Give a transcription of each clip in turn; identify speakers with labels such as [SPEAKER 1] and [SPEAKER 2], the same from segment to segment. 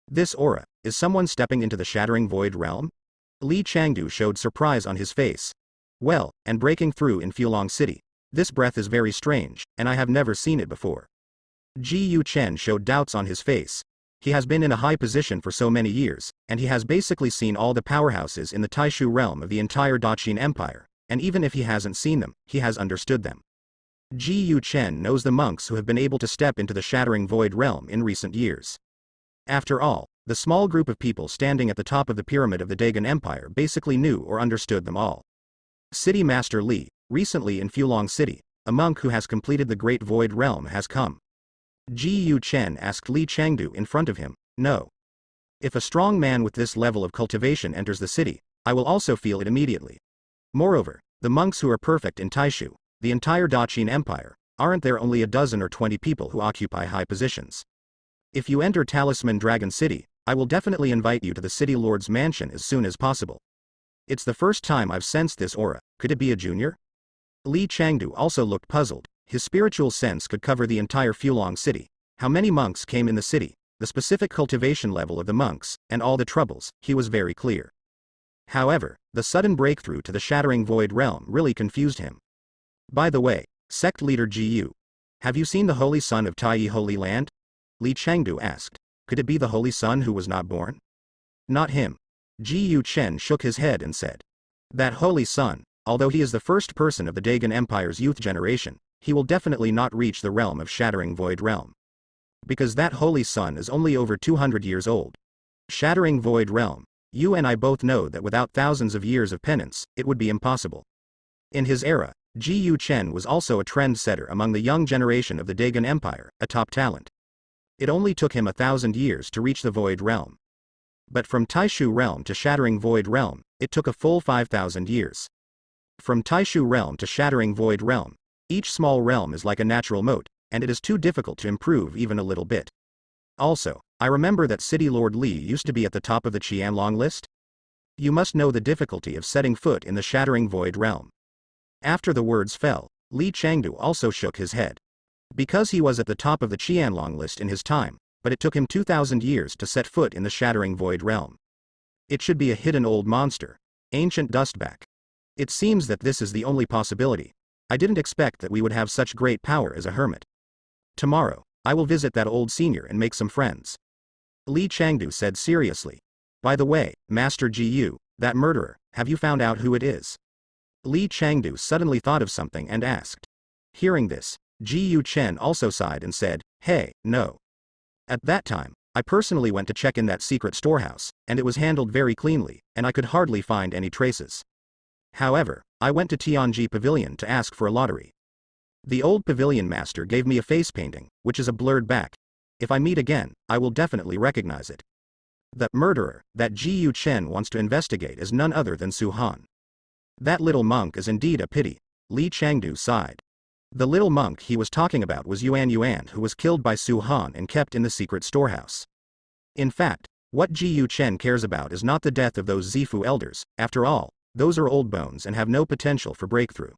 [SPEAKER 1] This aura, is someone stepping into the shattering void realm? Li Changdu showed surprise on his face. Well, and breaking through in Fulong City. This breath is very strange, and I have never seen it before. Ji Yu Chen showed doubts on his face. He has been in a high position for so many years, and he has basically seen all the powerhouses in the Taishu realm of the entire Daqin Empire, and even if he hasn't seen them, he has understood them. Ji Yu Chen knows the monks who have been able to step into the shattering void realm in recent years. After all, the small group of people standing at the top of the pyramid of the Dagon Empire basically knew or understood them all. City Master Li, recently in Fulong City, a monk who has completed the Great Void Realm has come. Ji Yu Chen asked Li Changdu in front of him, no. If a strong man with this level of cultivation enters the city, I will also feel it immediately. Moreover, the monks who are perfect in Taishu, the entire Daqin Empire, aren't there only a dozen or 20 people who occupy high positions. If you enter Talisman Dragon City, I will definitely invite you to the City Lord's mansion as soon as possible. It's the first time I've sensed this aura, could it be a junior? Li Changdu also looked puzzled. His spiritual sense could cover the entire Fulong City. How many monks came in the city, the specific cultivation level of the monks, and all the troubles, he was very clear. However, the sudden breakthrough to the shattering void realm really confused him. By the way, sect leader Ji Yu, have you seen the Holy Son of Tai Holy Land? Li Changdu asked. Could it be the Holy Son who was not born? Not him. Ji Yu Chen shook his head and said. That Holy Son, although he is the first person of the Dagon Empire's youth generation, he will definitely not reach the realm of shattering void realm. Because that Holy Son is only over 200 years old. Shattering void realm, you and I both know that without thousands of years of penance, it would be impossible. In his era, Ji Yu Chen was also a trendsetter among the young generation of the Dagon Empire, a top talent. It only took him 1,000 years to reach the void realm. But from Taishu realm to shattering void realm, it took a full 5,000 years. From Taishu realm to shattering void realm, each small realm is like a natural moat, and it is too difficult to improve even a little bit. Also, I remember that City Lord Li used to be at the top of the Qianlong list. You must know the difficulty of setting foot in the shattering void realm. After the words fell, Li Changdu also shook his head. Because he was at the top of the Qianlong list in his time, but it took him 2,000 years to set foot in the shattering void realm. It should be a hidden old monster, ancient dustback. It seems that this is the only possibility. I didn't expect that we would have such great power as a hermit. Tomorrow, I will visit that old senior and make some friends. Li Changdu said seriously. By the way, Master Ji Yu, that murderer, have you found out who it is? Li Changdu suddenly thought of something and asked. Hearing this, Ji Yu Chen also sighed and said, hey, no. At that time, I personally went to check in that secret storehouse, and it was handled very cleanly, and I could hardly find any traces. However, I went to Tong G Pavilion to ask for a lottery. The old pavilion master gave me a face painting, which is a blurred back. If I meet again, I will definitely recognize it. The murderer that Ji Yu Chen wants to investigate is none other than Su Han. That little monk is indeed a pity, Li Changdu sighed. The little monk he was talking about was Yuan, who was killed by Su Han and kept in the secret storehouse. In fact, what Ji Yu Chen cares about is not the death of those Zifu elders. After all, those are old bones and have no potential for breakthrough.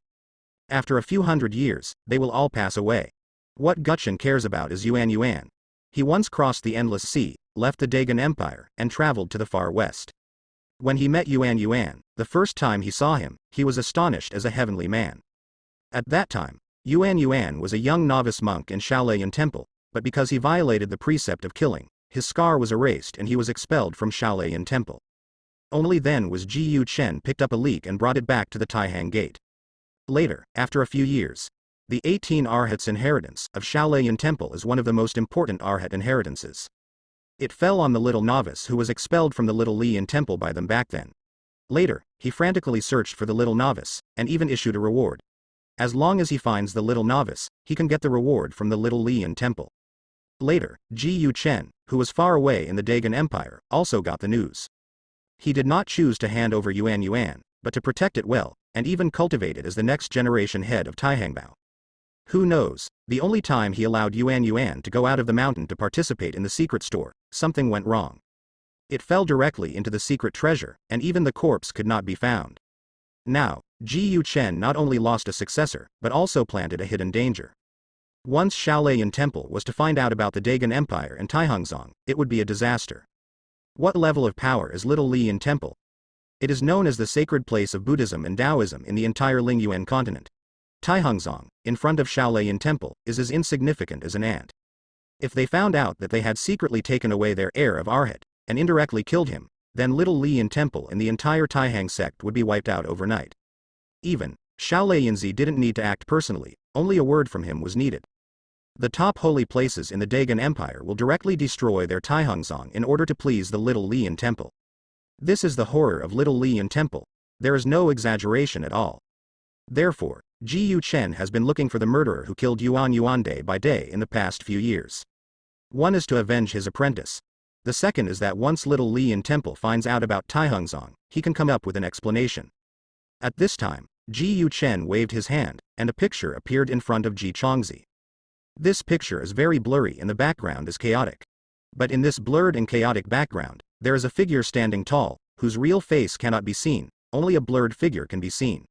[SPEAKER 1] After a few hundred years, they will all pass away. What Guchen cares about is Yuan. He once crossed the endless sea, left the Dagon Empire, and traveled to the far west. When he met Yuan, the first time he saw him, he was astonished as a heavenly man. At that time, Yuan was a young novice monk in Shaolayan Temple, but because he violated the precept of killing, his scar was erased and he was expelled from Shaolayan Temple. Only then was Ji Yu Chen picked up a leak and brought it back to the Taihang Gate. Later, after a few years, the 18 Arhats inheritance of Shaolayan Temple is one of the most important Arhat inheritances. It fell on the little novice who was expelled from the little Lian Temple by them back then. Later, he frantically searched for the little novice, and even issued a reward. As long as he finds the little novice, he can get the reward from the little Lian Temple. Later, Ji Yu Chen, who was far away in the Dagon Empire, also got the news. He did not choose to hand over Yuan, but to protect it well, and even cultivate it as the next generation head of Taihangbao. Who knows, the only time he allowed Yuan to go out of the mountain to participate in the secret store, something went wrong. It fell directly into the secret treasure, and even the corpse could not be found. Now, Ji Yu Chen not only lost a successor, but also planted a hidden danger. Once Shaolayan Temple was to find out about the Dagon Empire and Taihangzong, it would be a disaster. What level of power is Little Lian Temple? It is known as the sacred place of Buddhism and Taoism in the entire Lingyuan continent. Taihangzong, in front of Shaolayan Temple, is as insignificant as an ant. If they found out that they had secretly taken away their heir of Arhat, and indirectly killed him, then Little Lian Temple and the entire Taihang sect would be wiped out overnight. Even, Shaolayanzi didn't need to act personally, only a word from him was needed. The top holy places in the Dagon Empire will directly destroy their Taihangzong in order to please the Little Lian Temple. This is the horror of Little Lian Temple. There is no exaggeration at all. Therefore, Ji Yu Chen has been looking for the murderer who killed Yuan day by day in the past few years. One is to avenge his apprentice. The second is that once Little Lian Temple finds out about Taihangzong, he can come up with an explanation. At this time, Ji Yu Chen waved his hand, and a picture appeared in front of Ji Chongzi. This picture is very blurry and the background is chaotic. But in this blurred and chaotic background, there is a figure standing tall, whose real face cannot be seen, only a blurred figure can be seen.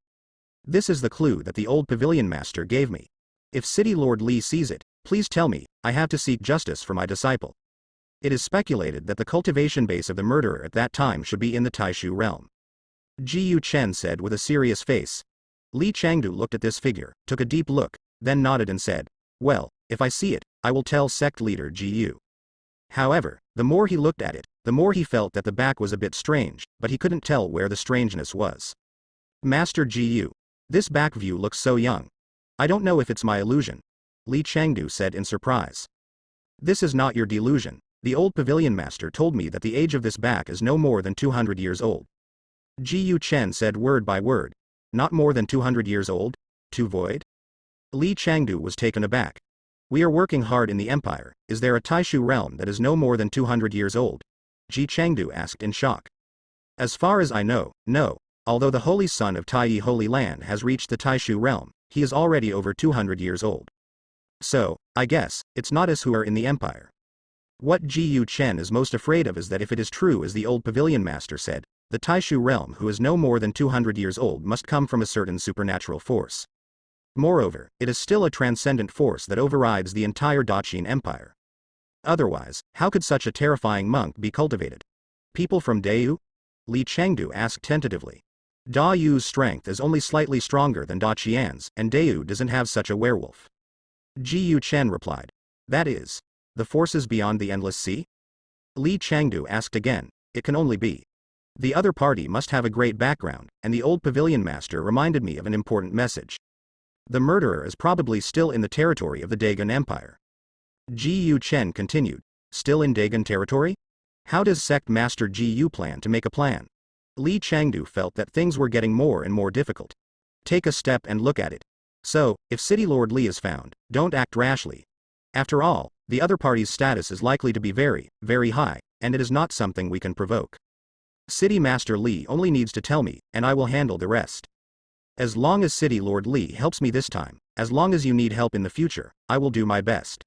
[SPEAKER 1] This is the clue that the old pavilion master gave me. If City Lord Li sees it, please tell me, I have to seek justice for my disciple. It is speculated that the cultivation base of the murderer at that time should be in the Taishu realm. Ji Yu Chen said with a serious face. Li Changdu looked at this figure, took a deep look, then nodded and said, well, if I see it, I will tell sect leader Ji Yu. However, the more he looked at it, the more he felt that the back was a bit strange, but he couldn't tell where the strangeness was. Master Ji Yu. This back view looks so young. I don't know if it's my illusion. Li Changdu said in surprise. This is not your delusion. The old pavilion master told me that the age of this back is no more than 200 years old. Ji Yu Chen said word by word. Not more than 200 years old? Too void? Li Changdu was taken aback. We are working hard in the empire, is there a Taishu realm that is no more than 200 years old? Ji Changdu asked in shock. As far as I know, no. Although the holy son of Taiyi Holy Land has reached the Taishu realm, he is already over 200 years old. So, I guess, it's not us who are in the empire. What Ji Yu Chen is most afraid of is that if it is true as the old pavilion master said, the Taishu realm who is no more than 200 years old must come from a certain supernatural force. Moreover, it is still a transcendent force that overrides the entire Daqin Empire. Otherwise, how could such a terrifying monk be cultivated? People from Dayu? Li Chengdu asked tentatively. Da Yu's strength is only slightly stronger than Da Qian's, and Dayu doesn't have such a werewolf. Ji Yu Chen replied. That is, the forces beyond the endless sea? Li Chengdu asked again. It can only be. The other party must have a great background, and the old pavilion master reminded me of an important message. The murderer is probably still in the territory of the Dagon Empire. Ji Yu Chen continued. Still in Dagon territory? How does sect master Ji Yu plan to make a plan? Li Chengdu felt that things were getting more and more difficult. Take a step and look at it. So, if City Lord Li is found, don't act rashly. After all, the other party's status is likely to be very, very high, and it is not something we can provoke. City Master Li only needs to tell me, and I will handle the rest. As long as City Lord Li helps me this time, as long as you need help in the future, I will do my best.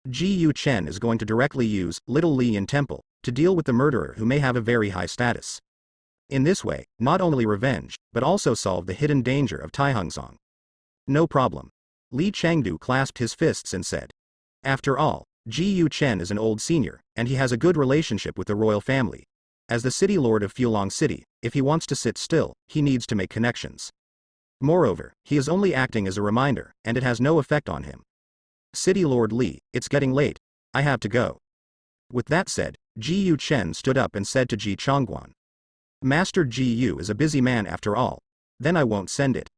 [SPEAKER 1] Ji Yu Chen is going to directly use Little Lian Temple to deal with the murderer who may have a very high status. In this way, not only revenge, but also solve the hidden danger of Taihangzong. No problem. Li Chengdu clasped his fists and said. After all, Ji Yu Chen is an old senior, and he has a good relationship with the royal family. As the city lord of Fulong City, if he wants to sit still, he needs to make connections. Moreover, he is only acting as a reminder, and it has no effect on him. City Lord Li, it's getting late. I have to go. With that said, Ji Yu Chen stood up and said to Ji Chongguan. Master Ji Yu is a busy man after all. Then I won't send it.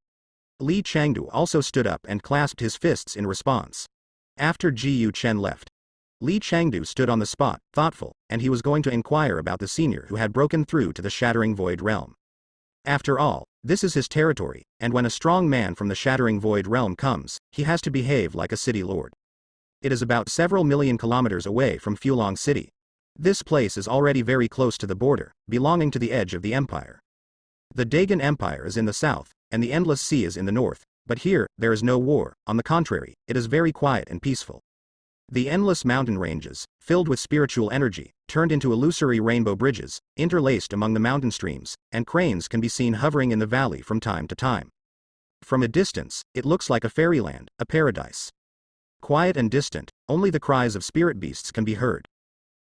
[SPEAKER 1] Li Chengdu also stood up and clasped his fists in response. After Ji Yu Chen left, Li Chengdu stood on the spot, thoughtful, and he was going to inquire about the senior who had broken through to the Shattering Void realm. After all, this is his territory, and when a strong man from the Shattering Void realm comes, he has to behave like a city lord. It is about several million kilometers away from Fulong City. This place is already very close to the border, belonging to the edge of the empire. The Dagon Empire is in the south, and the Endless Sea is in the north, but here, there is no war, on the contrary, it is very quiet and peaceful. The endless mountain ranges, filled with spiritual energy, turned into illusory rainbow bridges, interlaced among the mountain streams, and cranes can be seen hovering in the valley from time to time. From a distance, it looks like a fairyland, a paradise. Quiet and distant, only the cries of spirit beasts can be heard.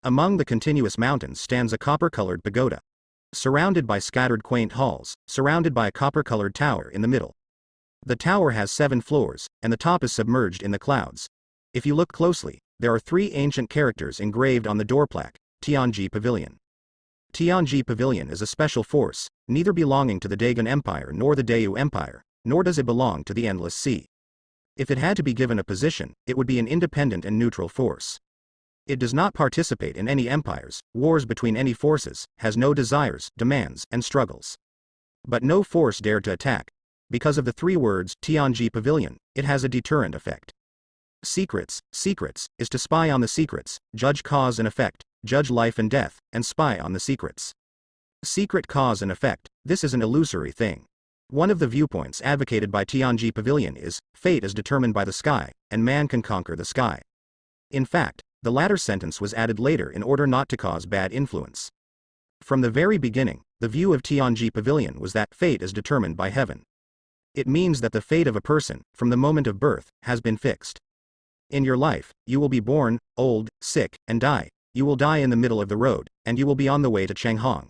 [SPEAKER 1] Among the continuous mountains stands a copper-colored pagoda, surrounded by scattered quaint halls, surrounded by a copper-colored tower in the middle. The tower has 7 floors, and the top is submerged in the clouds. If you look closely, there are 3 ancient characters engraved on the door plaque, Tong G Pavilion. Tong G Pavilion is a special force, neither belonging to the Dagon Empire nor the Dayu Empire, nor does it belong to the Endless Sea. If it had to be given a position, it would be an independent and neutral force. It does not participate in any empires, wars between any forces, has no desires, demands, and struggles. But no force dared to attack. Because of the 3 words, Tong G Pavilion, it has a deterrent effect. Secrets, is to spy on the secrets, judge cause and effect, judge life and death, and spy on the secrets. Secret cause and effect, this is an illusory thing. One of the viewpoints advocated by Tong G Pavilion is, fate is determined by the sky, and man can conquer the sky. In fact, the latter sentence was added later in order not to cause bad influence. From the very beginning, the view of Tong G Pavilion was that fate is determined by heaven. It means that the fate of a person, from the moment of birth, has been fixed. In your life, you will be born, old, sick, and die. You will die in the middle of the road, and you will be on the way to Changhong.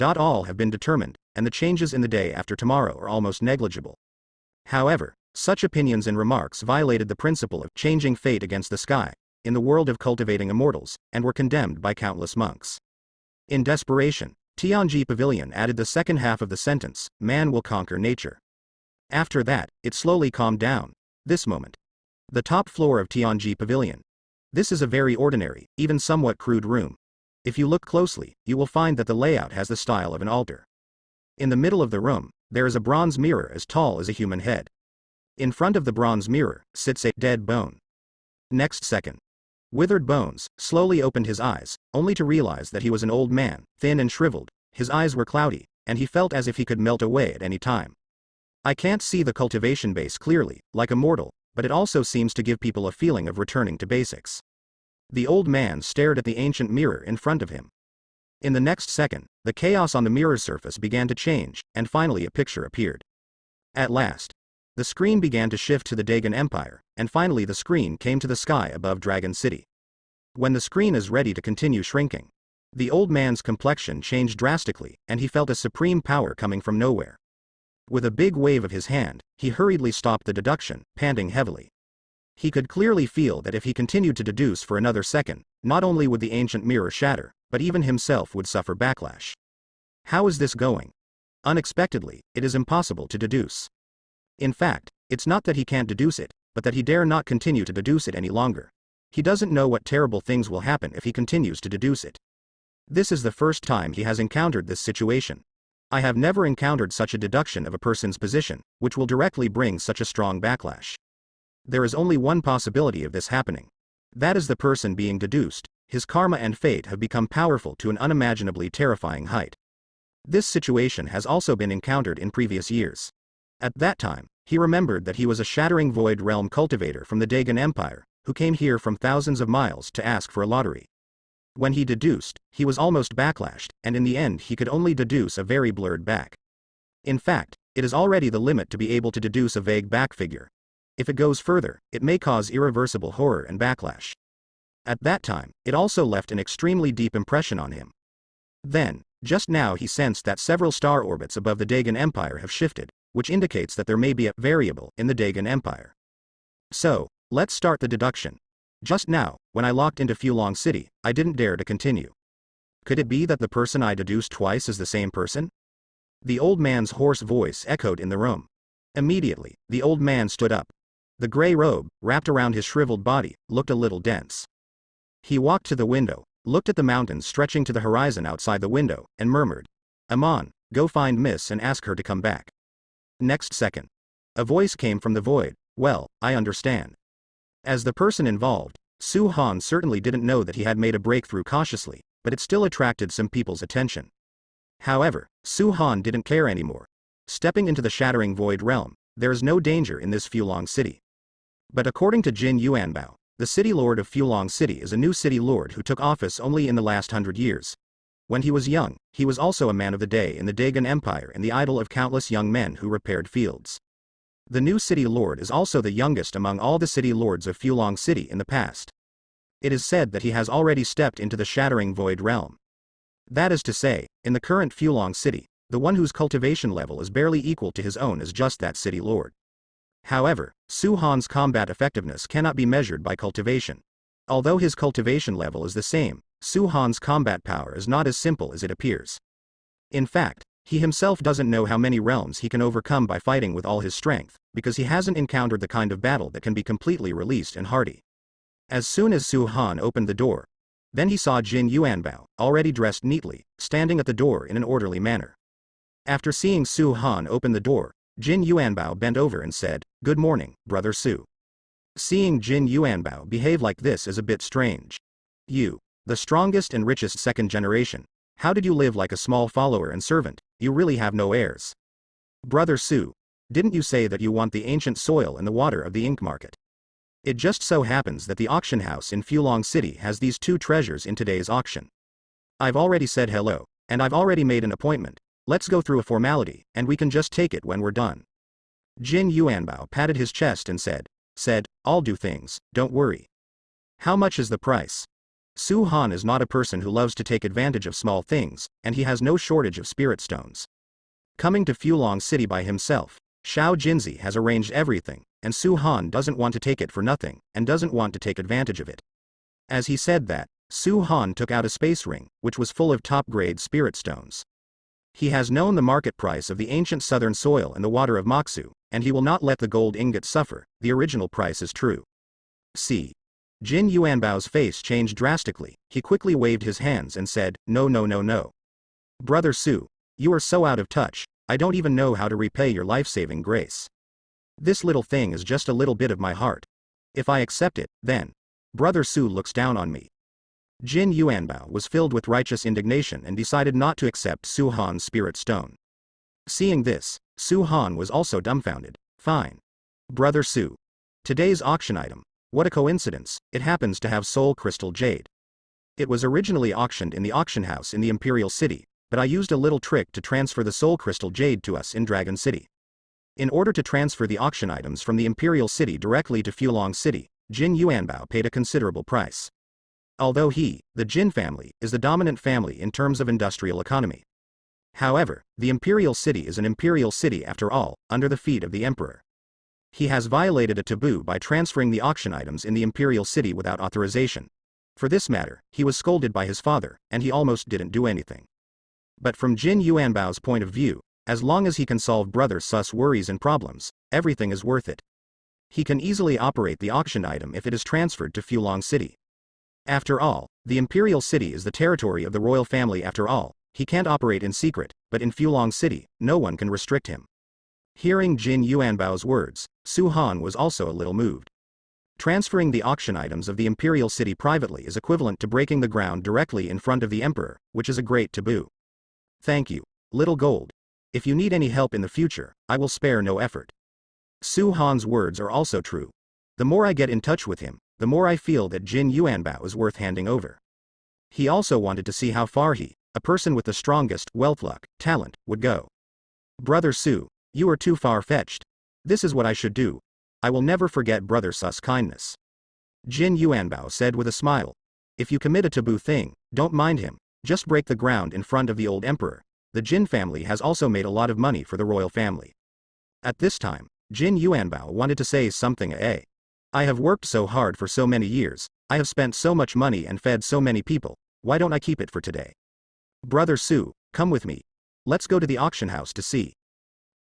[SPEAKER 1] All have been determined, and the changes in the day after tomorrow are almost negligible. However, such opinions and remarks violated the principle of changing fate against the sky, in the world of cultivating immortals, and were condemned by countless monks. In desperation, Tong G Pavilion added the second half of the sentence, man will conquer nature. After that, it slowly calmed down. This moment. The top floor of Tong G Pavilion. This is a very ordinary, even somewhat crude room. If you look closely, you will find that the layout has the style of an altar. In the middle of the room, there is a bronze mirror as tall as a human head. In front of the bronze mirror, sits a dead bone. Next second. Withered Bones slowly opened his eyes, only to realize that he was an old man, thin and shriveled, his eyes were cloudy, and he felt as if he could melt away at any time. I can't see the cultivation base clearly, like a mortal, but it also seems to give people a feeling of returning to basics. The old man stared at the ancient mirror in front of him. In the next second, the chaos on the mirror's surface began to change, and finally a picture appeared. At last, the screen began to shift to the Dagon Empire, and finally the screen came to the sky above Dragon City. When the screen is ready to continue shrinking, the old man's complexion changed drastically, and he felt a supreme power coming from nowhere. With a big wave of his hand, he hurriedly stopped the deduction, panting heavily. He could clearly feel that if he continued to deduce for another second, not only would the ancient mirror shatter, but even himself would suffer backlash. How is this going? Unexpectedly, it is impossible to deduce. In fact, it's not that he can't deduce it, but that he dare not continue to deduce it any longer. He doesn't know what terrible things will happen if he continues to deduce it. This is the first time he has encountered this situation. I have never encountered such a deduction of a person's position, which will directly bring such a strong backlash. There is only one possibility of this happening. That is the person being deduced, his karma and fate have become powerful to an unimaginably terrifying height. This situation has also been encountered in previous years. At that time, he remembered that he was a shattering void realm cultivator from the Dagon Empire, who came here from thousands of miles to ask for a lottery. When he deduced, he was almost backlashed, and in the end he could only deduce a very blurred back. In fact, it is already the limit to be able to deduce a vague back figure. If it goes further, it may cause irreversible horror and backlash. At that time, it also left an extremely deep impression on him. Then, just now he sensed that several star orbits above the Dagon Empire have shifted, which indicates that there may be a variable in the Dagon Empire. So, let's start the deduction. Just now, when I locked into Fulong City, I didn't dare to continue. Could it be that the person I deduced twice is the same person? The old man's hoarse voice echoed in the room. Immediately, the old man stood up. The gray robe, wrapped around his shriveled body, looked a little dense. He walked to the window, looked at the mountains stretching to the horizon outside the window, and murmured, "Amon, go find Miss and ask her to come back." Next second, a voice came from the void, "Well, I understand." As the person involved, Su Han certainly didn't know that he had made a breakthrough cautiously, but it still attracted some people's attention. However, Su Han didn't care anymore. Stepping into the shattering void realm, there is no danger in this Fulong City. But according to Jin Yuanbao, the city lord of Fulong City is a new city lord who took office only in the last 100 years. When he was young, he was also a man of the day in the Dagon Empire and the idol of countless young men who repaired fields. The new city lord is also the youngest among all the city lords of Fulong City in the past. It is said that he has already stepped into the shattering void realm. That is to say, in the current Fulong city, the one whose cultivation level is barely equal to his own is just that city lord. However, Su Han's combat effectiveness cannot be measured by cultivation. Although his cultivation level is the same, Su Han's combat power is not as simple as it appears. In fact, he himself doesn't know how many realms he can overcome by fighting with all his strength, because he hasn't encountered the kind of battle that can be completely released and hardy. As soon as Su Han opened the door, then he saw Jin Yuanbao, already dressed neatly, standing at the door in an orderly manner. After seeing Su Han open the door, Jin Yuanbao bent over and said, "Good morning, Brother Su." Seeing Jin Yuanbao behave like this is a bit strange. You, the strongest and richest second generation, how did you live like a small follower and servant? You really have no heirs. Brother Su, didn't you say that you want the ancient soil and the water of the ink market? It just so happens that the auction house in Fulong City has these two treasures in today's auction. I've already said hello, and I've already made an appointment. Let's go through a formality, and we can just take it when we're done. Jin Yuanbao patted his chest and said, "I'll do things, don't worry." How much is the price? Su Han is not a person who loves to take advantage of small things, and he has no shortage of spirit stones. Coming to Fulong City by himself, Xiao Jinzi has arranged everything, and Su Han doesn't want to take it for nothing, and doesn't want to take advantage of it. As he said that, Su Han took out a space ring, which was full of top-grade spirit stones. He has known the market price of the ancient southern soil and the water of Moxu, and he will not let the gold ingot suffer. The original price is true. See. Jin Yuanbao's face changed drastically. He quickly waved his hands and said, "No, no, no, no. Brother Su, you are so out of touch, I don't even know how to repay your life-saving grace. This little thing is just a little bit of my heart. If I accept it, then Brother Su looks down on me." Jin Yuanbao was filled with righteous indignation and decided not to accept Su Han's spirit stone. Seeing this, Su Han was also dumbfounded. "Fine. Brother Su. Today's auction item. What a coincidence, it happens to have soul crystal jade. It was originally auctioned in the auction house in the Imperial City, but I used a little trick to transfer the soul crystal jade to us in Dragon City. In order to transfer the auction items from the Imperial City directly to Fulong City, Jin Yuanbao paid a considerable price. Although he, the Jin family, is the dominant family in terms of industrial economy. However, the Imperial City is an imperial city after all, under the feet of the Emperor. He has violated a taboo by transferring the auction items in the Imperial City without authorization. For this matter, he was scolded by his father, and he almost didn't do anything. But from Jin Yuanbao's point of view, as long as he can solve Brother Su's worries and problems, everything is worth it. He can easily operate the auction item if it is transferred to Fulong City. After all, the Imperial City is the territory of the royal family after all. He can't operate in secret, but in Fulong City, no one can restrict him. Hearing Jin Yuanbao's words, Su Han was also a little moved. Transferring the auction items of the Imperial City privately is equivalent to breaking the ground directly in front of the Emperor, which is a great taboo. "Thank you, little gold. If you need any help in the future, I will spare no effort." Su Han's words are also true. The more I get in touch with him, the more I feel that Jin Yuanbao is worth handing over. He also wanted to see how far he, a person with the strongest wealth luck, talent, would go. "Brother Su, you are too far-fetched. This is what I should do. I will never forget Brother Su's kindness." Jin Yuanbao said with a smile. "If you commit a taboo thing, don't mind him, just break the ground in front of the old emperor. The Jin family has also made a lot of money for the royal family." At this time, Jin Yuanbao wanted to say something. I have worked so hard for so many years, I have spent so much money and fed so many people, why don't I keep it for today? Brother Su, come with me. Let's go to the auction house to see.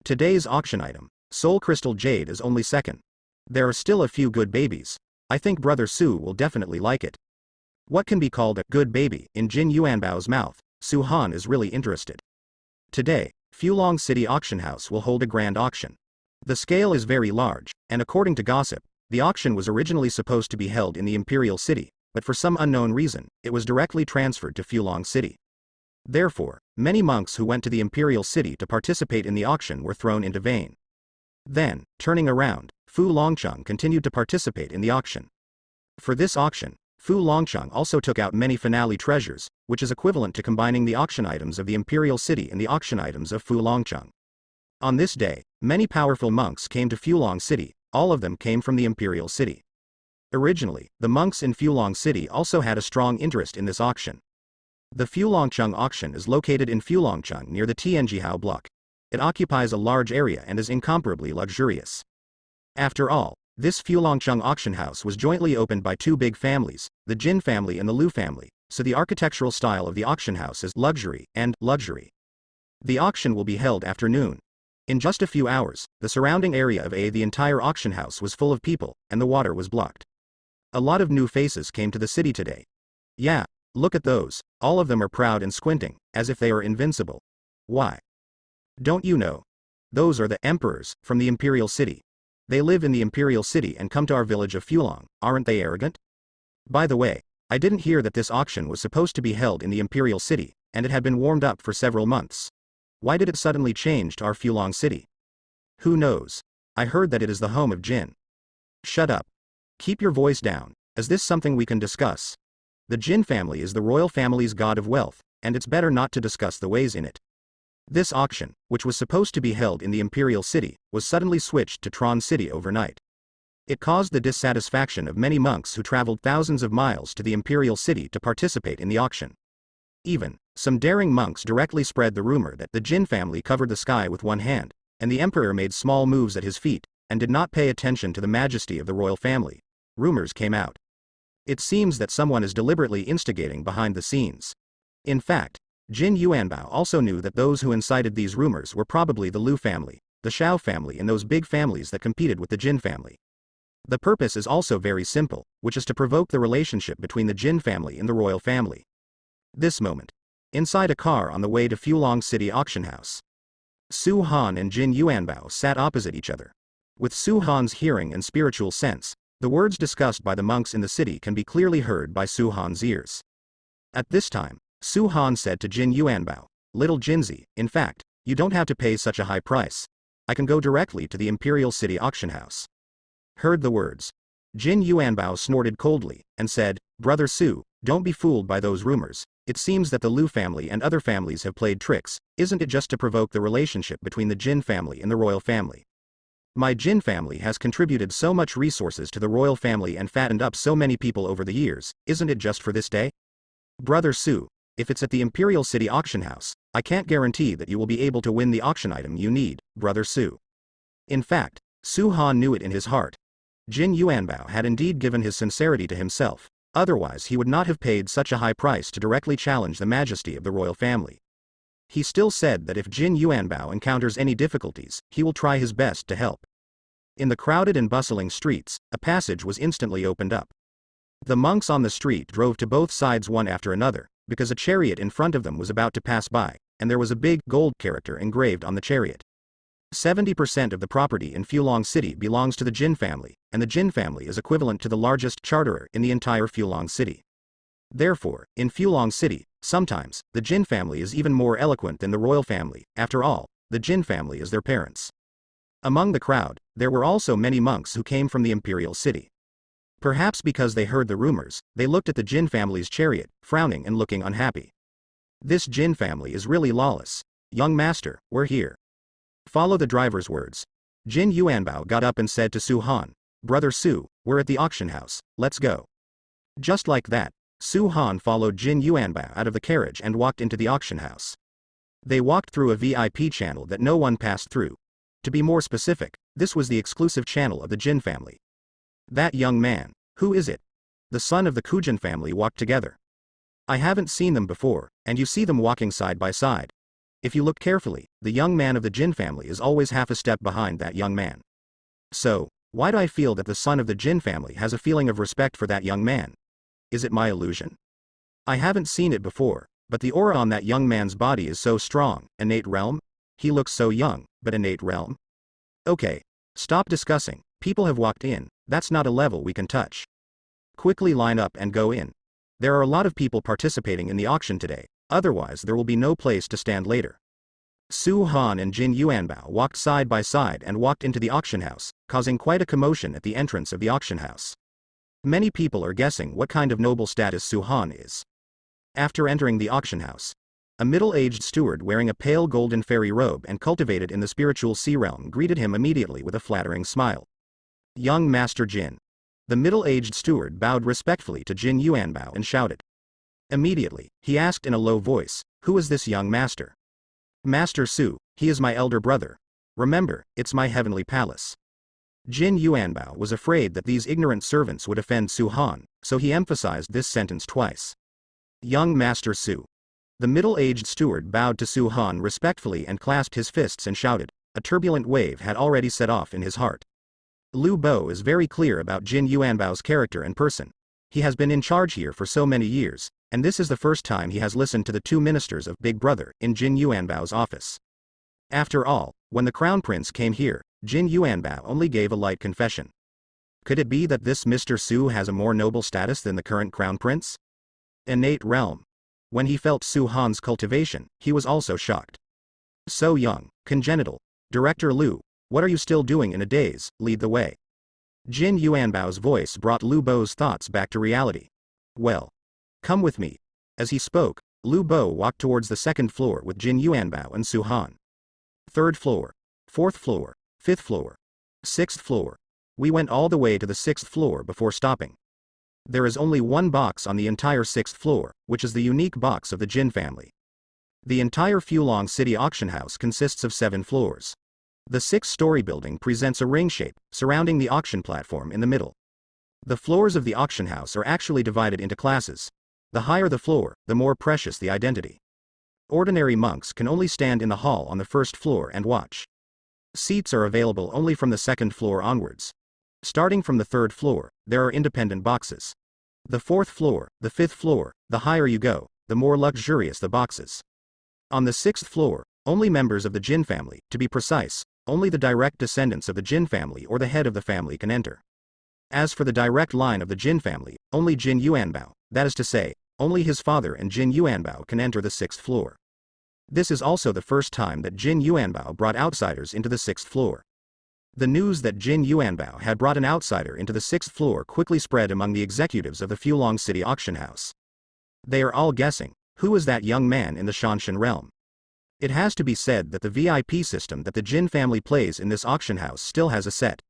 [SPEAKER 1] Today's auction item, Soul Crystal Jade, is only second. There are still a few good babies. I think Brother Su will definitely like it. What can be called a good baby? In Jin Yuanbao's mouth, Su Han is really interested. Today, Fulong City Auction House will hold a grand auction. The scale is very large, and according to gossip, the auction was originally supposed to be held in the Imperial City, but for some unknown reason, it was directly transferred to Fulong City. Therefore, many monks who went to the Imperial City to participate in the auction were thrown into vain. Then, turning around, Fu Longcheng continued to participate in the auction. For this auction, Fu Longcheng also took out many finale treasures, which is equivalent to combining the auction items of the Imperial City and the auction items of Fu Longcheng. On this day, many powerful monks came to Fulong City. All of them came from the Imperial City. Originally, the monks in Fulong City also had a strong interest in this auction. The Fulongcheng auction is located in Fulongcheng near the Tianjihao block. It occupies a large area and is incomparably luxurious. After all, this Fulongcheng auction house was jointly opened by two big families, the Jin family and the Liu family, so the architectural style of the auction house is luxury and luxury. The auction will be held after noon. In just a few hours, the surrounding area of the entire auction house was full of people, and the water was blocked. A lot of new faces came to the city today. Yeah, look at those, all of them are proud and squinting, as if they are invincible. Why? Don't you know? Those are the emperors from the imperial city. They live in the imperial city and come to our village of Fulong, aren't they arrogant? By the way, I didn't hear that this auction was supposed to be held in the imperial city, and it had been warmed up for several months. Why did it suddenly change to our Fulong city? Who knows? I heard that it is the home of Jin. Shut up. Keep your voice down. Is this something we can discuss? The Jin family is the royal family's god of wealth, and it's better not to discuss the ways in it. This auction, which was supposed to be held in the imperial city, was suddenly switched to Tron City overnight. It caused the dissatisfaction of many monks who traveled thousands of miles to the imperial city to participate in the auction. Even, some daring monks directly spread the rumor that the Jin family covered the sky with one hand, and the emperor made small moves at his feet, and did not pay attention to the majesty of the royal family. Rumors came out. It seems that someone is deliberately instigating behind the scenes. In fact, Jin Yuanbao also knew that those who incited these rumors were probably the Liu family, the Shao family and those big families that competed with the Jin family. The purpose is also very simple, which is to provoke the relationship between the Jin family and the royal family. This moment. Inside a car on the way to Fulong City auction house. Su Han and Jin Yuanbao sat opposite each other. With Su Han's hearing and spiritual sense, the words discussed by the monks in the city can be clearly heard by Su Han's ears. At this time, Su Han said to Jin Yuanbao, "Little Jinzi, in fact, you don't have to pay such a high price. I can go directly to the Imperial City auction house." Heard the words. Jin Yuanbao snorted coldly, and said, "Brother Su, don't be fooled by those rumors. It seems that the Liu family and other families have played tricks, isn't it just to provoke the relationship between the Jin family and the royal family? My Jin family has contributed so much resources to the royal family and fattened up so many people over the years, isn't it just for this day? Brother Su, if it's at the Imperial City auction house, I can't guarantee that you will be able to win the auction item you need, Brother Su." In fact, Su Han knew it in his heart. Jin Yuanbao had indeed given his sincerity to himself, otherwise he would not have paid such a high price to directly challenge the majesty of the royal family. He still said that if Jin Yuanbao encounters any difficulties, he will try his best to help. In the crowded and bustling streets, a passage was instantly opened up. The monks on the street drove to both sides one after another, because a chariot in front of them was about to pass by, and there was a big gold character engraved on the chariot. 70% of the property in Fulong City belongs to the Jin family, and the Jin family is equivalent to the largest charterer in the entire Fulong City. Therefore, in Fulong City, sometimes, the Jin family is even more eloquent than the royal family. After all, the Jin family is their parents. Among the crowd, there were also many monks who came from the imperial city. Perhaps because they heard the rumors, they looked at the Jin family's chariot, frowning and looking unhappy. This Jin family is really lawless. Young master, we're here. Follow the driver's words. Jin Yuanbao got up and said to Su Han, "Brother Su, we're at the auction house, let's go." Just like that, Su Han followed Jin Yuanbao out of the carriage and walked into the auction house. They walked through a VIP channel that no one passed through. To be more specific, this was the exclusive channel of the Jin family. That young man, who is it? The son of the Kujin family walked together. I haven't seen them before, and you see them walking side by side. If you look carefully, the young man of the Jin family is always half a step behind that young man. So, why do I feel that the son of the Jin family has a feeling of respect for that young man? Is it my illusion? I haven't seen it before, but the aura on that young man's body is so strong. Innate realm? He looks so young, but innate realm? Okay, stop discussing. People have walked in, that's not a level we can touch. Quickly line up and go in. There are a lot of people participating in the auction today, otherwise there will be no place to stand later. Su Han and Jin Yuanbao walked side by side and walked into the auction house, causing quite a commotion at the entrance of the auction house. Many people are guessing what kind of noble status Su Han is. After entering the auction house, a middle-aged steward wearing a pale golden fairy robe and cultivated in the spiritual sea realm greeted him immediately with a flattering smile. "Young Master Jin. The middle-aged steward bowed respectfully to Jin Yuanbao and shouted. Immediately, he asked in a low voice, "Who is this young master?" "Master Su, he is my elder brother. Remember, it's my heavenly palace." Jin Yuanbao was afraid that these ignorant servants would offend Su Han, so he emphasized this sentence twice. "Young Master Su." The middle-aged steward bowed to Su Han respectfully and clasped his fists and shouted. A turbulent wave had already set off in his heart. Lu Bo is very clear about Jin Yuanbao's character and person. He has been in charge here for so many years, and this is the first time he has listened to the two ministers of Big Brother in Jin Yuanbao's office. After all, when the Crown Prince came here, Jin Yuanbao only gave a light confession. Could it be that this Mr. Su has a more noble status than the current Crown Prince? Innate realm. When he felt Su Han's cultivation, he was also shocked. So young, congenital. Director Lu, what are you still doing in a daze? Lead the way. Jin Yuanbao's voice brought Lu Bo's thoughts back to reality. Well, come with me. As he spoke, Lu Bo walked towards the second floor with Jin Yuanbao and Su Han. Third floor. Fourth floor. Fifth floor. Sixth floor. We went all the way to the sixth floor before stopping. There is only one box on the entire sixth floor, which is the unique box of the Jin family. The entire Fulong City auction house consists of 7 floors. The 6-story building presents a ring shape, surrounding the auction platform in the middle. The floors of the auction house are actually divided into classes. The higher the floor, the more precious the identity. Ordinary monks can only stand in the hall on the first floor and watch. Seats are available only from the second floor onwards. Starting from the third floor, there are independent boxes. The fourth floor, the fifth floor, the higher you go, the more luxurious the boxes. On the sixth floor, only members of the Jin family, to be precise, only the direct descendants of the Jin family or the head of the family can enter. As for the direct line of the Jin family, only Jin Yuanbao, that is to say, only his father and Jin Yuanbao can enter the sixth floor. This is also the first time that Jin Yuanbao brought outsiders into the sixth floor. The news that Jin Yuanbao had brought an outsider into the sixth floor quickly spread among the executives of the Fulong City auction house. They are all guessing, who is that young man in the Shanshan realm? It has to be said that the VIP system that the Jin family plays in this auction house still has a set.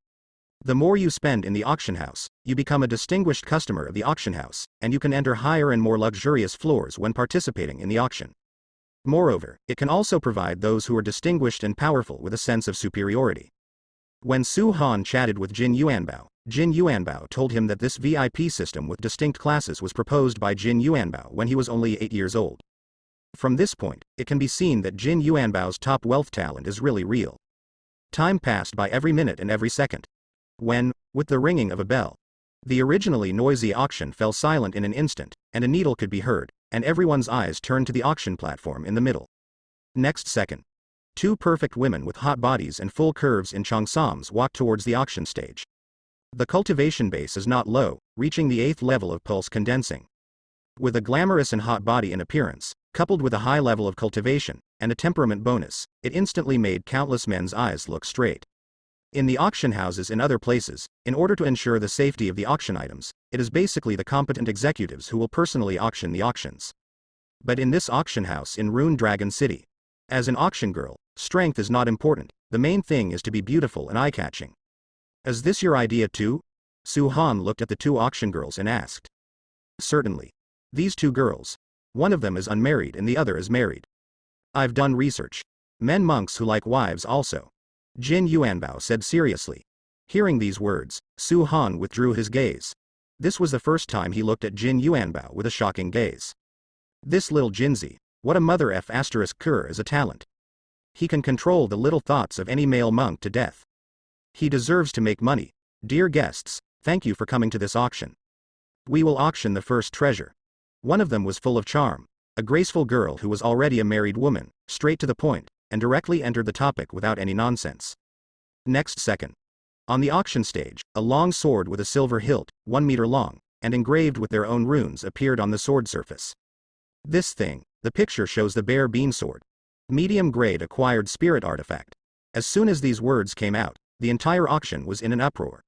[SPEAKER 1] The more you spend in the auction house, you become a distinguished customer of the auction house, and you can enter higher and more luxurious floors when participating in the auction. Moreover, it can also provide those who are distinguished and powerful with a sense of superiority. When Su Han chatted with Jin Yuanbao told him that this VIP system with distinct classes was proposed by Jin Yuanbao when he was only 8 years old. From this point, it can be seen that Jin Yuanbao's top wealth talent is really real. Time passed by every minute and every second. When, with the ringing of a bell, the originally noisy auction fell silent in an instant, and a needle could be heard, and everyone's eyes turned to the auction platform in the middle. Next second, 2 perfect women with hot bodies and full curves in cheongsams walked towards the auction stage. The cultivation base is not low, reaching the 8th level of pulse condensing. With a glamorous and hot body in appearance, coupled with a high level of cultivation, and a temperament bonus, it instantly made countless men's eyes look straight. In the auction houses and other places, in order to ensure the safety of the auction items, it is basically the competent executives who will personally auction the auctions. But in this auction house in Rune Dragon City, as an auction girl, strength is not important, the main thing is to be beautiful and eye-catching. Is this your idea too? Su Han looked at the 2 auction girls and asked. Certainly. These 2 girls. One of them is unmarried and the other is married. I've done research. Men monks who like wives also. Jin Yuanbao said seriously. Hearing these words, Su Han withdrew his gaze. This was the first time he looked at Jin Yuanbao with a shocking gaze. This little Jinzi, what a mother f*** is a talent. He can control the little thoughts of any male monk to death. He deserves to make money. Dear guests, thank you for coming to this auction. We will auction the first treasure. One of them was full of charm, a graceful girl who was already a married woman, straight to the point, and directly entered the topic without any nonsense. Next second. On the auction stage, a long sword with a silver hilt, 1 meter long, and engraved with their own runes appeared on the sword surface. This thing, the picture shows the bare bean sword. Medium grade acquired spirit artifact. As soon as these words came out, the entire auction was in an uproar.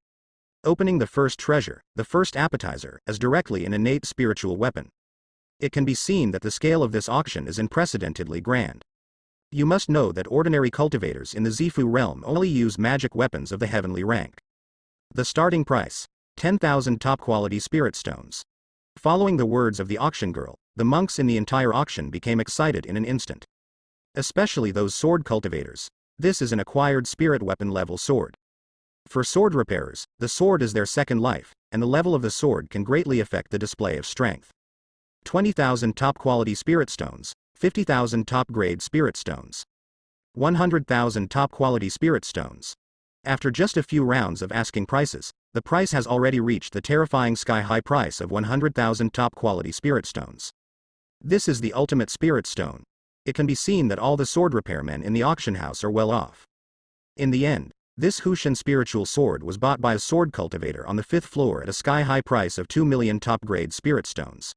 [SPEAKER 1] Opening the first treasure, the first appetizer, as directly an innate spiritual weapon. It can be seen that the scale of this auction is unprecedentedly grand. You must know that ordinary cultivators in the Zifu realm only use magic weapons of the heavenly rank. The starting price, 10,000 top-quality spirit stones. Following the words of the auction girl, the monks in the entire auction became excited in an instant. Especially those sword cultivators. This is an acquired spirit weapon level sword. For sword repairers, the sword is their second life, and the level of the sword can greatly affect the display of strength. 20,000 top-quality spirit stones, 50,000 top-grade spirit stones. 100,000 top-quality spirit stones. After just a few rounds of asking prices, the price has already reached the terrifying sky-high price of 100,000 top-quality spirit stones. This is the ultimate spirit stone. It can be seen that all the sword repairmen in the auction house are well off. In the end, this Hushan spiritual sword was bought by a sword cultivator on the 5th floor at a sky-high price of 2 million top-grade spirit stones.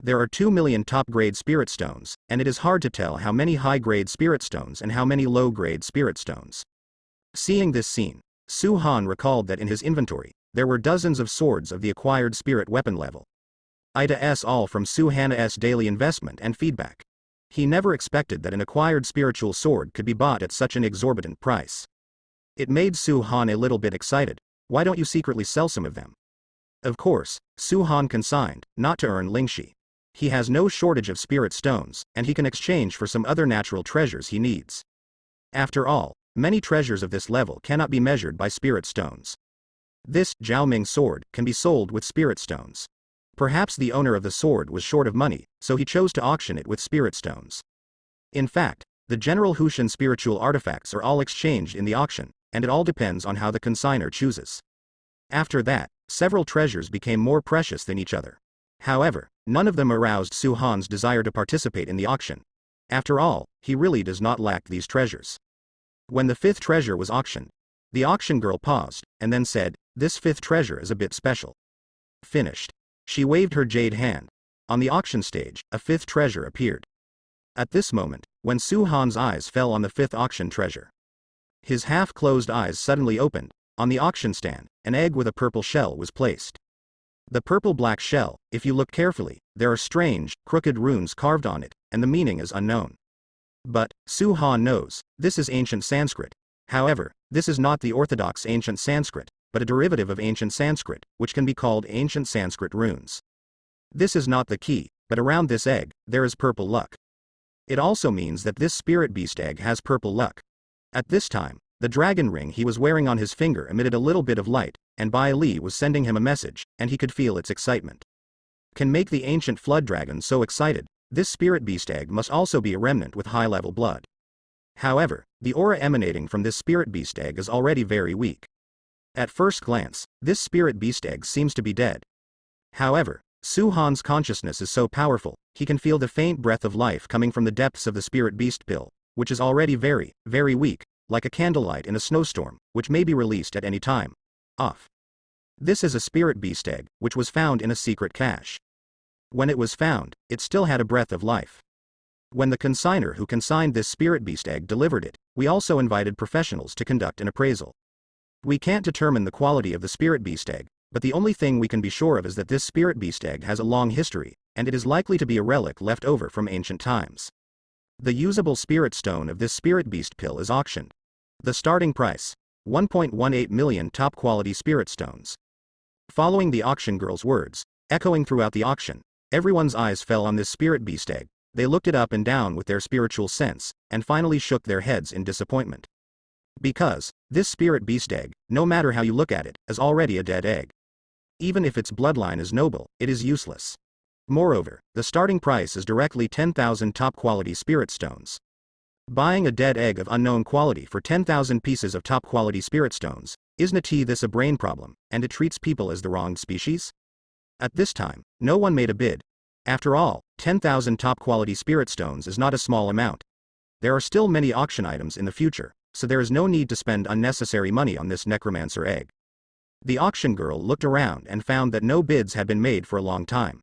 [SPEAKER 1] There are 2 million top-grade spirit stones, and it is hard to tell how many high-grade spirit stones and how many low-grade spirit stones. Seeing this scene, Su Han recalled that in his inventory, there were dozens of swords of the acquired spirit weapon level. Ida all from Su Han's daily investment and feedback. He never expected that an acquired spiritual sword could be bought at such an exorbitant price. It made Su Han a little bit excited. Why don't you secretly sell some of them? Of course, Su Han consigned, not to earn lingxi. He has no shortage of spirit stones, and he can exchange for some other natural treasures he needs. After all, many treasures of this level cannot be measured by spirit stones. This Jiaoming sword can be sold with spirit stones. Perhaps the owner of the sword was short of money, so he chose to auction it with spirit stones. In fact, the general Hushan spiritual artifacts are all exchanged in the auction, and it all depends on how the consignor chooses. After that, several treasures became more precious than each other. However, none of them aroused Su Han's desire to participate in the auction. After all, he really does not lack these treasures. When the 5th treasure was auctioned, the auction girl paused, and then said, "This 5th treasure is a bit special." Finished. She waved her jade hand. On the auction stage, a 5th treasure appeared. At this moment, when Su Han's eyes fell on the 5th auction treasure, his half-closed eyes suddenly opened. On the auction stand, an egg with a purple shell was placed. The purple-black shell, if you look carefully, there are strange, crooked runes carved on it, and the meaning is unknown. But, Su Han knows, this is ancient Sanskrit. However, this is not the orthodox ancient Sanskrit, but a derivative of ancient Sanskrit, which can be called ancient Sanskrit runes. This is not the key, but around this egg, there is purple luck. It also means that this spirit beast egg has purple luck. At this time, the dragon ring he was wearing on his finger emitted a little bit of light, and Bai Li was sending him a message, and he could feel its excitement. Can make the ancient flood dragon so excited, this spirit beast egg must also be a remnant with high-level blood. However, the aura emanating from this spirit beast egg is already very weak. At first glance, this spirit beast egg seems to be dead. However, Su Han's consciousness is so powerful, he can feel the faint breath of life coming from the depths of the spirit beast pill, which is already very, very weak, like a candlelight in a snowstorm, which may be released at any time. Off. This is a spirit beast egg, which was found in a secret cache. When it was found, it still had a breath of life. When the consignor who consigned this spirit beast egg delivered it, we also invited professionals to conduct an appraisal. We can't determine the quality of the spirit beast egg, but the only thing we can be sure of is that this spirit beast egg has a long history, and it is likely to be a relic left over from ancient times. The usable spirit stone of this spirit beast pill is auctioned. The starting price, 1.18 million top-quality spirit stones. Following the auction girl's words, echoing throughout the auction, everyone's eyes fell on this spirit beast egg. They looked it up and down with their spiritual sense, and finally shook their heads in disappointment. Because, this spirit beast egg, no matter how you look at it, is already a dead egg. Even if its bloodline is noble, it is useless. Moreover, the starting price is directly 10,000 top-quality spirit stones. Buying a dead egg of unknown quality for 10,000 pieces of top-quality spirit stones, isn't this a brain problem, and it treats people as the wronged species? At this time, no one made a bid. After all, 10,000 top-quality spirit stones is not a small amount. There are still many auction items in the future, so there is no need to spend unnecessary money on this necromancer egg. The auction girl looked around and found that no bids had been made for a long time.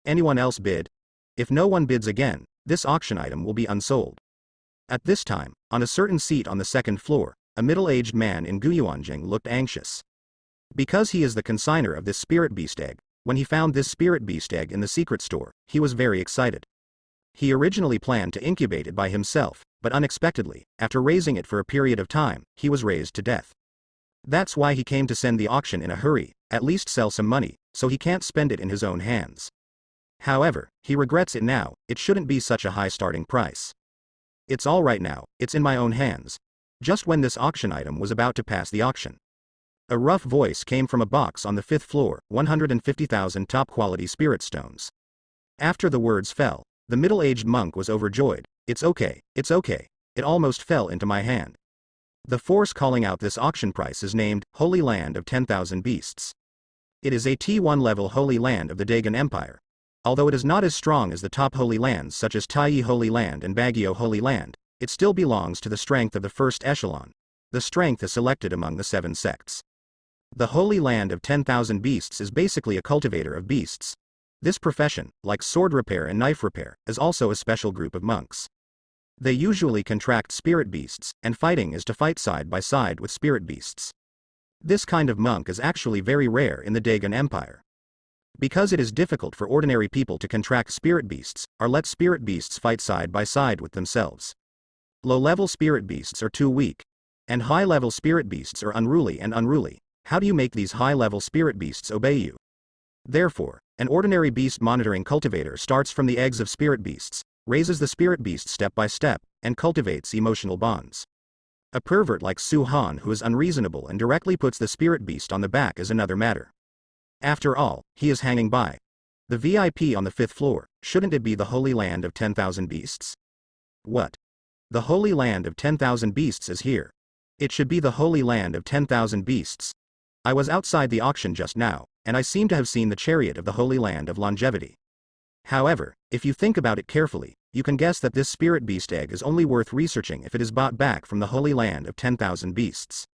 [SPEAKER 1] Anyone else bid? If no one bids again, this auction item will be unsold. At this time, on a certain seat on the 2nd floor, a middle-aged man in Guyuanjing looked anxious. Because he is the consignor of this spirit beast egg, when he found this spirit beast egg in the secret store, he was very excited. He originally planned to incubate it by himself, but unexpectedly, after raising it for a period of time, he was raised to death. That's why he came to send the auction in a hurry, at least sell some money, so he can't spend it in his own hands. However, he regrets it now. It shouldn't be such a high starting price. It's all right now, it's in my own hands. Just when this auction item was about to pass the auction, a rough voice came from a box on the 5th floor, 150,000 top-quality spirit stones. After the words fell, the middle-aged monk was overjoyed. It's okay, it almost fell into my hand. The force calling out this auction price is named Holy Land of 10,000 Beasts. It is a T1 level Holy Land of the Dagon Empire. Although it is not as strong as the top Holy Lands such as Taiyi Holy Land and Baguio Holy Land, it still belongs to the strength of the first echelon. The strength is selected among the 7 sects. The Holy Land of 10,000 Beasts is basically a cultivator of beasts. This profession, like sword repair and knife repair, is also a special group of monks. They usually contract spirit beasts, and fighting is to fight side by side with spirit beasts. This kind of monk is actually very rare in the Dagon Empire. Because it is difficult for ordinary people to contract spirit beasts, or let spirit beasts fight side by side with themselves. Low-level spirit beasts are too weak, and high-level spirit beasts are unruly. How do you make these high-level spirit beasts obey you? Therefore, an ordinary beast monitoring cultivator starts from the eggs of spirit beasts, raises the spirit beast step by step, and cultivates emotional bonds. A pervert like Su Han who is unreasonable and directly puts the spirit beast on the back is another matter. After all, he is hanging by the VIP on the 5th floor. Shouldn't it be the Holy Land of 10,000 Beasts? What? The Holy Land of 10,000 Beasts is here. It should be the Holy Land of 10,000 Beasts. I was outside the auction just now, and I seem to have seen the chariot of the Holy Land of Longevity. However, if you think about it carefully, you can guess that this spirit beast egg is only worth researching if it is bought back from the Holy Land of 10,000 Beasts.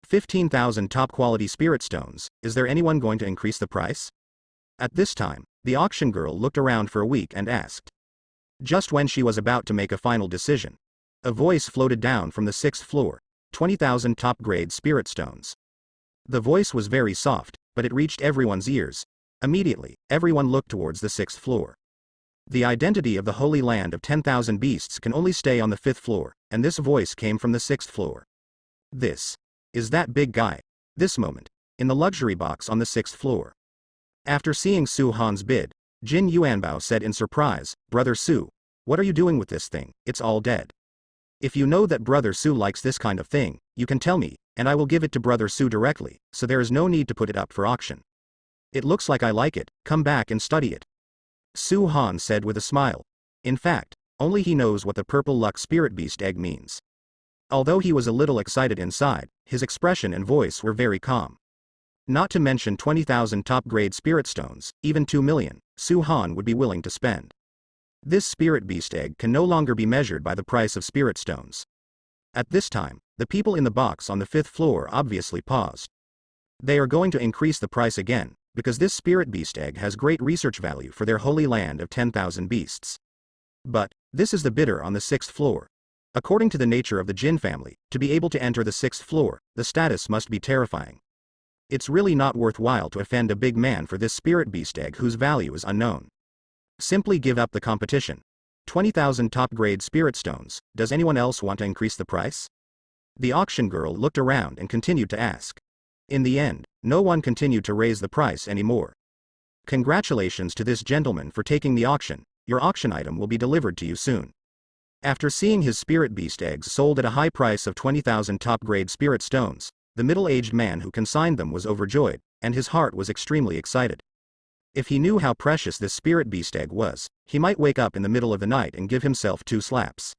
[SPEAKER 1] 15,000 top-quality spirit stones. Is there anyone going to increase the price? At this time, the auction girl looked around for a week and asked. Just when she was about to make a final decision, a voice floated down from the 6th floor, 20,000 top-grade spirit stones. The voice was very soft, but it reached everyone's ears. Immediately, everyone looked towards the 6th floor. The identity of the Holy Land of 10,000 Beasts can only stay on the 5th floor, and this voice came from the 6th floor. This is that big guy. This moment, in the luxury box on the 6th floor. After seeing Su Han's bid, Jin Yuanbao said in surprise, "Brother Su, what are you doing with this thing? It's all dead. If you know that Brother Su likes this kind of thing, you can tell me, and I will give it to Brother Su directly, so there is no need to put it up for auction. It looks like I like it, come back and study it." Su Han said with a smile. In fact, only he knows what the purple luck spirit beast egg means. Although he was a little excited inside, his expression and voice were very calm. Not to mention 20,000 top-grade spirit stones, even 2 million, Su Han would be willing to spend. This spirit beast egg can no longer be measured by the price of spirit stones. At this time, the people in the box on the 5th floor obviously paused. They are going to increase the price again, because this spirit beast egg has great research value for their Holy Land of 10,000 Beasts. But, this is the bidder on the 6th floor. According to the nature of the Jin family, to be able to enter the 6th floor, the status must be terrifying. It's really not worthwhile to offend a big man for this spirit beast egg whose value is unknown. Simply give up the competition. 20,000 top-grade spirit stones. Does anyone else want to increase the price? The auction girl looked around and continued to ask. In the end, no one continued to raise the price anymore. Congratulations to this gentleman for taking the auction. Your auction item will be delivered to you soon. After seeing his spirit beast eggs sold at a high price of 20,000 top-grade spirit stones, the middle-aged man who consigned them was overjoyed, and his heart was extremely excited. If he knew how precious this spirit beast egg was, he might wake up in the middle of the night and give himself 2 slaps.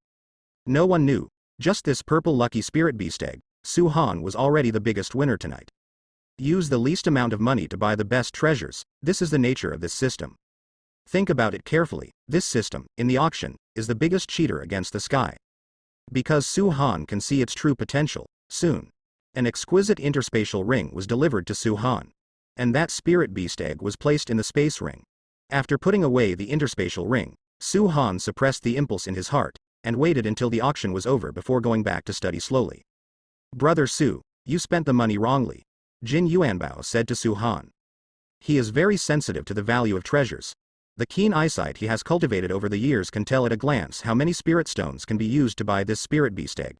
[SPEAKER 1] No one knew. Just this purple lucky spirit beast egg, Su Han was already the biggest winner tonight. Use the least amount of money to buy the best treasures. This is the nature of this system. Think about it carefully. This system, in the auction, is the biggest cheater against the sky. Because Su Han can see its true potential, soon, an exquisite interspatial ring was delivered to Su Han. And that spirit beast egg was placed in the space ring. After putting away the interspatial ring, Su Han suppressed the impulse in his heart, and waited until the auction was over before going back to study slowly. Brother Su, you spent the money wrongly, Jin Yuanbao said to Su Han. He is very sensitive to the value of treasures. The keen eyesight he has cultivated over the years can tell at a glance how many spirit stones can be used to buy this spirit beast egg.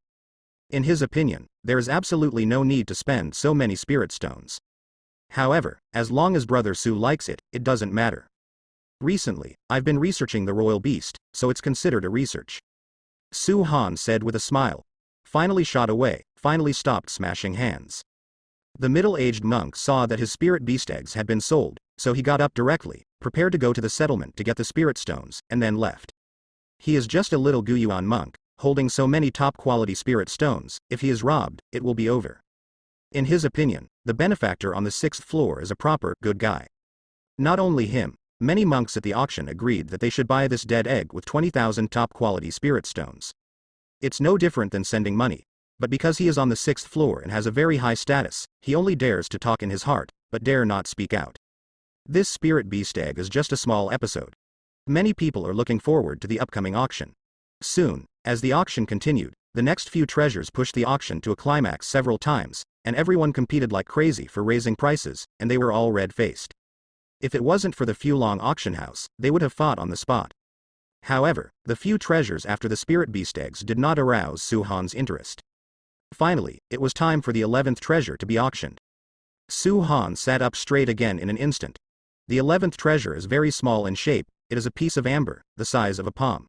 [SPEAKER 1] In his opinion, there is absolutely no need to spend so many spirit stones. However, as long as Brother Su likes it, it doesn't matter. Recently, I've been researching the royal beast, so it's considered a research. Su Han said with a smile. Finally shot away, finally stopped smashing hands. The middle-aged monk saw that his spirit beast eggs had been sold, so he got up directly, prepared to go to the settlement to get the spirit stones, and then left. He is just a little Guyuan monk, holding so many top-quality spirit stones. If he is robbed, it will be over. In his opinion, the benefactor on the 6th floor is a proper, good guy. Not only him, many monks at the auction agreed that they should buy this dead egg with 20,000 top-quality spirit stones. It's no different than sending money. But because he is on the 6th floor and has a very high status, he only dares to talk in his heart, but dare not speak out. This spirit beast egg is just a small episode. Many people are looking forward to the upcoming auction. Soon, as the auction continued, the next few treasures pushed the auction to a climax several times, and everyone competed like crazy for raising prices, and they were all red-faced. If it wasn't for the Fulong auction house, they would have fought on the spot. However, the few treasures after the spirit beast eggs did not arouse Su Han's interest. Finally, it was time for the 11th treasure to be auctioned. Su Han sat up straight again in an instant. The 11th treasure is very small in shape. It is a piece of amber, the size of a palm.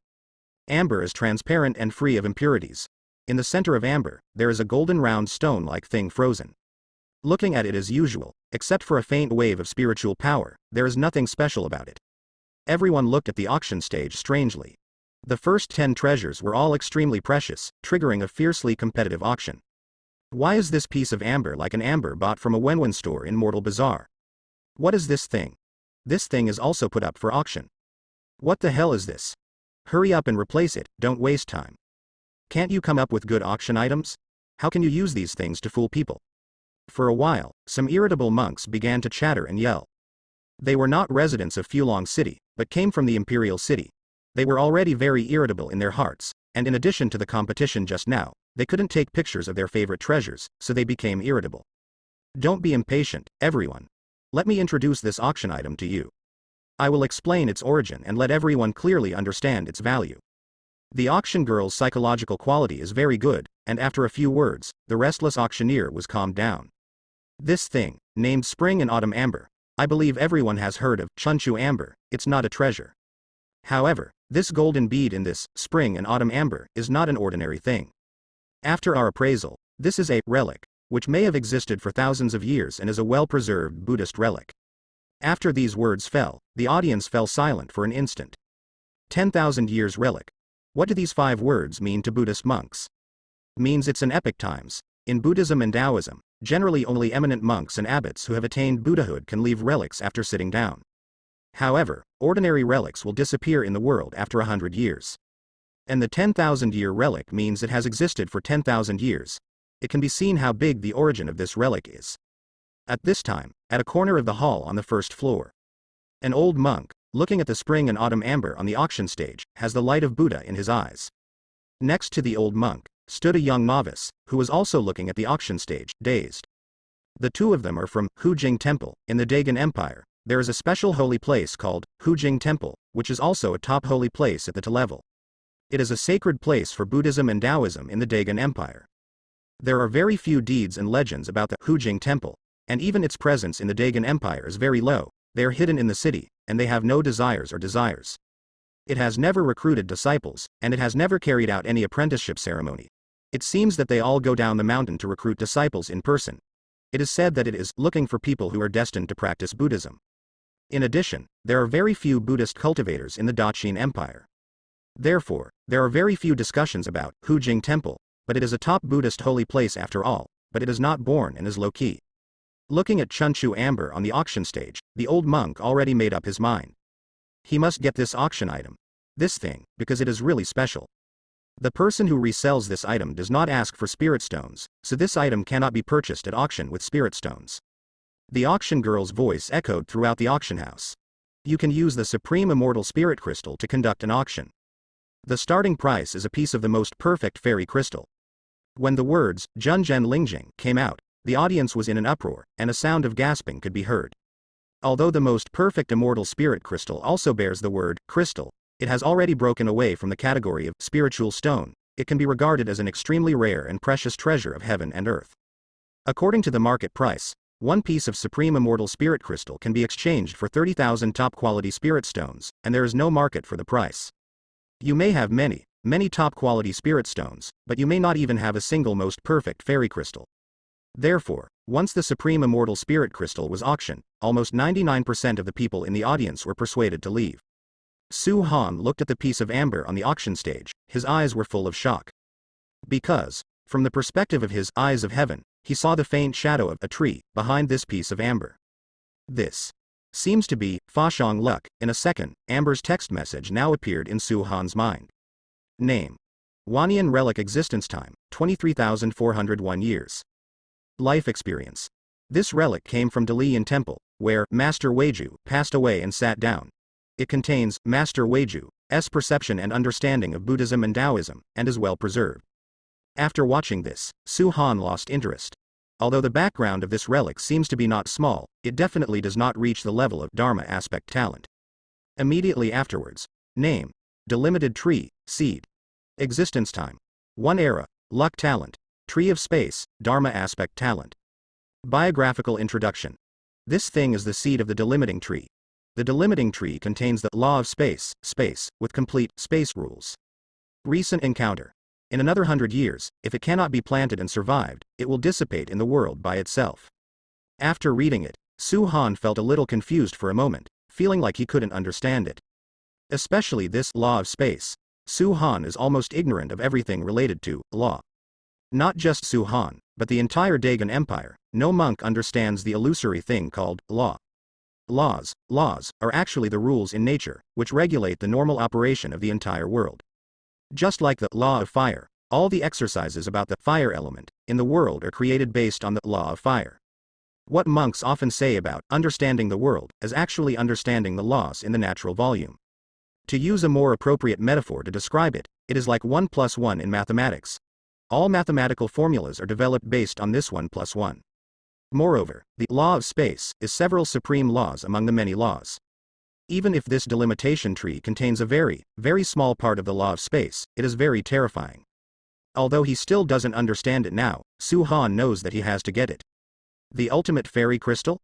[SPEAKER 1] Amber is transparent and free of impurities. In the center of amber, there is a golden round stone-like thing frozen. Looking at it as usual, except for a faint wave of spiritual power, there is nothing special about it. Everyone looked at the auction stage strangely. The first 10 treasures were all extremely precious, triggering a fiercely competitive auction. Why is this piece of amber like an amber bought from a Wenwen store in Mortal Bazaar? What is this thing? This thing is also put up for auction. What the hell is this? Hurry up and replace it, don't waste time. Can't you come up with good auction items? How can you use these things to fool people? For a while, some irritable monks began to chatter and yell. They were not residents of Fulong City, but came from the Imperial City. They were already very irritable in their hearts, and in addition to the competition just now, they couldn't take pictures of their favorite treasures, so they became irritable. Don't be impatient, everyone. Let me introduce this auction item to you. I will explain its origin and let everyone clearly understand its value. The auction girl's psychological quality is very good, and after a few words, the restless auctioneer was calmed down. This thing, named Spring and Autumn Amber, I believe everyone has heard of Chunchu Amber. It's not a treasure. However, this golden bead in this Spring and Autumn Amber is not an ordinary thing. After our appraisal, this is a relic, which may have existed for thousands of years and is a well-preserved Buddhist relic. After these words fell, the audience fell silent for an instant. 10,000 years relic. What do these 5 words mean to Buddhist monks? Means it's an epic times. In Buddhism and Taoism, generally only eminent monks and abbots who have attained Buddhahood can leave relics after sitting down. However, ordinary relics will disappear in the world after 100 years. And the 10,000-year relic means it has existed for 10,000 years. It can be seen how big the origin of this relic is. At this time, at a corner of the hall on the 1st floor, an old monk, looking at the Spring and Autumn Amber on the auction stage, has the light of Buddha in his eyes. Next to the old monk, stood a young novice, who was also looking at the auction stage, dazed. The two of them are from Hujing Temple, in the Dagon Empire. There is a special holy place called Hujing Temple, which is also a top holy place at the level. It is a sacred place for Buddhism and Taoism in the Dagon Empire. There are very few deeds and legends about the Hujing Temple, and even its presence in the Dagon Empire is very low. They are hidden in the city, and they have no desires or desires. It has never recruited disciples, and it has never carried out any apprenticeship ceremony. It seems that they all go down the mountain to recruit disciples in person. It is said that it is looking for people who are destined to practice Buddhism. In addition, there are very few Buddhist cultivators in the Daqin Empire. Therefore, there are very few discussions about Hujing Temple, but it is a top Buddhist holy place after all, but it is not born and is low-key. Looking at Chunchu Amber on the auction stage, the old monk already made up his mind. He must get this auction item. This thing, because it is really special. The person who resells this item does not ask for spirit stones, so this item cannot be purchased at auction with spirit stones. The auction girl's voice echoed throughout the auction house. You can use the Supreme Immortal Spirit Crystal to conduct an auction. The starting price is a piece of the most perfect fairy crystal. When the words, Junzhen Lingjing, came out, the audience was in an uproar, and a sound of gasping could be heard. Although the most perfect immortal spirit crystal also bears the word, crystal, it has already broken away from the category of spiritual stone. It can be regarded as an extremely rare and precious treasure of heaven and earth. According to the market price, One piece of supreme immortal spirit crystal can be exchanged for 30,000 top-quality spirit stones, and there is no market for the price. You may have many top-quality spirit stones, but you may not even have a single most perfect fairy crystal. Therefore, once the supreme immortal spirit crystal was auctioned, almost 99% of the people in the audience were persuaded to leave. Su Han looked at the piece of amber on the auction stage, his eyes were full of shock. Because, from the perspective of his eyes of heaven, he saw the faint shadow of a tree behind this piece of amber. This seems to be Fashong luck. In a second, Amber's text message now appeared in Su Han's mind. Name: Wanyan relic. Existence time: 23,401 years. Life experience: this relic came from Dalian Temple, where Master Weiju passed away and sat down. It contains Master Weiju's perception and understanding of Buddhism and Taoism, and is well preserved. After watching this, Su Han lost interest. Although the background of this relic seems to be not small, it definitely does not reach the level of Dharma aspect talent. Immediately afterwards. Name: delimited tree, seed. Existence time: 1 era, luck talent, tree of space, Dharma aspect talent. Biographical introduction: this thing is the seed of the delimiting tree. The delimiting tree contains the law of space, with complete space rules. Recent encounter: in another 100 years, if it cannot be planted and survived, it will dissipate in the world by itself. After reading it, Su Han felt a little confused for a moment, feeling like he couldn't understand it. Especially this law of space. Su Han is almost ignorant of everything related to law. Not just Su Han, but the entire Dagon Empire. No monk understands the illusory thing called law. Laws are actually the rules in nature, which regulate the normal operation of the entire world. Just like the law of fire, all the exercises about the fire element in the world are created based on the law of fire. What monks often say about understanding the world is actually understanding the laws in the natural volume. To use a more appropriate metaphor to describe it, it is like 1 + 1 in mathematics. All mathematical formulas are developed based on this 1 + 1. Moreover, the law of space is several supreme laws among the many laws. Even if this delimitation tree contains a very small part of the law of space, it is very terrifying. Although he still doesn't understand it now, Su Han knows that he has to get it. The ultimate fairy crystal?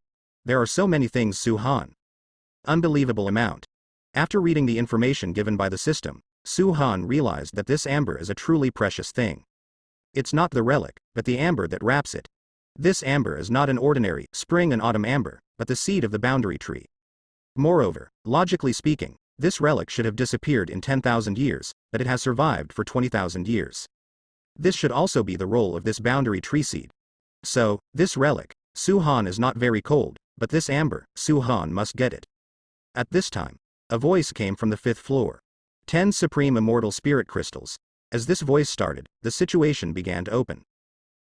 [SPEAKER 1] There are so many things. Su Han. Unbelievable amount. After reading the information given by the system, Su Han realized that this amber is a truly precious thing. It's not the relic, but the amber that wraps it. This amber is not an ordinary spring and autumn amber, but the seed of the boundary tree. Moreover, logically speaking, this relic should have disappeared in 10,000 years, but it has survived for 20,000 years. This should also be the role of this boundary tree seed. So, this relic, Su Han is not very cold, but this amber, Su Han must get it. At this time, a voice came from the 5th floor. 10 supreme immortal spirit crystals. As this voice started, the situation began to open.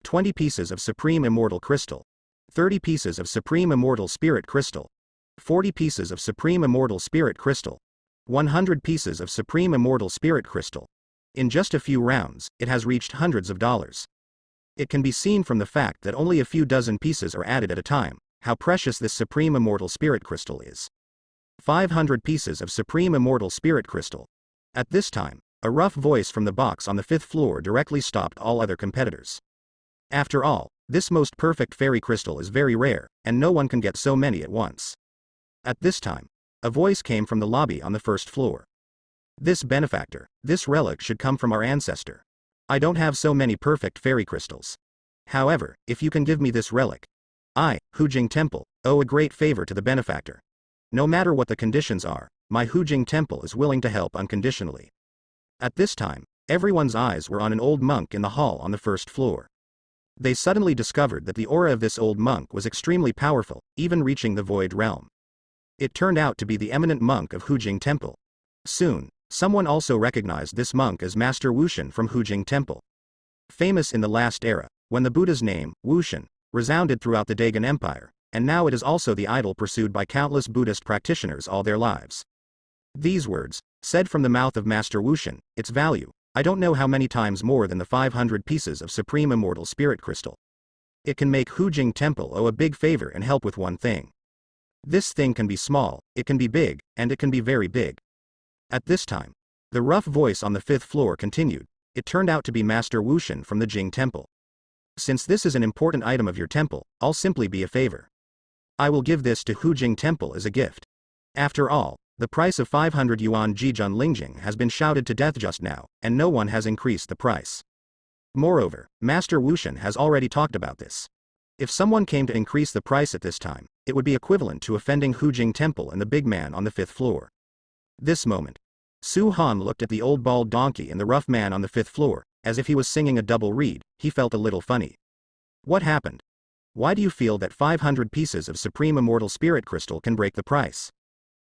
[SPEAKER 1] 20 pieces of supreme immortal crystal. 30 pieces of supreme immortal spirit crystal. 40 pieces of supreme immortal spirit crystal. 100 pieces of supreme immortal spirit crystal. In just a few rounds, it has reached hundreds of dollars. It can be seen from the fact that only a few dozen pieces are added at a time, how precious this supreme immortal spirit crystal is. 500 pieces of supreme immortal spirit crystal. At this time, a rough voice from the box on the 5th floor directly stopped all other competitors. After all, this most perfect fairy crystal is very rare, and no one can get so many at once. At this time, a voice came from the lobby on the 1st floor. This benefactor, this relic should come from our ancestor. I don't have so many perfect fairy crystals. However, if you can give me this relic, I, Hujing Temple, owe a great favor to the benefactor. No matter what the conditions are, my Hujing Temple is willing to help unconditionally. At this time, everyone's eyes were on an old monk in the hall on the 1st floor. They suddenly discovered that the aura of this old monk was extremely powerful, even reaching the void realm. It turned out to be the eminent monk of Hujing Temple. Soon, someone also recognized this monk as Master Wushan from Hujing Temple. Famous in the last era, when the Buddha's name, Wushan, resounded throughout the Dagon Empire, and now it is also the idol pursued by countless Buddhist practitioners all their lives. These words, said from the mouth of Master Wushan, its value, I don't know how many times more than the 500 pieces of supreme immortal spirit crystal. It can make Hujing Temple owe a big favor and help with one thing. This thing can be small, it can be big, and it can be very big. At this time, the rough voice on the 5th floor continued. It turned out to be Master Wushan from the Jing Temple. Since this is an important item of your temple, I'll simply be a favor. I will give this to Hujing Temple as a gift. After all, the price of 500 yuan Jijun Lingjing has been shouted to death just now, and no one has increased the price. Moreover, Master Wushan has already talked about this. If someone came to increase the price at this time, it would be equivalent to offending Hujing Temple and the big man on the 5th floor. This moment, Su Han looked at the old bald donkey and the rough man on the 5th floor, as if he was singing a double reed. He felt a little funny. What happened? Why do you feel that 500 pieces of Supreme Immortal Spirit Crystal can break the price?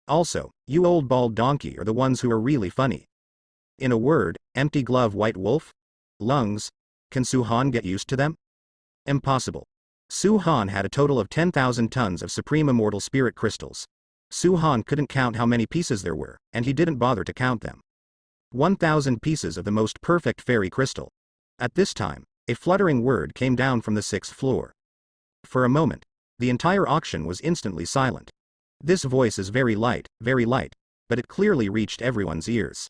[SPEAKER 1] Also, you old bald donkey are the ones who are really funny. In a word, empty glove white wolf? Lungs? Can Su Han get used to them? Impossible. Su Han had a total of 10,000 tons of Supreme Immortal Spirit Crystals. Su Han couldn't count how many pieces there were, and he didn't bother to count them. 1,000 pieces of the most perfect fairy crystal. At this time, a fluttering word came down from the 6th floor. For a moment, the entire auction was instantly silent. This voice is very light, but it clearly reached everyone's ears.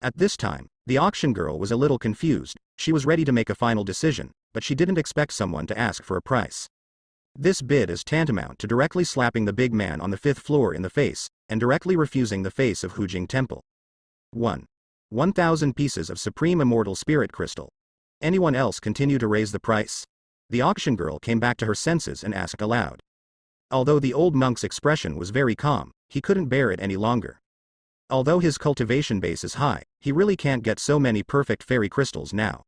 [SPEAKER 1] At this time, the auction girl was a little confused. She was ready to make a final decision, but she didn't expect someone to ask for a price. This bid is tantamount to directly slapping the big man on the 5th floor in the face, and directly refusing the face of Hujing Temple. 1,000 pieces of Supreme Immortal Spirit Crystal. Anyone else continue to raise the price? The auction girl came back to her senses and asked aloud. Although the old monk's expression was very calm, he couldn't bear it any longer. Although his cultivation base is high, he really can't get so many perfect fairy crystals now.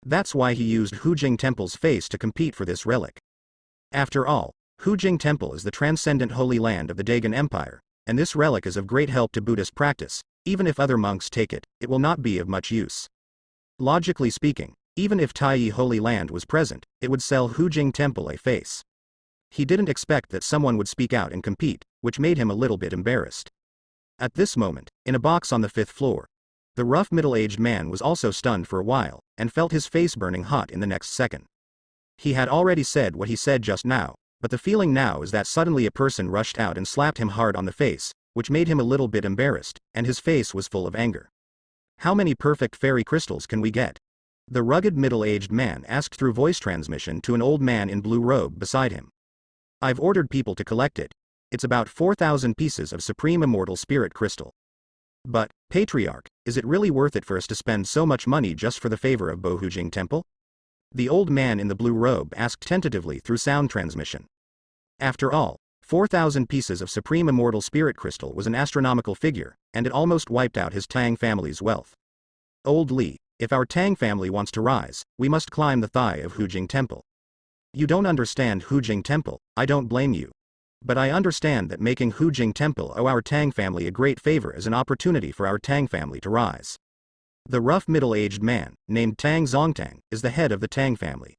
[SPEAKER 1] That's why he used Hujing Temple's face to compete for this relic. After all, Hujing Temple is the transcendent holy land of the Dagon Empire, and this relic is of great help to Buddhist practice. Even if other monks take it, it will not be of much use. Logically speaking, even if Taiyi Holy Land was present, it would sell Hujing Temple a face. He didn't expect that someone would speak out and compete, which made him a little bit embarrassed. At this moment, in a box on the 5th floor, the rough middle-aged man was also stunned for a while, and felt his face burning hot in the next second. He had already said what he said just now, but the feeling now is that suddenly a person rushed out and slapped him hard on the face, which made him a little bit embarrassed, and his face was full of anger. How many perfect fairy crystals can we get? The rugged middle-aged man asked through voice transmission to an old man in blue robe beside him. I've ordered people to collect it. It's about 4,000 pieces of Supreme Immortal Spirit Crystal. But, Patriarch, is it really worth it for us to spend so much money just for the favor of Bohujing Temple? The old man in the blue robe asked tentatively through sound transmission. After all, 4,000 pieces of Supreme Immortal Spirit Crystal was an astronomical figure, and it almost wiped out his Tang family's wealth. Old Li, if our Tang family wants to rise, we must climb the thigh of Hujing Temple. You don't understand Hujing Temple, I don't blame you. But I understand that making Hujing Temple owe our Tang family a great favor is an opportunity for our Tang family to rise. The rough middle-aged man, named Tang Zongtang, is the head of the Tang family.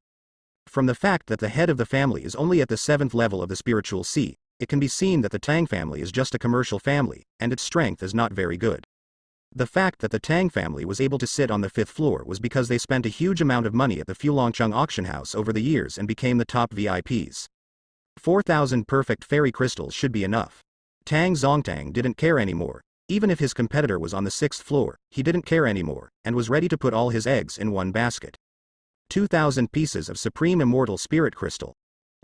[SPEAKER 1] From the fact that the head of the family is only at the 7th level of the spiritual sea, it can be seen that the Tang family is just a commercial family, and its strength is not very good. The fact that the Tang family was able to sit on the 5th floor was because they spent a huge amount of money at the Fulongcheng auction house over the years and became the top VIPs. 4,000 perfect fairy crystals should be enough. Tang Zongtang didn't care anymore. Even if his competitor was on the 6th floor, he didn't care anymore, and was ready to put all his eggs in one basket. 2,000 pieces of Supreme Immortal Spirit Crystal.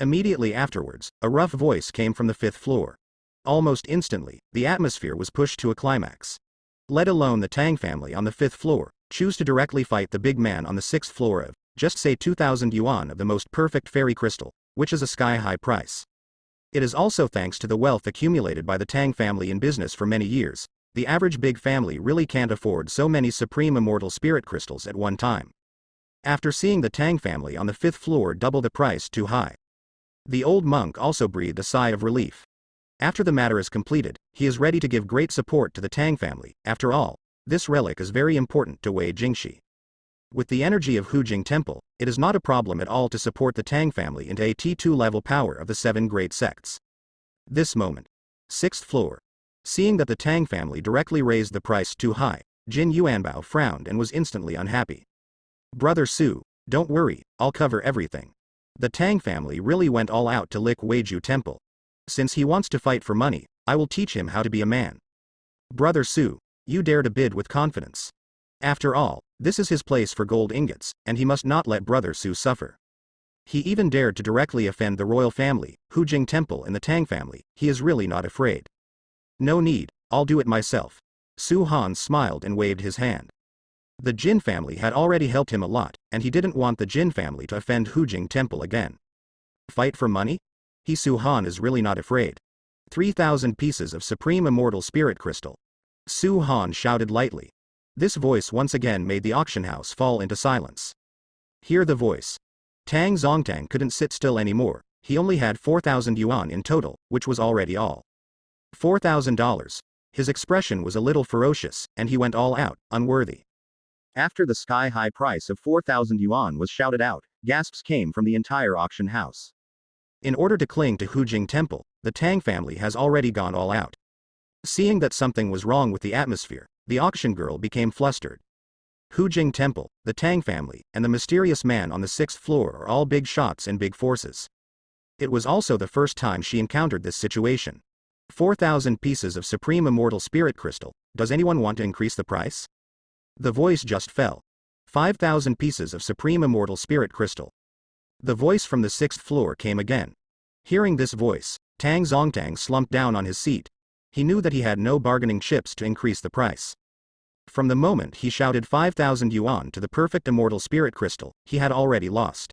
[SPEAKER 1] Immediately afterwards, a rough voice came from the 5th floor. Almost instantly, the atmosphere was pushed to a climax. Let alone the Tang family on the 5th floor, choose to directly fight the big man on the 6th floor of, just say 2,000 yuan of the most perfect fairy crystal, which is a sky-high price. It is also thanks to the wealth accumulated by the Tang family in business for many years. The average big family really can't afford so many Supreme Immortal Spirit Crystals at one time. After seeing the Tang family on the 5th floor double the price too high, the old monk also breathed a sigh of relief. After the matter is completed, he is ready to give great support to the Tang family. After all, this relic is very important to Wei Jingxi. With the energy of Hujing Temple, it is not a problem at all to support the Tang family into a T2 level power of the 7 great sects. This moment. 6th floor. Seeing that the Tang family directly raised the price too high, Jin Yuanbao frowned and was instantly unhappy. Brother Su, don't worry, I'll cover everything. The Tang family really went all out to lick Weiju Temple. Since he wants to fight for money, I will teach him how to be a man. Brother Su, you dare to bid with confidence. After all, this is his place for gold ingots, and he must not let Brother Su suffer. He even dared to directly offend the royal family, Hujing Temple and the Tang family. He is really not afraid. No need, I'll do it myself. Su Han smiled and waved his hand. The Jin family had already helped him a lot, and he didn't want the Jin family to offend Hujing Temple again. Fight for money? Su Han is really not afraid. 3,000 pieces of supreme immortal spirit crystal. Su Han shouted lightly. This voice once again made the auction house fall into silence. Hear the voice. Tang Zongtang couldn't sit still anymore. He only had 4,000 yuan in total, which was already all. $4,000. His expression was a little ferocious, and he went all out, unworthy. After the sky-high price of 4,000 yuan was shouted out, gasps came from the entire auction house. In order to cling to Hujing Temple, the Tang family has already gone all out. Seeing that something was wrong with the atmosphere, the auction girl became flustered. Hujing Temple, the Tang family, and the mysterious man on the 6th floor are all big shots and big forces. It was also the first time she encountered this situation. 4,000 pieces of supreme immortal spirit crystal. Does anyone want to increase the price? The voice just fell. 5,000 pieces of supreme immortal spirit crystal. The voice from the 6th floor came again. Hearing this voice, Tang Zongtang slumped down on his seat. He knew that he had no bargaining chips to increase the price. From the moment he shouted 5,000 yuan to the perfect immortal spirit crystal, he had already lost.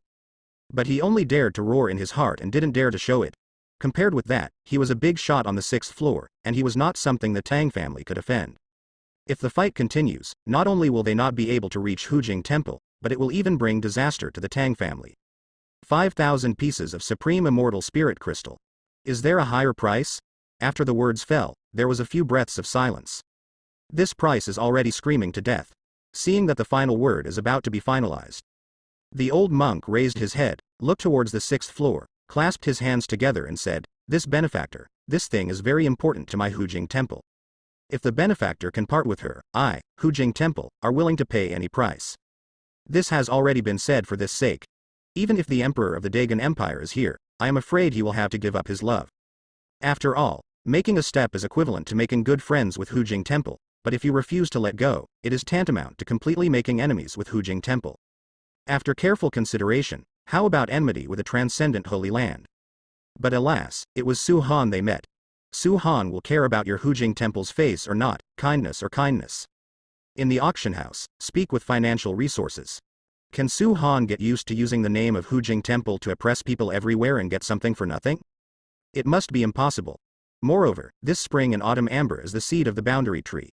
[SPEAKER 1] But he only dared to roar in his heart and didn't dare to show it. Compared with that, he was a big shot on the 6th floor, and he was not something the Tang family could offend. If the fight continues, not only will they not be able to reach Hujing Temple, but it will even bring disaster to the Tang family. 5,000 pieces of supreme immortal spirit crystal. Is there a higher price? After the words fell, there was a few breaths of silence. This price is already screaming to death. Seeing that the final word is about to be finalized. The old monk raised his head, looked towards the 6th floor, clasped his hands together and said, "This benefactor, this thing is very important to my Hujing Temple. If the benefactor can part with her, I, Hujing Temple, are willing to pay any price." This has already been said for this sake. Even if the Emperor of the Dagon Empire is here, I am afraid he will have to give up his love. After all, making a step is equivalent to making good friends with Hujing Temple, but if you refuse to let go, it is tantamount to completely making enemies with Hujing Temple. After careful consideration, how about enmity with a transcendent holy land? But alas, it was Su Han they met. Su Han will care about your Hujing Temple's face or not, kindness or kindness. In the auction house, speak with financial resources. Can Su Han get used to using the name of Hujing Temple to oppress people everywhere and get something for nothing? It must be impossible. Moreover, this spring and autumn amber is the seed of the boundary tree.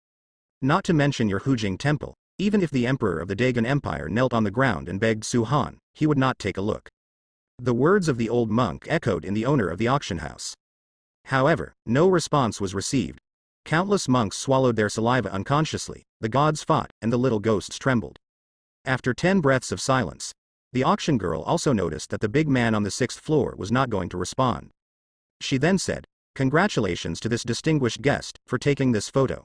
[SPEAKER 1] Not to mention your Hujing Temple, even if the Emperor of the Dagon Empire knelt on the ground and begged Su Han, he would not take a look. The words of the old monk echoed in the owner of the auction house. However, no response was received. Countless monks swallowed their saliva unconsciously, the gods fought, and the little ghosts trembled. After 10 breaths of silence, the auction girl also noticed that the big man on the 6th floor was not going to respond. She then said, "Congratulations to this distinguished guest for taking this photo."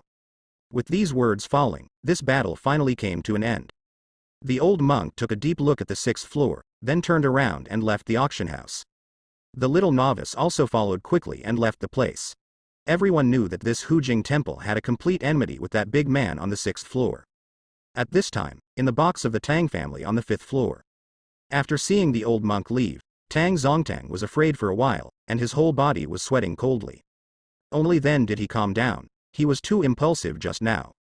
[SPEAKER 1] With these words falling, this battle finally came to an end. The old monk took a deep look at the 6th floor, then turned around and left the auction house. The little novice also followed quickly and left the place. Everyone knew that this Hujing Temple had a complete enmity with that big man on the 6th floor. At this time, in the box of the Tang family on the 5th floor. After seeing the old monk leave, Tang Zongtang was afraid for a while, and his whole body was sweating coldly. Only then did he calm down. He was too impulsive just now.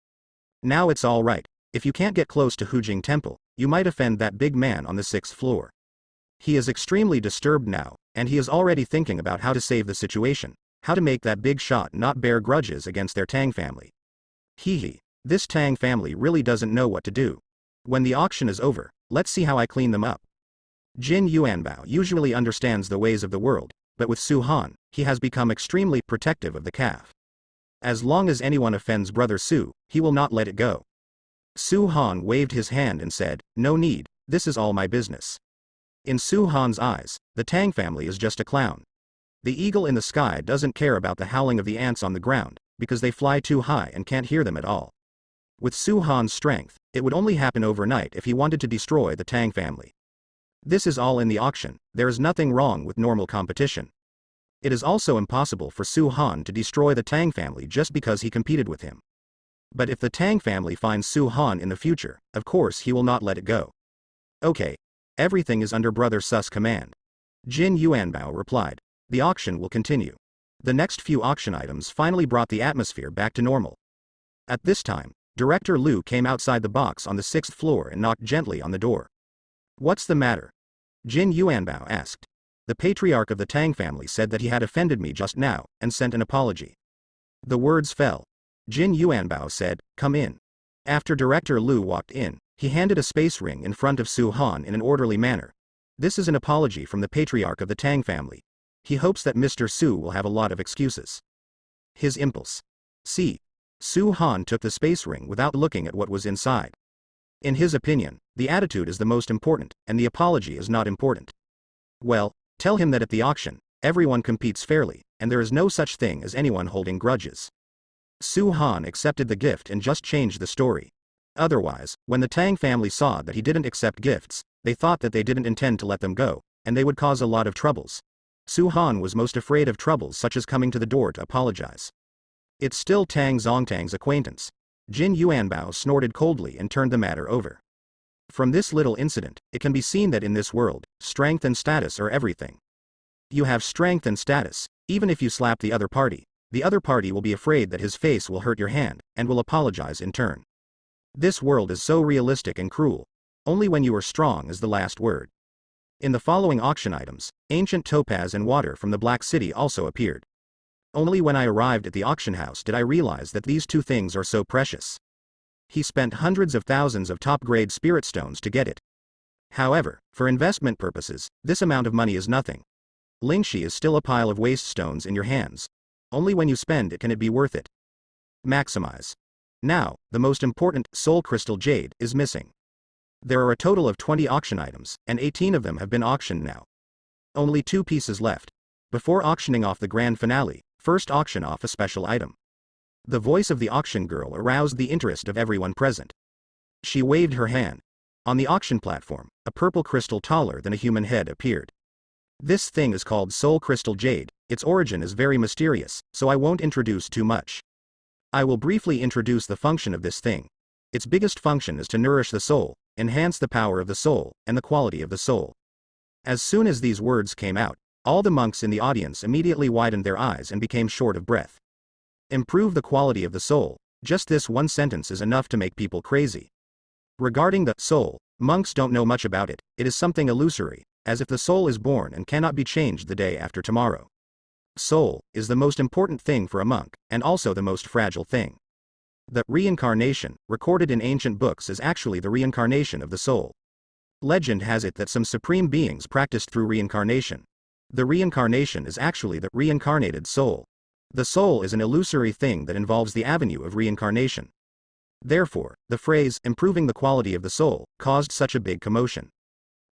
[SPEAKER 1] Now it's all right. If you can't get close to Hujing Temple, you might offend that big man on the 6th floor. He is extremely disturbed now, and he is already thinking about how to save the situation, how to make that big shot not bear grudges against their Tang family. Hee. This Tang family really doesn't know what to do. When the auction is over, let's see how I clean them up. Jin Yuanbao usually understands the ways of the world, but with Su Han, he has become extremely protective of the calf. As long as anyone offends Brother Su, he will not let it go. Su Han waved his hand and said, "No need, this is all my business." In Su Han's eyes, the Tang family is just a clown. The eagle in the sky doesn't care about the howling of the ants on the ground, because they fly too high and can't hear them at all. With Su Han's strength, it would only happen overnight if he wanted to destroy the Tang family. This is all in the auction, there is nothing wrong with normal competition. It is also impossible for Su Han to destroy the Tang family just because he competed with him. But if the Tang family finds Su Han in the future, of course he will not let it go. Okay. Everything is under Brother Su's command. Jin Yuanbao replied. The auction will continue. The next few auction items finally brought the atmosphere back to normal. At this time, Director Liu came outside the box on the 6th floor and knocked gently on the door. What's the matter? Jin Yuanbao asked. The patriarch of the Tang family said that he had offended me just now, and sent an apology. The words fell. Jin Yuanbao said, come in. After Director Liu walked in, he handed a space ring in front of Su Han in an orderly manner. This is an apology from the patriarch of the Tang family. He hopes that Mr. Su will have a lot of excuses. His impulse. See. Su Han took the space ring without looking at what was inside. In his opinion, the attitude is the most important, and the apology is not important. Well, tell him that at the auction, everyone competes fairly, and there is no such thing as anyone holding grudges. Su Han accepted the gift and just changed the story. Otherwise, when the Tang family saw that he didn't accept gifts, they thought that they didn't intend to let them go, and they would cause a lot of troubles. Su Han was most afraid of troubles such as coming to the door to apologize. It's still Tang Zongtang's acquaintance. Jin Yuanbao snorted coldly and turned the matter over. From this little incident, it can be seen that in this world, strength and status are everything. You have strength and status, even if you slap the other party will be afraid that his face will hurt your hand, and will apologize in turn. This world is so realistic and cruel. Only when you are strong is the last word. In the following auction items, ancient topaz and water from the Black City also appeared. Only when I arrived at the auction house did I realize that these two things are so precious. He spent hundreds of thousands of top-grade spirit stones to get it. However, for investment purposes, this amount of money is nothing. Lingxi is still a pile of waste stones in your hands. Only when you spend it can it be worth it. Maximize. Now, the most important, Soul Crystal Jade, is missing. There are a total of 20 auction items, and 18 of them have been auctioned now. Only 2 pieces left. Before auctioning off the grand finale, first auction off a special item. The voice of the auction girl aroused the interest of everyone present. She waved her hand. On the auction platform, a purple crystal taller than a human head appeared. This thing is called Soul Crystal Jade. Its origin is very mysterious, so I won't introduce too much. I will briefly introduce the function of this thing. Its biggest function is to nourish the soul, enhance the power of the soul, and the quality of the soul. As soon as these words came out, all the monks in the audience immediately widened their eyes and became short of breath. Improve the quality of the soul. Just this one sentence is enough to make people crazy. Regarding the soul, monks don't know much about it. It is something illusory, as if the soul is born and cannot be changed the day after tomorrow. Soul is the most important thing for a monk, and also the most fragile thing. The reincarnation, recorded in ancient books, is actually the reincarnation of the soul. Legend has it that some supreme beings practiced through reincarnation. The reincarnation is actually the reincarnated soul. The soul is an illusory thing that involves the avenue of reincarnation. Therefore, the phrase, improving the quality of the soul, caused such a big commotion.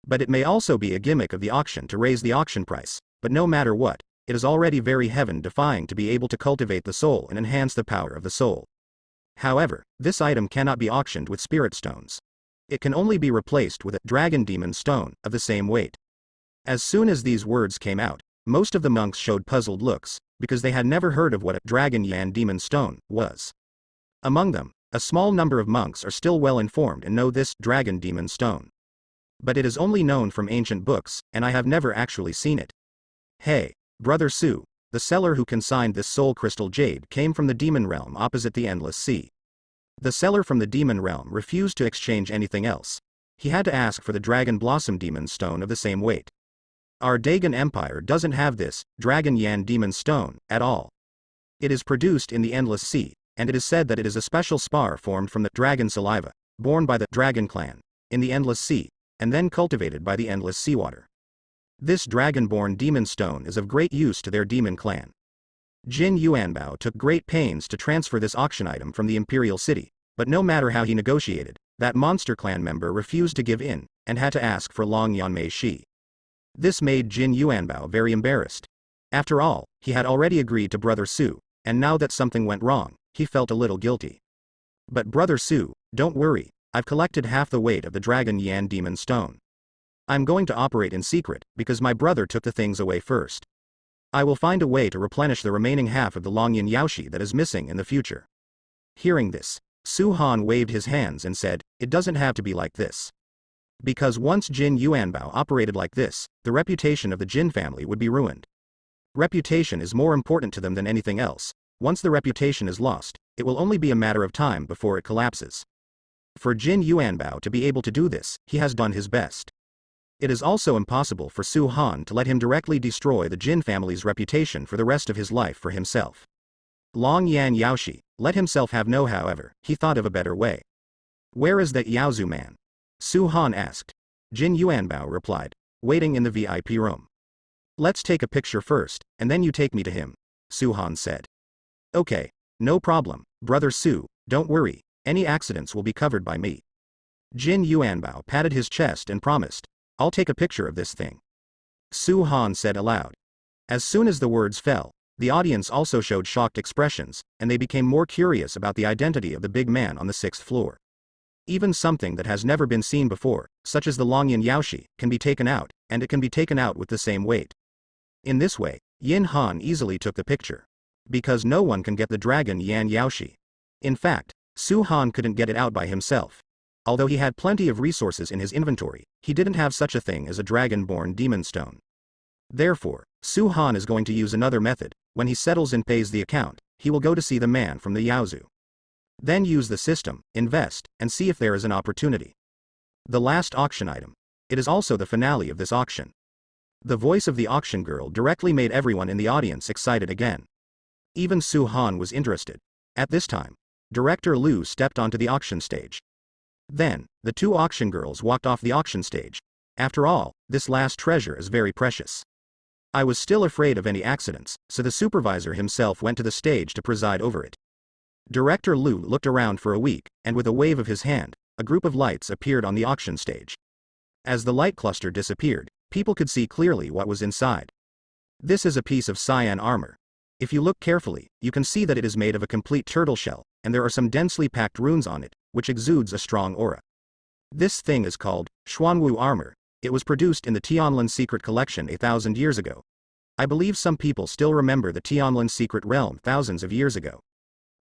[SPEAKER 1] But it may also be a gimmick of the auction to raise the auction price, but no matter what, it is already very heaven-defying to be able to cultivate the soul and enhance the power of the soul. However, this item cannot be auctioned with spirit stones. It can only be replaced with a dragon demon stone, of the same weight. As soon as these words came out, most of the monks showed puzzled looks, because they had never heard of what a dragon yan demon stone was. Among them, a small number of monks are still well informed and know this dragon demon stone. But it is only known from ancient books, and I have never actually seen it. Hey, Brother Su, the seller who consigned this soul crystal jade came from the demon realm opposite the endless sea. The seller from the demon realm refused to exchange anything else. He had to ask for the dragon blossom demon stone of the same weight. Our Dagon Empire doesn't have this dragon yan demon stone at all. It is produced in the endless sea, and it is said that it is a special spar formed from the dragon saliva, born by the dragon clan, in the endless sea, and then cultivated by the endless seawater. This dragon-born demon stone is of great use to their demon clan. Jin Yuanbao took great pains to transfer this auction item from the imperial city, but no matter how he negotiated, that monster clan member refused to give in, and had to ask for Long Yanmei Shi. This made Jin Yuanbao very embarrassed. After all, he had already agreed to Brother Su, and now that something went wrong, he felt a little guilty. But Brother Su, don't worry, I've collected half the weight of the dragon yan demon stone. I'm going to operate in secret, because my brother took the things away first. I will find a way to replenish the remaining half of the Longyan Yaoshi that is missing in the future. Hearing this, Su Han waved his hands and said, it doesn't have to be like this. Because once Jin Yuanbao operated like this, the reputation of the Jin family would be ruined. Reputation is more important to them than anything else. Once the reputation is lost, it will only be a matter of time before it collapses. For Jin Yuanbao to be able to do this, he has done his best. It is also impossible for Su Han to let him directly destroy the Jin family's reputation for the rest of his life for himself. Long Yan Yaoshi let himself have no. However, he thought of a better way. Where is that Yaozu man? Su Han asked. Jin Yuanbao replied, waiting in the VIP room. Let's take a picture first, and then you take me to him, Su Han said. Okay, no problem, brother Su, don't worry, any accidents will be covered by me. Jin Yuanbao patted his chest and promised, I'll take a picture of this thing. Su Han said aloud. As soon as the words fell, the audience also showed shocked expressions, and they became more curious about the identity of the big man on the 6th floor. Even something that has never been seen before, such as the Longyan Yaoshi, can be taken out, and it can be taken out with the same weight. In this way, Yin Han easily took the picture. Because no one can get the dragon Yan Yaoshi. In fact, Su Han couldn't get it out by himself. Although he had plenty of resources in his inventory, he didn't have such a thing as a dragon-born demon stone. Therefore, Su Han is going to use another method. When he settles and pays the account, he will go to see the man from the Yaozu. Then use the system, invest, and see if there is an opportunity. The last auction item. It is also the finale of this auction. The voice of the auction girl directly made everyone in the audience excited again. Even Su Han was interested. At this time, Director Liu stepped onto the auction stage. Then, the two auction girls walked off the auction stage. After all, this last treasure is very precious. I was still afraid of any accidents, so the supervisor himself went to the stage to preside over it. Director Liu looked around for a week, and with a wave of his hand, a group of lights appeared on the auction stage. As the light cluster disappeared, people could see clearly what was inside. This is a piece of cyan armor. If you look carefully, you can see that it is made of a complete turtle shell, and there are some densely packed runes on it, which exudes a strong aura. This thing is called Xuanwu armor. It was produced in the Tianlin secret collection 1,000 years ago. I believe some people still remember the Tianlin secret realm thousands of years ago.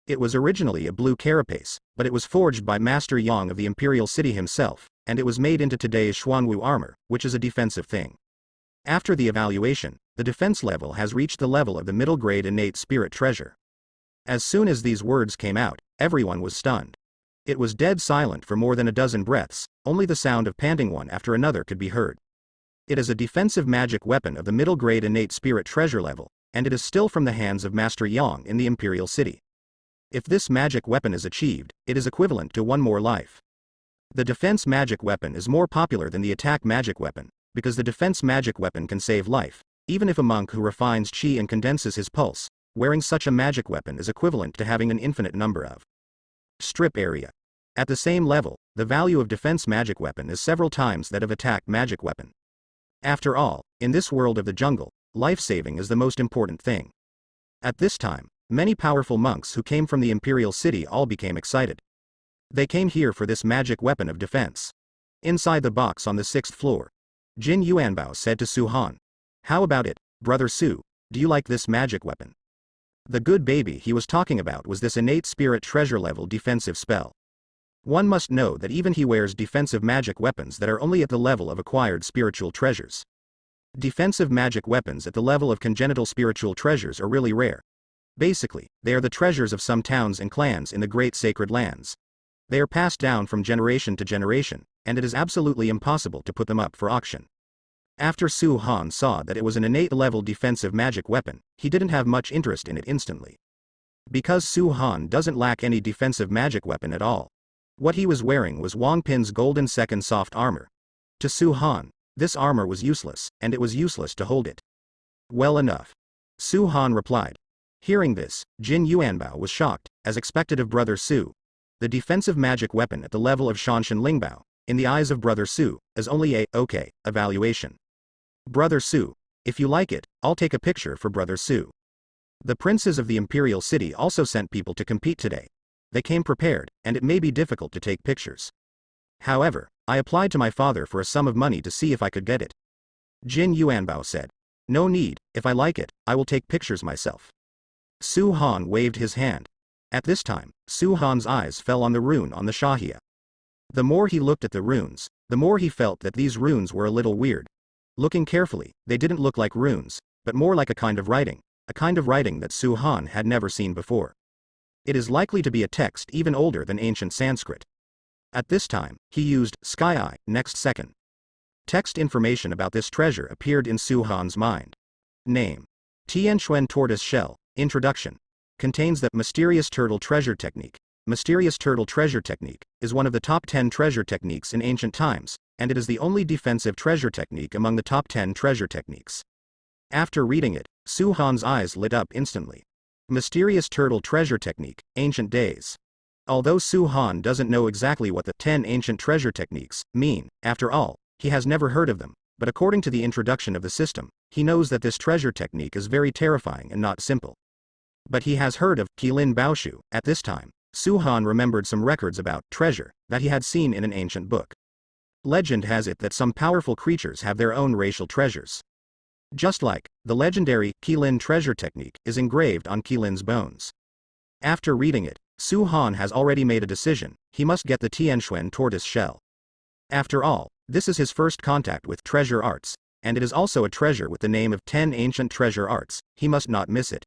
[SPEAKER 1] It was originally a blue carapace, but it was forged by Master Yang of the Imperial City himself, and it was made into today's Xuanwu armor, which is a defensive thing. After the evaluation, the defense level has reached the level of the middle grade innate spirit treasure. As soon as these words came out, everyone was stunned. It was dead silent for more than a dozen breaths, only the sound of panting one after another could be heard. It is a defensive magic weapon of the middle grade innate spirit treasure level, and it is still from the hands of Master Yang in the Imperial City. If this magic weapon is achieved, it is equivalent to one more life. The defense magic weapon is more popular than the attack magic weapon, because the defense magic weapon can save life, even if a monk who refines qi and condenses his pulse, wearing such a magic weapon is equivalent to having an infinite number of strip area. At the same level, the value of defense magic weapon is several times that of attack magic weapon. After all, in this world of the jungle, life-saving is the most important thing. At this time, many powerful monks who came from the Imperial City all became excited. They came here for this magic weapon of defense. Inside the box on the 6th floor, Jin Yuanbao said to Su Han, "How about it, brother Su, do you like this magic weapon?" The good baby he was talking about was this innate spirit treasure level defensive spell. One must know that even he wears defensive magic weapons that are only at the level of acquired spiritual treasures. Defensive magic weapons at the level of congenital spiritual treasures are really rare. Basically, they are the treasures of some towns and clans in the great sacred lands. They are passed down from generation to generation, and it is absolutely impossible to put them up for auction. After Su Han saw that it was an innate level defensive magic weapon, he didn't have much interest in it instantly. Because Su Han doesn't lack any defensive magic weapon at all. What he was wearing was Wang Pin's golden second soft armor. To Su Han, this armor was useless, and it was useless to hold it. Well enough. Su Han replied. Hearing this, Jin Yuanbao was shocked, as expected of Brother Su. The defensive magic weapon at the level of Shanshan Lingbao, in the eyes of Brother Su, is only a, okay, evaluation. Brother Su, if you like it, I'll take a picture for Brother Su. The princes of the Imperial City also sent people to compete today. They came prepared, and it may be difficult to take pictures. However, I applied to my father for a sum of money to see if I could get it. Jin Yuanbao said. No need, if I like it, I will take pictures myself. Su Han waved his hand. At this time, Su Han's eyes fell on the rune on the Shahia. The more he looked at the runes, the more he felt that these runes were a little weird. Looking carefully, they didn't look like runes, but more like a kind of writing that Su Han had never seen before. It is likely to be a text even older than ancient Sanskrit. At this time, he used Sky Eye next second. Text information about this treasure appeared in Su Han's mind. Name: Tianxuan Tortoise Shell. Introduction. Contains the Mysterious Turtle Treasure Technique. Mysterious Turtle Treasure Technique is one of the top 10 treasure techniques in ancient times, and it is the only defensive treasure technique among the top 10 treasure techniques. After reading it, Su Han's eyes lit up instantly. Mysterious Turtle Treasure Technique, Ancient Days. Although Su Han doesn't know exactly what the 10 ancient treasure techniques mean, after all, he has never heard of them, but according to the introduction of the system, he knows that this treasure technique is very terrifying and not simple. But he has heard of Qilin Baoshu. At this time, Su Han remembered some records about treasure that he had seen in an ancient book. Legend has it that some powerful creatures have their own racial treasures. Just like the legendary Qilin treasure technique is engraved on Qilin's bones. After reading it, Su Han has already made a decision: he must get the Tianxuan tortoise shell. After all, this is his first contact with treasure arts, and it is also a treasure with the name of 10 ancient treasure arts. He must not miss it.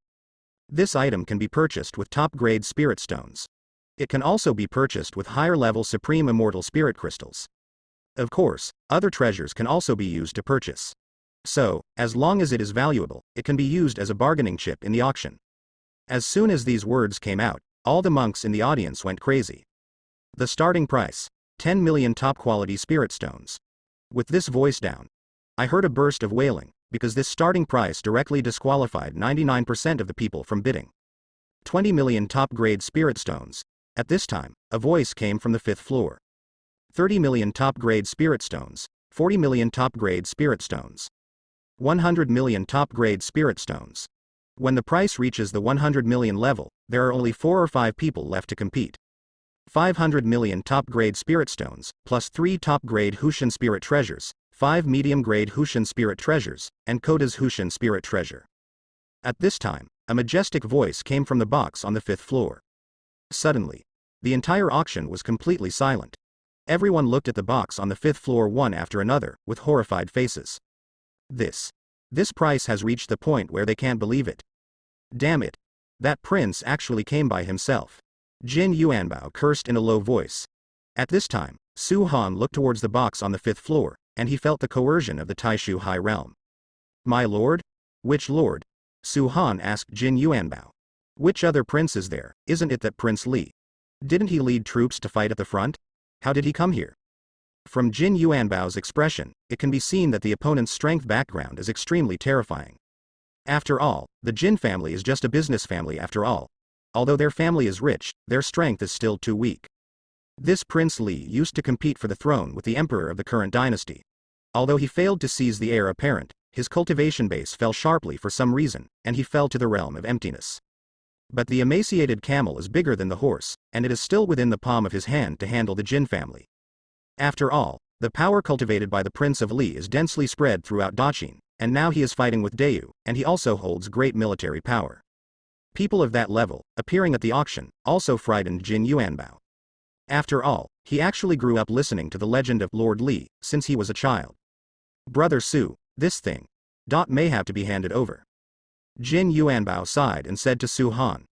[SPEAKER 1] This item can be purchased with top-grade spirit stones. It can also be purchased with higher-level supreme immortal spirit crystals. Of course, other treasures can also be used to purchase. So, as long as it is valuable, it can be used as a bargaining chip in the auction. As soon as these words came out, all the monks in the audience went crazy. The starting price: 10 million top-quality spirit stones. With this voice down, I heard a burst of wailing, because this starting price directly disqualified 99% of the people from bidding. 20 million top-grade spirit stones. At this time, a voice came from the 5th floor. 30 million top-grade spirit stones. 40 million top-grade spirit stones. 100 million top-grade spirit stones. When the price reaches the 100 million level, there are only 4 or 5 people left to compete. 500 million top-grade spirit stones, plus 3 top-grade Hushan spirit treasures, 5 medium-grade Hushan spirit treasures, and Koda's Hushan spirit treasure. At this time, a majestic voice came from the box on the 5th floor. Suddenly, the entire auction was completely silent. Everyone looked at the box on the 5th floor one after another, with horrified faces. This price has reached the point where they can't believe it. Damn it. That prince actually came by himself. Jin Yuanbao cursed in a low voice. At this time, Su Han looked towards the box on the 5th floor, and he felt the coercion of the Taishu High Realm. My lord? Which lord? Su Han asked Jin Yuanbao. Which other prince is there? Isn't it that Prince Li? Didn't he lead troops to fight at the front? How did he come here? From Jin Yuanbao's expression, it can be seen that the opponent's strength background is extremely terrifying. After all, the Jin family is just a business family after all. Although their family is rich, their strength is still too weak. This Prince Li used to compete for the throne with the emperor of the current dynasty. Although he failed to seize the heir apparent, his cultivation base fell sharply for some reason, and he fell to the realm of emptiness. But the emaciated camel is bigger than the horse, and it is still within the palm of his hand to handle the Jin family. After all, the power cultivated by the Prince of Li is densely spread throughout Daqin, and now he is fighting with Dayu, and he also holds great military power. People of that level, appearing at the auction, also frightened Jin Yuanbao. After all, he actually grew up listening to the legend of Lord Li, since he was a child. Brother Su, this thing may have to be handed over. Jin Yuanbao sighed and said to Su Han.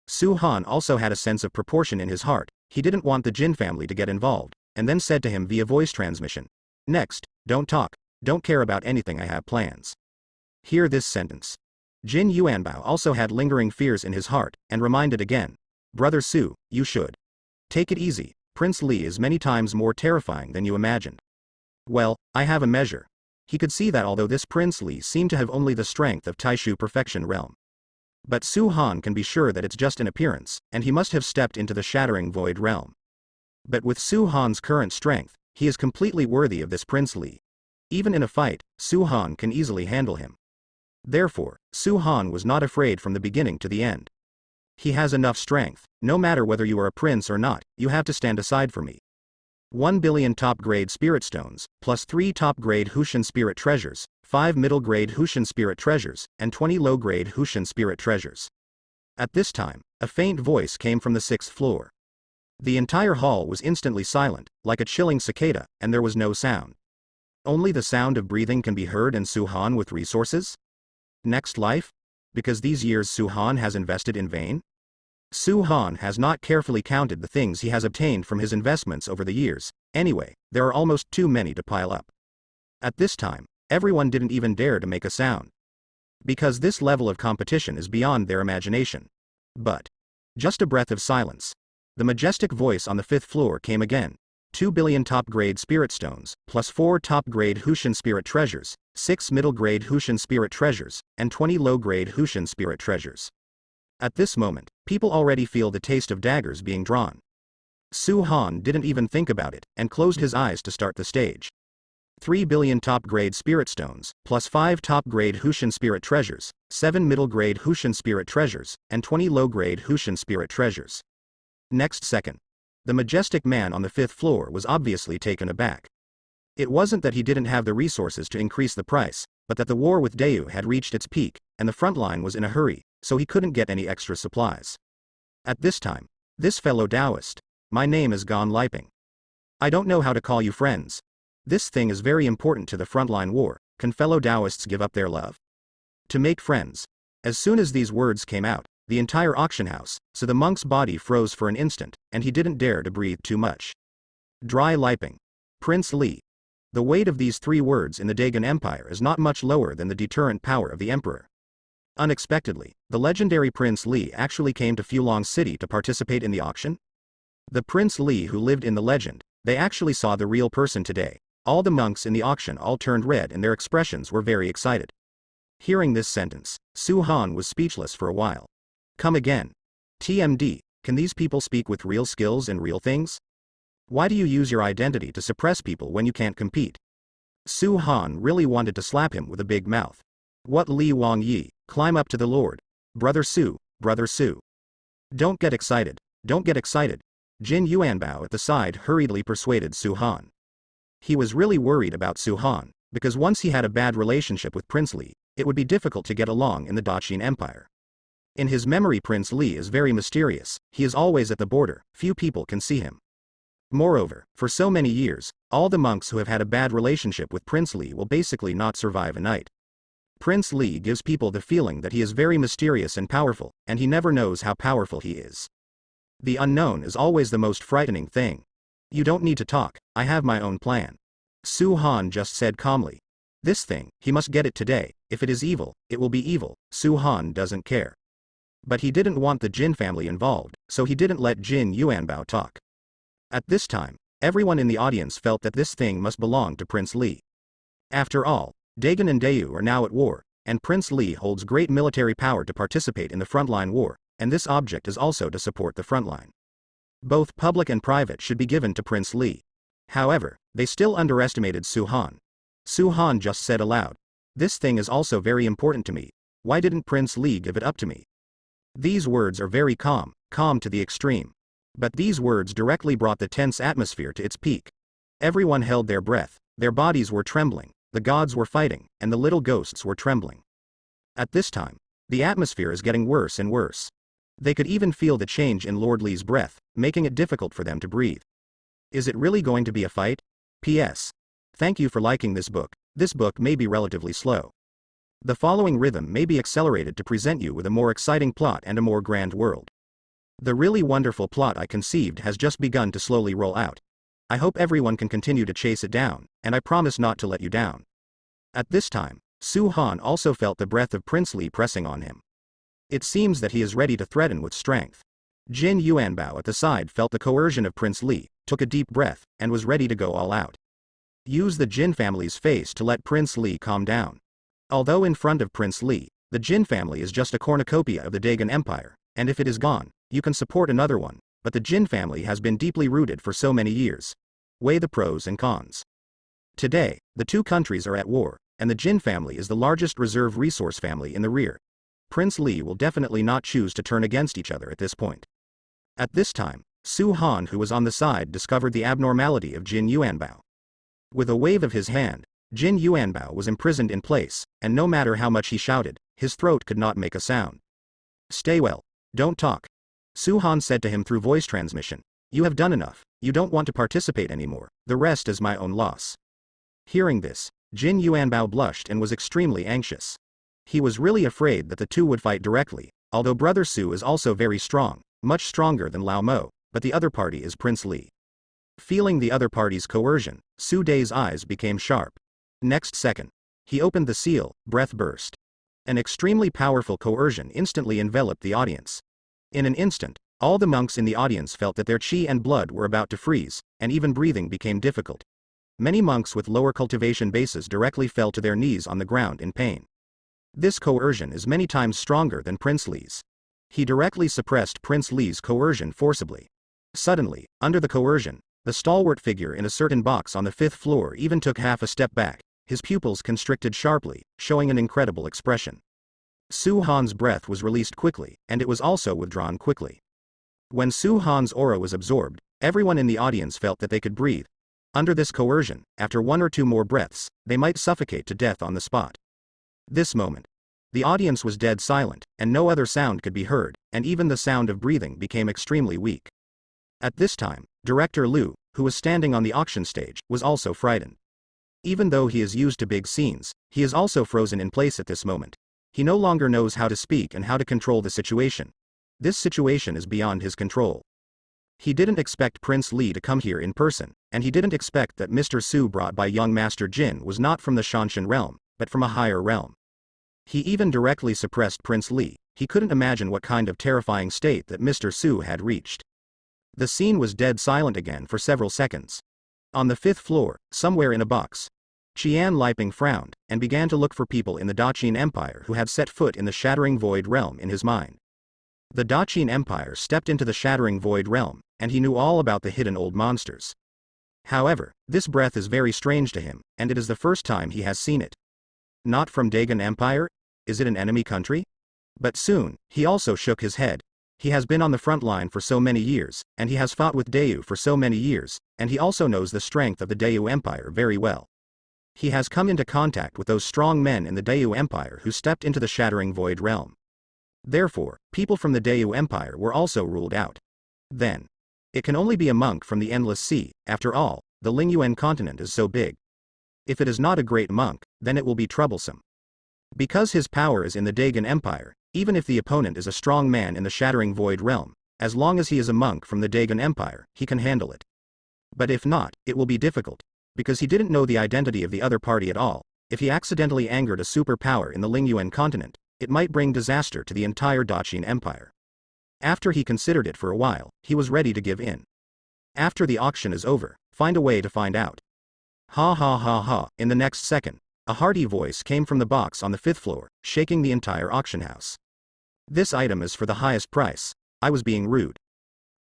[SPEAKER 1] Su Han also had a sense of proportion in his heart. He didn't want the Jin family to get involved, and then said to him via voice transmission. Next, don't talk, don't care about anything, I have plans. Hear this sentence. Jin Yuanbao also had lingering fears in his heart, and reminded again. Brother Su, you should take it easy. Prince Li is many times more terrifying than you imagined. Well, I have a measure. He could see that although this Prince Li seemed to have only the strength of Taishu Perfection Realm. But Su Han can be sure that it's just an appearance, and he must have stepped into the Shattering Void Realm. But with Su Han's current strength, he is completely worthy of this Prince Li. Even in a fight, Su Han can easily handle him. Therefore, Su Han was not afraid from the beginning to the end. He has enough strength. No matter whether you are a prince or not, you have to stand aside for me. 1 billion top-grade spirit stones, plus 3 top-grade Hushan spirit treasures, 5 middle-grade Hushan spirit treasures, and 20 low-grade Hushan spirit treasures. At this time, a faint voice came from the 6th floor. The entire hall was instantly silent, like a chilling cicada, and there was no sound. Only the sound of breathing can be heard in Su-Han with resources? Next life? Because these years Su-Han has invested in vain? Su-Han has not carefully counted the things he has obtained from his investments over the years. Anyway, there are almost too many to pile up. At this time, everyone didn't even dare to make a sound. Because this level of competition is beyond their imagination. But just a breath of silence. The majestic voice on the 5th floor came again. 2 billion top-grade spirit stones, plus 4 top-grade Hushan spirit treasures, 6 middle-grade Hushan spirit treasures, and 20 low-grade Hushan spirit treasures. At this moment, people already feel the taste of daggers being drawn. Su-Han didn't even think about it, and closed his eyes to start the stage. 3 billion top-grade spirit stones, plus 5 top-grade Hushan spirit treasures, 7 middle-grade Hushan spirit treasures, and 20 low-grade Hushan spirit treasures. Next second, the majestic man on the 5th floor was obviously taken aback. It wasn't that he didn't have the resources to increase the price, but that the war with Dayu had reached its peak, and the front line was in a hurry, so he couldn't get any extra supplies. At this time, this fellow Taoist, my name is Gan Liping. I don't know how to call you friends. This thing is very important to the frontline war. Can fellow Taoists give up their love? To make friends. As soon as these words came out, the entire auction house, so the monk's body froze for an instant, and he didn't dare to breathe too much. Dry Liping. Prince Li. The weight of these 3 words in the Dagon Empire is not much lower than the deterrent power of the emperor. Unexpectedly, the legendary Prince Li actually came to Fulong City to participate in the auction. The Prince Li who lived in the legend, they actually saw the real person today. All the monks in the auction all turned red and their expressions were very excited. Hearing this sentence, Su-Han was speechless for a while. Come again. TMD, can these people speak with real skills and real things? Why do you use your identity to suppress people when you can't compete? Su-Han really wanted to slap him with a big mouth. What Li Wang Yi, climb up to the Lord. Brother Su, Brother Su. Don't get excited, don't get excited. Jin Yuanbao at the side hurriedly persuaded Su-Han. He was really worried about Su-Han, because once he had a bad relationship with Prince Li, it would be difficult to get along in the Daqin Empire. In his memory Prince Li is very mysterious, he is always at the border, few people can see him. Moreover, for so many years, all the monks who have had a bad relationship with Prince Li will basically not survive a night. Prince Li gives people the feeling that he is very mysterious and powerful, and he never knows how powerful he is. The unknown is always the most frightening thing. You don't need to talk, I have my own plan. Su-Han just said calmly. This thing, he must get it today, if it is evil, it will be evil, Su-Han doesn't care. But he didn't want the Jin family involved, so he didn't let Jin Yuanbao talk. At this time, everyone in the audience felt that this thing must belong to Prince Li. After all, Dagon and Dayu are now at war, and Prince Li holds great military power to participate in the frontline war, and this object is also to support the frontline. Both public and private should be given to Prince Li. However, they still underestimated Su-Han. Su-Han just said aloud, this thing is also very important to me, why didn't Prince Li give it up to me? These words are very calm to the extreme. But these words directly brought the tense atmosphere to its peak. Everyone held their breath, their bodies were trembling, the gods were fighting, and the little ghosts were trembling. At this time, the atmosphere is getting worse and worse. They could even feel the change in Lord Li's breath, making it difficult for them to breathe. Is it really going to be a fight? P.S. Thank you for liking this book may be relatively slow. The following rhythm may be accelerated to present you with a more exciting plot and a more grand world. The really wonderful plot I conceived has just begun to slowly roll out. I hope everyone can continue to chase it down, and I promise not to let you down. At this time, Su-Han also felt the breath of Prince Li pressing on him. It seems that he is ready to threaten with strength. Jin Yuanbao at the side felt the coercion of Prince Li, took a deep breath, and was ready to go all out. Use the Jin family's face to let Prince Li calm down. Although in front of Prince Li, the Jin family is just a cornucopia of the Dagon Empire, and if it is gone, you can support another one, but the Jin family has been deeply rooted for so many years. Weigh the pros and cons. Today, the two countries are at war, and the Jin family is the largest reserve resource family in the rear. Prince Li will definitely not choose to turn against each other at this point. At this time, Su-Han who was on the side discovered the abnormality of Jin Yuanbao. With a wave of his hand, Jin Yuanbao was imprisoned in place, and no matter how much he shouted, his throat could not make a sound. Stay well. Don't talk. Su-Han said to him through voice transmission. You have done enough, you don't want to participate anymore, the rest is my own loss. Hearing this, Jin Yuanbao blushed and was extremely anxious. He was really afraid that the two would fight directly, although Brother Su is also very strong, much stronger than Lao Mo, but the other party is Prince Li. Feeling the other party's coercion, Su Day's eyes became sharp. Next second, he opened the seal, breath burst. An extremely powerful coercion instantly enveloped the audience. In an instant, all the monks in the audience felt that their chi and blood were about to freeze, and even breathing became difficult. Many monks with lower cultivation bases directly fell to their knees on the ground in pain. This coercion is many times stronger than Prince Li's. He directly suppressed Prince Li's coercion forcibly. Suddenly, under the coercion, the stalwart figure in a certain box on the 5th floor even took half a step back, his pupils constricted sharply, showing an incredible expression. Su Han's breath was released quickly, and it was also withdrawn quickly. When Su Han's aura was absorbed, everyone in the audience felt that they could breathe. Under this coercion, after 1 or 2 more breaths, they might suffocate to death on the spot. This moment, the audience was dead silent, and no other sound could be heard, and even the sound of breathing became extremely weak. At this time, Director Liu, who was standing on the auction stage, was also frightened. Even though he is used to big scenes, he is also frozen in place at this moment. He no longer knows how to speak and how to control the situation. This situation is beyond his control. He didn't expect Prince Li to come here in person, and he didn't expect that Mr. Su brought by young Master Jin was not from the Shanshan realm, but from a higher realm. He even directly suppressed Prince Li. He couldn't imagine what kind of terrifying state that Mr. Su had reached. The scene was dead silent again for several seconds. On the 5th floor, somewhere in a box, Qian Liping frowned, and began to look for people in the Daqin Empire who had set foot in the Shattering Void realm in his mind. The Daqin Empire stepped into the Shattering Void realm, and he knew all about the hidden old monsters. However, this breath is very strange to him, and it is the first time he has seen it. Not from Dagon Empire? Is it an enemy country? But soon, he also shook his head. He has been on the front line for so many years, and he has fought with Dayu for so many years, and he also knows the strength of the Dayu Empire very well. He has come into contact with those strong men in the Dayu Empire who stepped into the Shattering Void realm. Therefore, people from the Dayu Empire were also ruled out. Then, it can only be a monk from the Endless Sea. After all, the Lingyuan continent is so big. If it is not a great monk, then it will be troublesome. Because his power is in the Dagon Empire, even if the opponent is a strong man in the Shattering Void realm, as long as he is a monk from the Dagon Empire, he can handle it. But if not, it will be difficult, because he didn't know the identity of the other party at all. If he accidentally angered a superpower in the Lingyuan continent, it might bring disaster to the entire Daqin Empire. After he considered it for a while, he was ready to give in. After the auction is over, find a way to find out. Ha ha ha ha. In the next second, a hearty voice came from the box on the 5th floor, shaking the entire auction house. This item is for the highest price. I was being rude.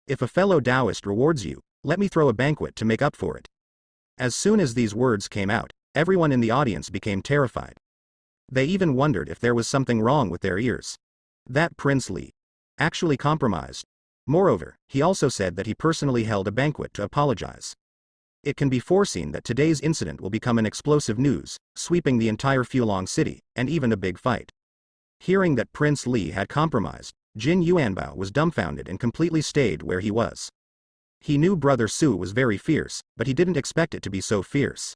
[SPEAKER 1] If a fellow Taoist rewards you, let me throw a banquet to make up for it. As soon as these words came out, everyone in the audience became terrified. They even wondered if there was something wrong with their ears. That Prince Li actually compromised. Moreover, he also said that he personally held a banquet to apologize. It can be foreseen that today's incident will become an explosive news, sweeping the entire Fulong city, and even a big fight. Hearing that Prince Li had compromised, Jin Yuanbao was dumbfounded and completely stayed where he was. He knew Brother Su was very fierce, but he didn't expect it to be so fierce.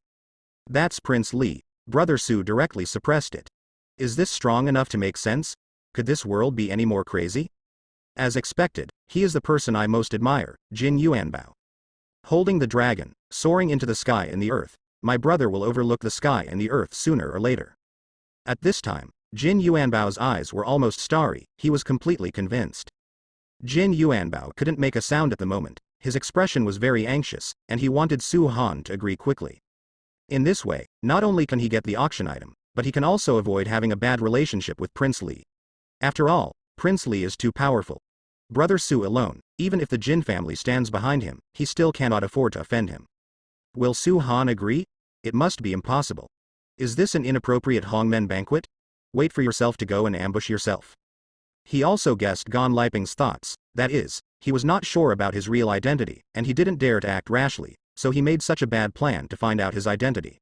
[SPEAKER 1] That's Prince Li. Brother Su directly suppressed it. Is this strong enough to make sense? Could this world be any more crazy? As expected, he is the person I most admire, Jin Yuanbao. Holding the dragon, soaring into the sky and the earth, my brother will overlook the sky and the earth sooner or later. At this time, Jin Yuanbao's eyes were almost starry. He was completely convinced. Jin Yuanbao couldn't make a sound at the moment. His expression was very anxious, and he wanted Su Han to agree quickly. In this way, not only can he get the auction item, but he can also avoid having a bad relationship with Prince Li. After all, Prince Li is too powerful. Brother Su alone, even if the Jin family stands behind him, he still cannot afford to offend him. Will Su Han agree? It must be impossible. Is this an inappropriate Hongmen banquet? Wait for yourself to go and ambush yourself. He also guessed Gan Liping's thoughts, that is, he was not sure about his real identity, and he didn't dare to act rashly, so he made such a bad plan to find out his identity.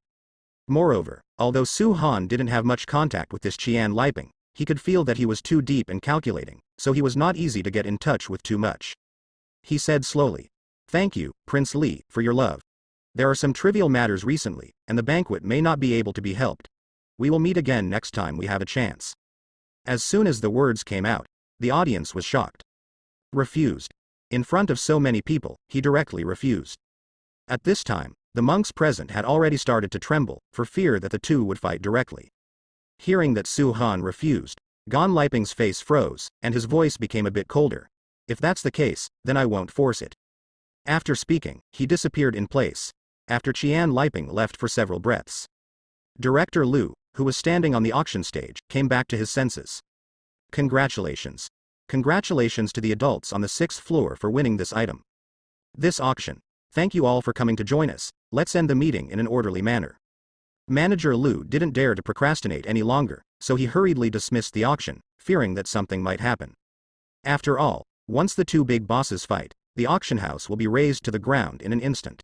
[SPEAKER 1] Moreover, although Su Han didn't have much contact with this Qian Liping, he could feel that he was too deep and calculating, so he was not easy to get in touch with too much. He said slowly, Thank you, Prince Li, for your love. There are some trivial matters recently, and the banquet may not be able to be helped. We will meet again next time we have a chance. As soon as the words came out, the audience was shocked. Refused. In front of so many people, he directly refused. At this time, the monks present had already started to tremble, for fear that the two would fight directly. Hearing that Su Han refused, Gan Liping's face froze, and his voice became a bit colder. If that's the case, then I won't force it. After speaking, he disappeared in place, after Qian Liping left for several breaths. Director Liu, who was standing on the auction stage, came back to his senses. Congratulations. Congratulations to the adults on the 6th floor for winning this item. This auction. Thank you all for coming to join us. Let's end the meeting in an orderly manner. Manager Liu didn't dare to procrastinate any longer, so he hurriedly dismissed the auction, fearing that something might happen. After all, once the two big bosses fight, the auction house will be razed to the ground in an instant.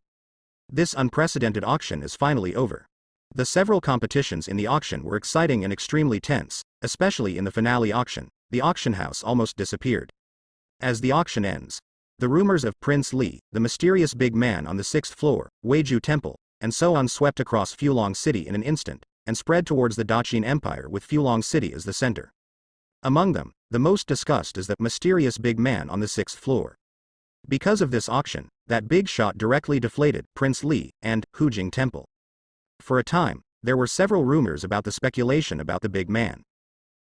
[SPEAKER 1] This unprecedented auction is finally over. The several competitions in the auction were exciting and extremely tense, especially in the finale auction. The auction house almost disappeared. As the auction ends, the rumors of Prince Li, the mysterious big man on the 6th floor, Weiju Temple, and so on swept across Fulong City in an instant, and spread towards the Daqin Empire with Fulong City as the center. Among them, the most discussed is the mysterious big man on the 6th floor. Because of this auction, that big shot directly deflated Prince Li and Hujing Temple. For a time, there were several rumors about the speculation about the big man.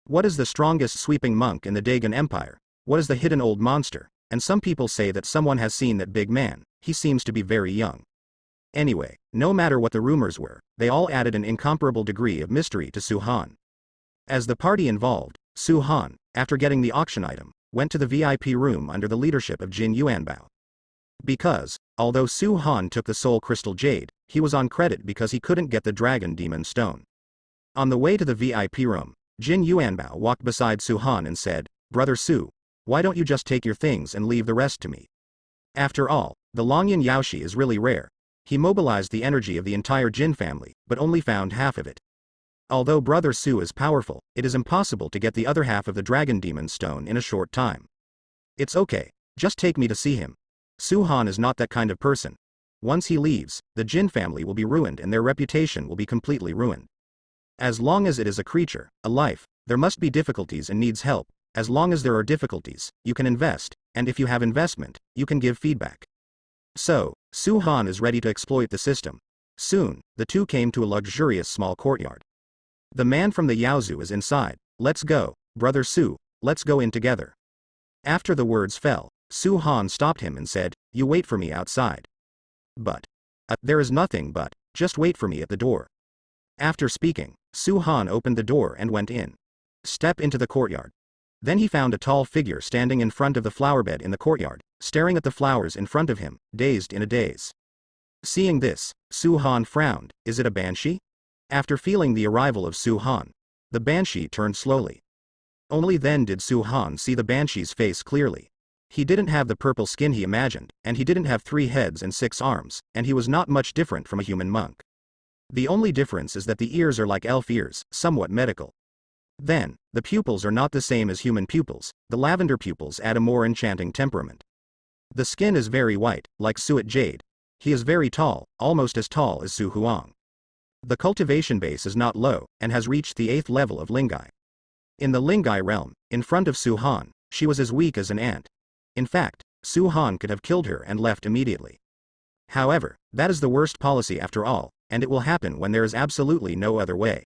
[SPEAKER 1] What is the strongest sweeping monk in the Dagon Empire? What is the hidden old monster? And some people say that someone has seen that big man. He seems to be very young. Anyway, no matter what the rumors were, they all added an incomparable degree of mystery to Su Han. As the party involved, Su Han, after getting the auction item, went to the VIP room under the leadership of Jin Yuanbao. Because, although Su Han took the soul crystal Jade, he was on credit because he couldn't get the dragon demon stone. On the way to the VIP room, Jin Yuanbao walked beside Su Han and said, "Brother Su, why don't you just take your things and leave the rest to me? After all, the Longyan Yaoshi is really rare." He mobilized the energy of the entire Jin family, but only found half of it. Although Brother Su is powerful, it is impossible to get the other half of the dragon demon stone in a short time. It's okay, just take me to see him. Su Han is not that kind of person. Once he leaves, the Jin family will be ruined and their reputation will be completely ruined. As long as it is a creature, a life, there must be difficulties and needs help. As long as there are difficulties, you can invest, and if you have investment, you can give feedback. So, Su Han is ready to exploit the system. Soon, the two came to a luxurious small courtyard. The man from the Yaozu is inside. "Let's go, Brother Su, let's go in together." After the words fell, Su Han stopped him and said, "You wait for me outside." "But, there is nothing but, just wait for me at the door." After speaking, Su Han opened the door and went in. Step into the courtyard. Then he found a tall figure standing in front of the flower bed in the courtyard, staring at the flowers in front of him, dazed in a daze. Seeing this, Su Han frowned. Is it a banshee? After feeling the arrival of Su Han, the banshee turned slowly. Only then did Su Han see the banshee's face clearly. He didn't have the purple skin he imagined, and he didn't have 3 heads and 6 arms, and he was not much different from a human monk. The only difference is that the ears are like elf ears, somewhat medical. Then, the pupils are not the same as human pupils. The lavender pupils add a more enchanting temperament. The skin is very white, like Suet Jade. He is very tall, almost as tall as Su Huang. The cultivation base is not low, and has reached the 8th level of Lingai. In the Lingai realm, in front of Su Han, she was as weak as an ant. In fact, Su Han could have killed her and left immediately. However, that is the worst policy after all, and it will happen when there is absolutely no other way.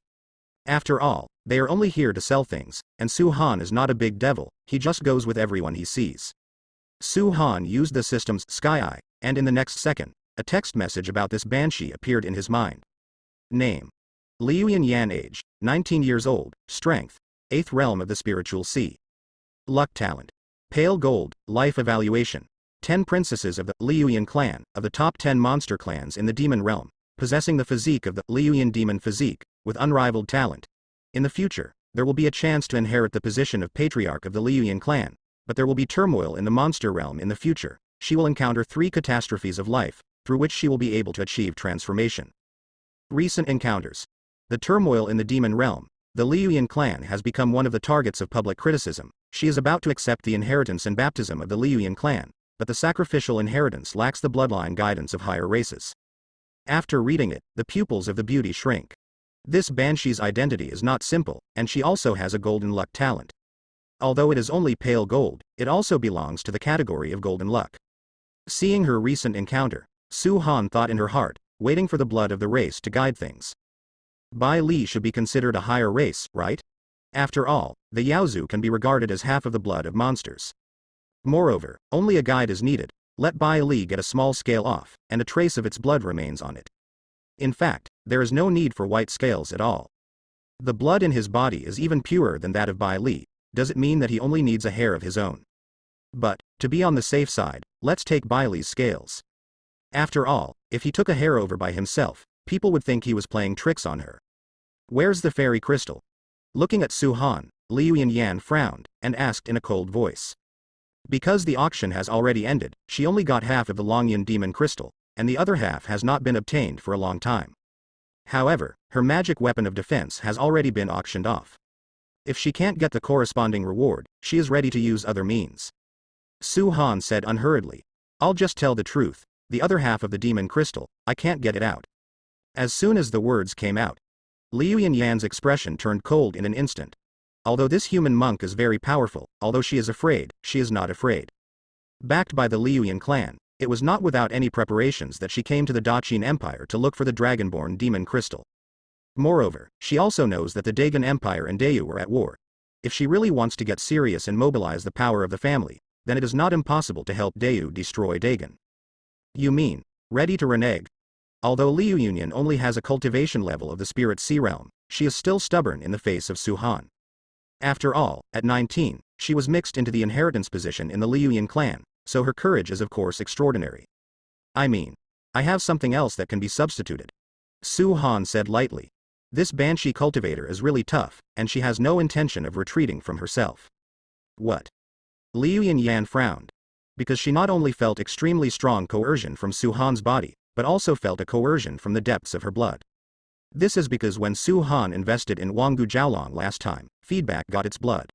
[SPEAKER 1] After all, they are only here to sell things, and Su Han is not a big devil, he just goes with everyone he sees. Su Han used the system's Sky Eye, and in the next second, a text message about this banshee appeared in his mind. Name: Liuyan Yan. Age: 19 years old. Strength: 8th realm of the spiritual sea. Luck talent: Pale gold. Life evaluation: 10 princesses of the Liuyan clan, of the top 10 monster clans in the demon realm, possessing the physique of the Liuyan demon physique, with unrivaled talent. In the future, there will be a chance to inherit the position of patriarch of the Liuyan clan, but there will be turmoil in the monster realm in the future. She will encounter 3 catastrophes of life, through which she will be able to achieve transformation. Recent encounters: the turmoil in the demon realm. The Liuyan clan has become one of the targets of public criticism. She is about to accept the inheritance and baptism of the Liuyan clan, but the sacrificial inheritance lacks the bloodline guidance of higher races. After reading it, the pupils of the beauty shrink. This banshee's identity is not simple, and she also has a golden luck talent. Although it is only pale gold, it also belongs to the category of golden luck. Seeing her recent encounter, Su Han thought in her heart, waiting for the blood of the race to guide things. Bai Li should be considered a higher race, right? After all, the Yaozu can be regarded as half of the blood of monsters. Moreover, only a guide is needed. Let Bai Li get a small scale off, and a trace of its blood remains on it. In fact, there is no need for white scales at all. The blood in his body is even purer than that of Bai Li. Does it mean that he only needs a hair of his own? But, to be on the safe side, let's take Bai Li's scales. After all, if he took a hair over by himself, people would think he was playing tricks on her. Where's the fairy crystal? Looking at Su Han, Liu Yan frowned, and asked in a cold voice. Because the auction has already ended, she only got half of the Longyan demon crystal, and the other half has not been obtained for a long time. However, her magic weapon of defense has already been auctioned off. If she can't get the corresponding reward, she is ready to use other means. Su Han said unhurriedly. I'll just tell the truth, the other half of the demon crystal, I can't get it out. As soon as the words came out, Liu Yan's expression turned cold in an instant. Although this human monk is very powerful, although she is afraid, she is not afraid. Backed by the Liu Yan clan, it was not without any preparations that she came to the Daqin Empire to look for the dragonborn demon crystal. Moreover, she also knows that the Dagon Empire and Dayu were at war. If she really wants to get serious and mobilize the power of the family, then it is not impossible to help Dayu destroy Dagon. You mean, ready to renege? Although Liu Yan only has a cultivation level of the spirit sea realm, she is still stubborn in the face of Su Han. After all, at 19, she was mixed into the inheritance position in the Liu Yan clan, so her courage is of course extraordinary. I mean, I have something else that can be substituted. Su Han said lightly. This banshee cultivator is really tough, and she has no intention of retreating from herself. What? Liu Yan frowned. Because she not only felt extremely strong coercion from Su Han's body, but also felt a coercion from the depths of her blood. This is because when Su Han invested in Wanggu Jiaolong last time, feedback got its blood.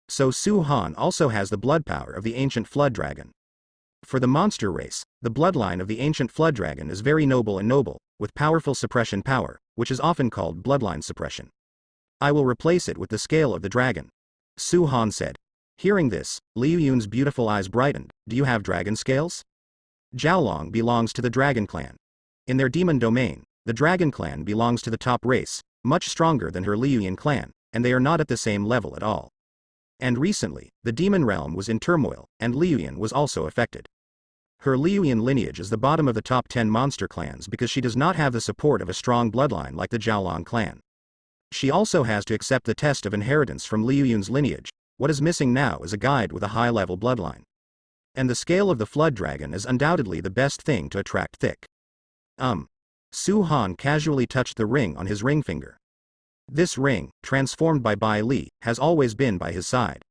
[SPEAKER 1] So Su Han also has the blood power of the ancient flood dragon. For the monster race, the bloodline of the ancient flood dragon is very noble and noble, with powerful suppression power, which is often called bloodline suppression. I will replace it with the scale of the dragon. Su Han said. Hearing this, Liu Yan's beautiful eyes brightened. Do you have dragon scales? Jiaolong belongs to the dragon clan. In their demon domain, the dragon clan belongs to the top race, much stronger than her Liu Yan clan, and they are not at the same level at all. And recently, the demon realm was in turmoil, and Liu Yan was also affected. Her Liu Yan lineage is the bottom of the top 10 monster clans because she does not have the support of a strong bloodline like the Jiaolong clan. She also has to accept the test of inheritance from Liu Yan's lineage. What is missing now is a guide with a high-level bloodline. And the scale of the flood dragon is undoubtedly the best thing to attract thick. Su Han casually touched the ring on his ring finger. This ring, transformed by Bai Li, has always been by his side.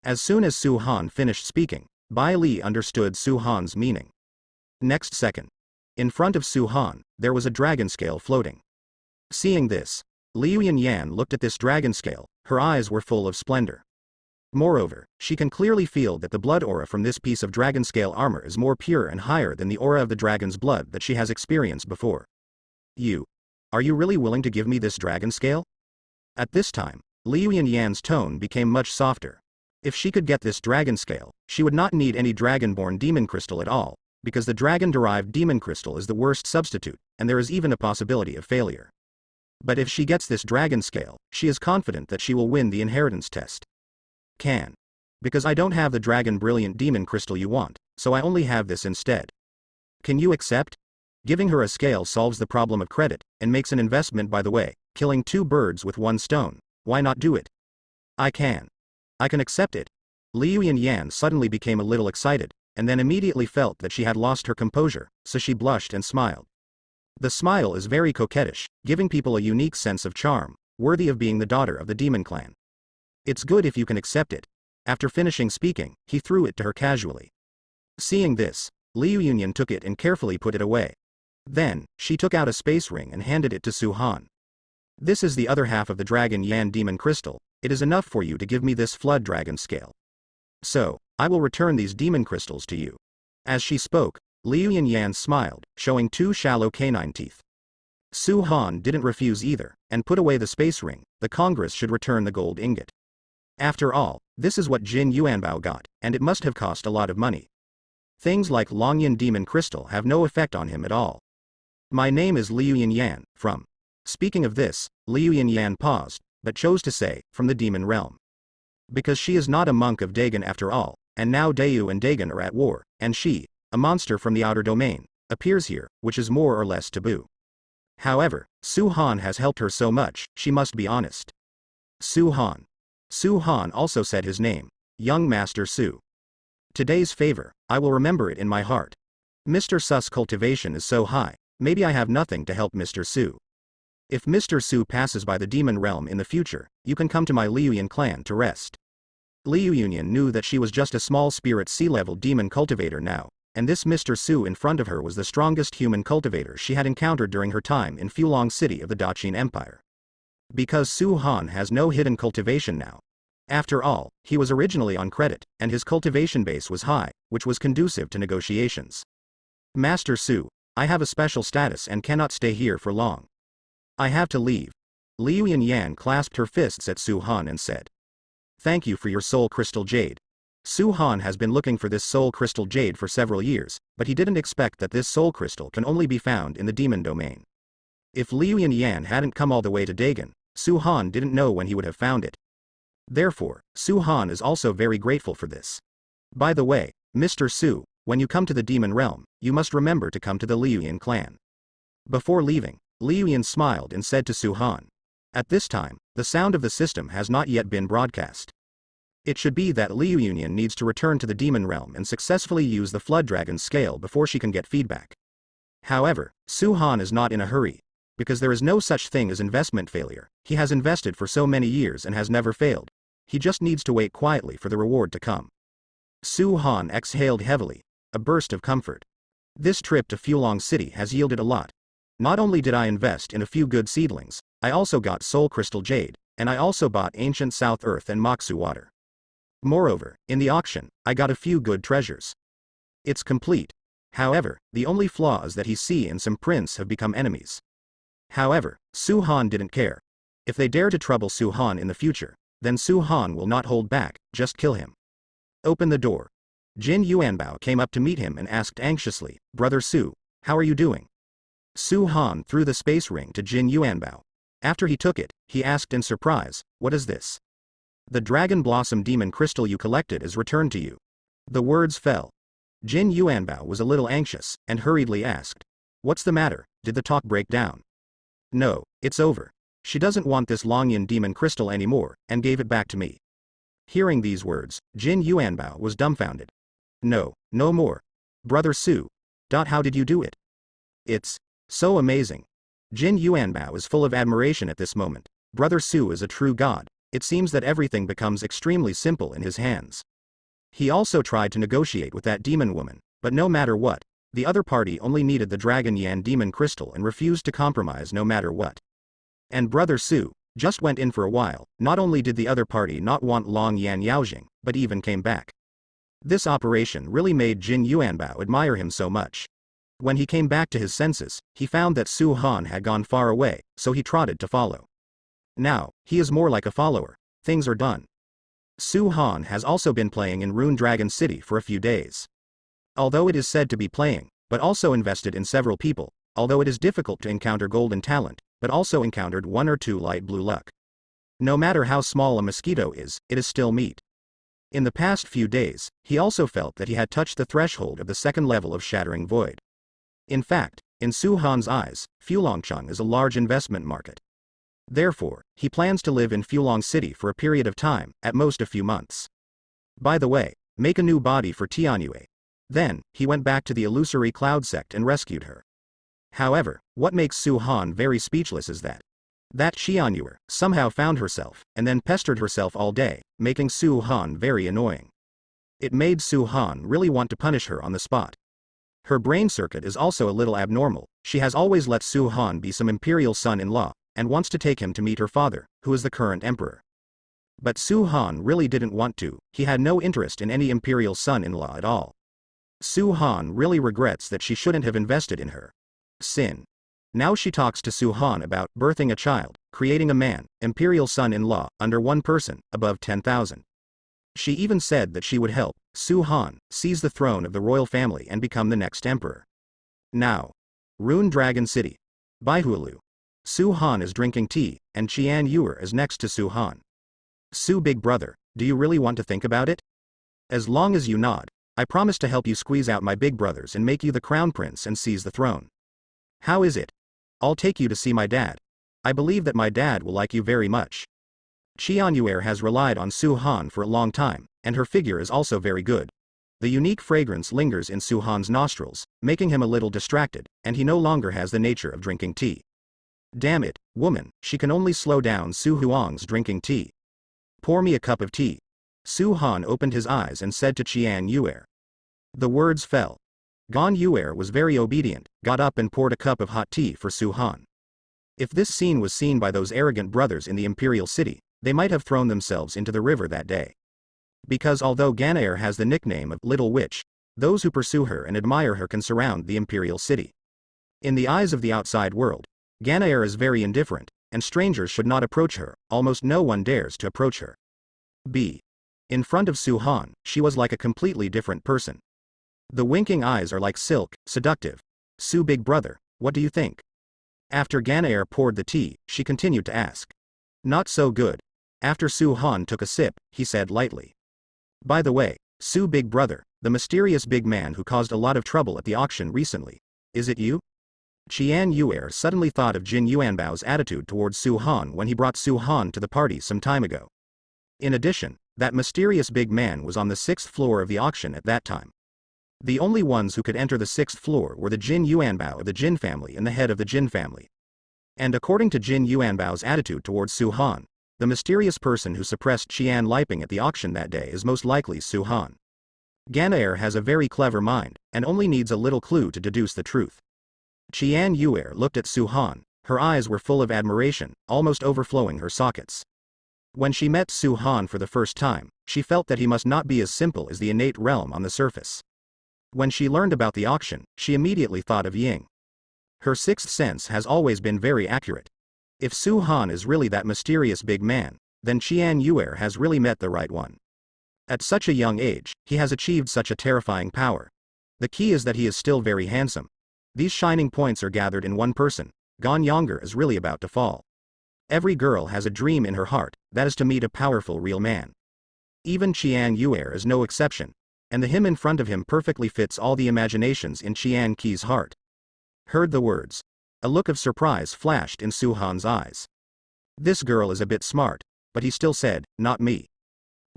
[SPEAKER 1] As soon as Su Han finished speaking, Bai Li understood Su Han's meaning. Next second, in front of Su Han, there was a dragon scale floating. Seeing this, Liu Yan looked at this dragon scale, her eyes were full of splendor. Moreover, she can clearly feel that the blood aura from this piece of dragon scale armor is more pure and higher than the aura of the dragon's blood that she has experienced before. Are you really willing to give me this dragon scale? At this time, Liu Yan's tone became much softer. If she could get this dragon scale, she would not need any dragonborn demon crystal at all, because the dragon-derived demon crystal is the worst substitute, and there is even a possibility of failure. But if she gets this dragon scale, she is confident that she will win the inheritance test. Because I don't have the dragon brilliant demon crystal you want, so I only have this instead. Can you accept? Giving her a scale solves the problem of credit, and makes an investment by the way, killing 2 birds with 1 stone. Why not do it? I can accept it. Liu Yan suddenly became a little excited, and then immediately felt that she had lost her composure, so she blushed and smiled. The smile is very coquettish, giving people a unique sense of charm, worthy of being the daughter of the demon clan. It's good if you can accept it. After finishing speaking, he threw it to her casually. Seeing this, Liu Yan took it and carefully put it away. Then, she took out a space ring and handed it to Su Han. This is the other half of the Dragon Yan demon crystal. It is enough for you to give me this flood dragon scale. So, I will return these demon crystals to you. As she spoke, Liu Yan smiled, showing two shallow canine teeth. Su Han didn't refuse either, and put away the space ring. The Congress should return the gold ingot. After all, this is what Jin Yuanbao got, and it must have cost a lot of money. Things like Longyan Demon Crystal have no effect on him at all. My name is Liu Yan, from. Speaking of this, Liu Yan paused, but chose to say, from the demon realm. Because she is not a monk of Dagon after all, and now Dayu and Dagon are at war, and she, a monster from the outer domain, appears here, which is more or less taboo. However, Su Han has helped her so much, she must be honest. Su Han. Su Han also said his name, Young Master Su. Today's favor, I will remember it in my heart. Mr. Su's cultivation is so high, maybe I have nothing to help Mr. Su. If Mr. Su passes by the demon realm in the future, you can come to my Liuyan clan to rest. Liu Union knew that she was just a small spirit sea-level demon cultivator now, and this Mr. Su in front of her was the strongest human cultivator she had encountered during her time in Fulong City of the Daqin Empire. Because Su Han has no hidden cultivation now. After all, he was originally on credit, and his cultivation base was high, which was conducive to negotiations. Master Su, I have a special status and cannot stay here for long. I have to leave. Liu Yan clasped her fists at Su Han and said. Thank you for your soul crystal jade. Su Han has been looking for this soul crystal jade for several years, but he didn't expect that this soul crystal can only be found in the demon domain. If Liu Yan hadn't come all the way to Dagon, Su Han didn't know when he would have found it. Therefore, Su Han is also very grateful for this. By the way, Mr. Su, when you come to the demon realm, you must remember to come to the Liuyan clan. Before leaving, Liu Yan smiled and said to Su Han. At this time, the sound of the system has not yet been broadcast. It should be that Liu Union needs to return to the demon realm and successfully use the Flood Dragon scale before she can get feedback. However, Su Han is not in a hurry. Because there is no such thing as investment failure, he has invested for so many years and has never failed. He just needs to wait quietly for the reward to come. Su Han exhaled heavily, a burst of comfort. This trip to Fulong City has yielded a lot. Not only did I invest in a few good seedlings, I also got Soul Crystal Jade, and I also bought Ancient South Earth and Moxu Water. Moreover, in the auction, I got a few good treasures. It's complete. However, the only flaw is that he and some prince have become enemies. However, Su Han didn't care. If they dare to trouble Su Han in the future, then Su Han will not hold back, just kill him. Open the door. Jin Yuanbao came up to meet him and asked anxiously, Brother Su, how are you doing? Su Han threw the space ring to Jin Yuanbao. After he took it, he asked in surprise, what is this? The Dragon Blossom Demon Crystal you collected is returned to you. The words fell. Jin Yuanbao was a little anxious, and hurriedly asked, what's the matter, did the talk break down? No, it's over. She doesn't want this Longyan Demon Crystal anymore, and gave it back to me. Hearing these words, Jin Yuanbao was dumbfounded. No, no more. Brother Su. How did you do it? It's so amazing. Jin Yuanbao is full of admiration at this moment. Brother Su is a true god. It seems that everything becomes extremely simple in his hands. He also tried to negotiate with that demon woman, but no matter what, the other party only needed the Dragon Yan Demon Crystal and refused to compromise no matter what. And Brother Su just went in for a while. Not only did the other party not want Long Yan Yaojing, but even came back. This operation really made Jin Yuanbao admire him so much. When he came back to his senses, he found that Su Han had gone far away, so he trotted to follow. Now, he is more like a follower. Things are done. Su Han has also been playing in Rune Dragon City for a few days. Although it is said to be playing, but also invested in several people, although it is difficult to encounter golden talent, but also encountered 1 or 2 light blue luck. No matter how small a mosquito is, it is still meat. In the past few days, he also felt that he had touched the threshold of the 2nd level of Shattering Void. In fact, in Su Han's eyes, Fulongcheng is a large investment market. Therefore, he plans to live in Fulong City for a period of time, at most a few months. By the way, make a new body for Tianyue. Then, he went back to the illusory cloud sect and rescued her. However, what makes Su Han very speechless is that Tianyue somehow found herself, and then pestered herself all day, making Su Han very annoying. It made Su Han really want to punish her on the spot. Her brain circuit is also a little abnormal. She has always let Su Han be some imperial son-in-law, and wants to take him to meet her father, who is the current emperor. But Su Han really didn't want to. He had no interest in any imperial son-in-law at all. Su Han really regrets that she shouldn't have invested in her. Sin. Now she talks to Su Han about birthing a child, creating a man, imperial son-in-law, under one person, above 10,000. She even said that she would help Su Han seize the throne of the royal family and become the next emperor. Now. Rune Dragon City. Baihualu. Su Han is drinking tea, and Qian Yuer is next to Su Han. Su big brother, do you really want to think about it? As long as you nod, I promise to help you squeeze out my big brothers and make you the crown prince and seize the throne. How is it? I'll take you to see my dad. I believe that my dad will like you very much. Qian Yuer has relied on Su Han for a long time, and her figure is also very good. The unique fragrance lingers in Su Han's nostrils, making him a little distracted, and he no longer has the nature of drinking tea. Damn it, woman, she can only slow down Su Huang's drinking tea. Pour me a cup of tea. Su Han opened his eyes and said to Qian Yuer. The words fell. Gan Yuer was very obedient, got up and poured a cup of hot tea for Su Han. If this scene was seen by those arrogant brothers in the imperial city, they might have thrown themselves into the river that day. Because although Ganair has the nickname of Little Witch, those who pursue her and admire her can surround the imperial city. In the eyes of the outside world, Ganair is very indifferent, and strangers should not approach her. Almost no one dares to approach her. In front of Su Han, she was like a completely different person. The winking eyes are like silk, seductive. Su big brother, what do you think? After Ganair poured the tea, she continued to ask. Not so good. After Su Han took a sip, he said lightly. By the way, Su big brother, the mysterious big man who caused a lot of trouble at the auction recently, is it you? Qian Yuer suddenly thought of Jin Yuanbao's attitude towards Su Han when he brought Su Han to the party some time ago. In addition, that mysterious big man was on the 6th floor of the auction at that time. The only ones who could enter the 6th floor were the Jin Yuanbao of the Jin family and the head of the Jin family. And according to Jin Yuanbao's attitude towards Su Han, the mysterious person who suppressed Qian Liping at the auction that day is most likely Su Han. Ganair has a very clever mind, and only needs a little clue to deduce the truth. Qian Yuer looked at Su Han, her eyes were full of admiration, almost overflowing her sockets. When she met Su Han for the first time, she felt that he must not be as simple as the innate realm on the surface. When she learned about the auction, she immediately thought of Ying. Her sixth sense has always been very accurate. If Su Han is really that mysterious big man, then Qian Yuer has really met the right one. At such a young age, he has achieved such a terrifying power. The key is that he is still very handsome. These shining points are gathered in one person. Gan Yonger is really about to fall. Every girl has a dream in her heart, that is to meet a powerful real man. Even Qian Yuer is no exception, and the him in front of him perfectly fits all the imaginations in Qian Qi's heart. Heard the words. A look of surprise flashed in Su Han's eyes. This girl is a bit smart, but he still said, not me.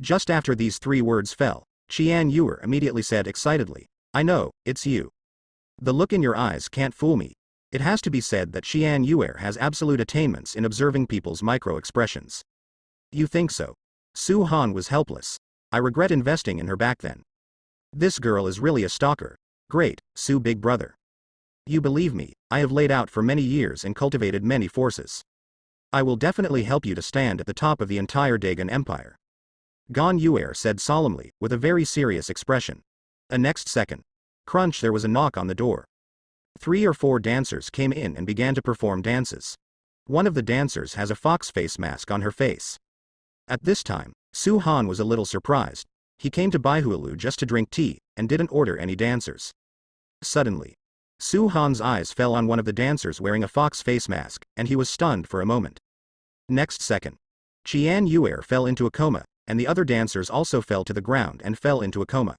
[SPEAKER 1] Just after these 3 words fell, Qian Yuer immediately said excitedly, I know, it's you. The look in your eyes can't fool me. It has to be said that Qian Yuer has absolute attainments in observing people's micro-expressions. You think so? Su Han was helpless. I regret investing in her back then. This girl is really a stalker. Great, Su big brother. You believe me, I have laid out for many years and cultivated many forces. I will definitely help you to stand at the top of the entire Dagon Empire. Gan Yuer said solemnly, with a very serious expression. A next second. Crunch, there was a knock on the door. 3 or 4 dancers came in and began to perform dances. One of the dancers has a fox face mask on her face. At this time, Su Han was a little surprised. He came to Baihualu just to drink tea, and didn't order any dancers. Suddenly, Su Han's eyes fell on one of the dancers wearing a fox face mask, and he was stunned for a moment. Next second, Qian Yuer fell into a coma, and the other dancers also fell to the ground and fell into a coma.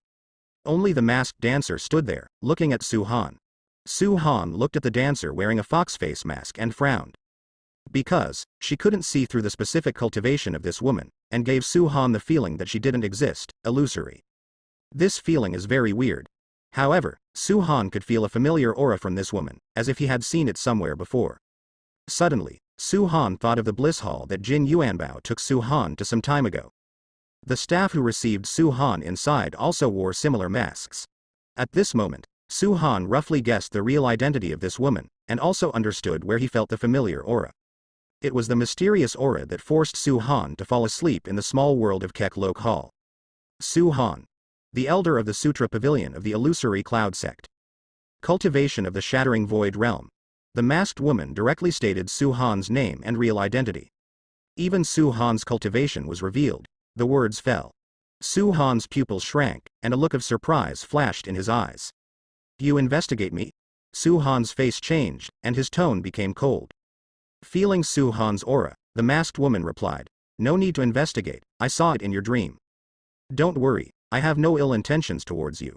[SPEAKER 1] Only the masked dancer stood there, looking at Su Han. Su Han looked at the dancer wearing a fox face mask and frowned. Because, she couldn't see through the specific cultivation of this woman, and gave Su Han the feeling that she didn't exist, illusory. This feeling is very weird. However, Su Han could feel a familiar aura from this woman, as if he had seen it somewhere before. Suddenly, Su Han thought of the bliss hall that Jin Yuanbao took Su Han to some time ago. The staff who received Su Han inside also wore similar masks. At this moment, Su Han roughly guessed the real identity of this woman, and also understood where he felt the familiar aura. It was the mysterious aura that forced Su Han to fall asleep in the small world of Keklok Hall. Su Han. the elder of the Sutra Pavilion of the illusory cloud sect. Cultivation of the shattering void realm. The masked woman directly stated Su Han's name and real identity. Even Su Han's cultivation was revealed. The words fell. Su Han's pupils shrank, and a look of surprise flashed in his eyes. You investigate me? Su Han's face changed, and his tone became cold. Feeling Su Han's aura, the masked woman replied, No need to investigate, I saw it in your dream. Don't worry, I have no ill intentions towards you.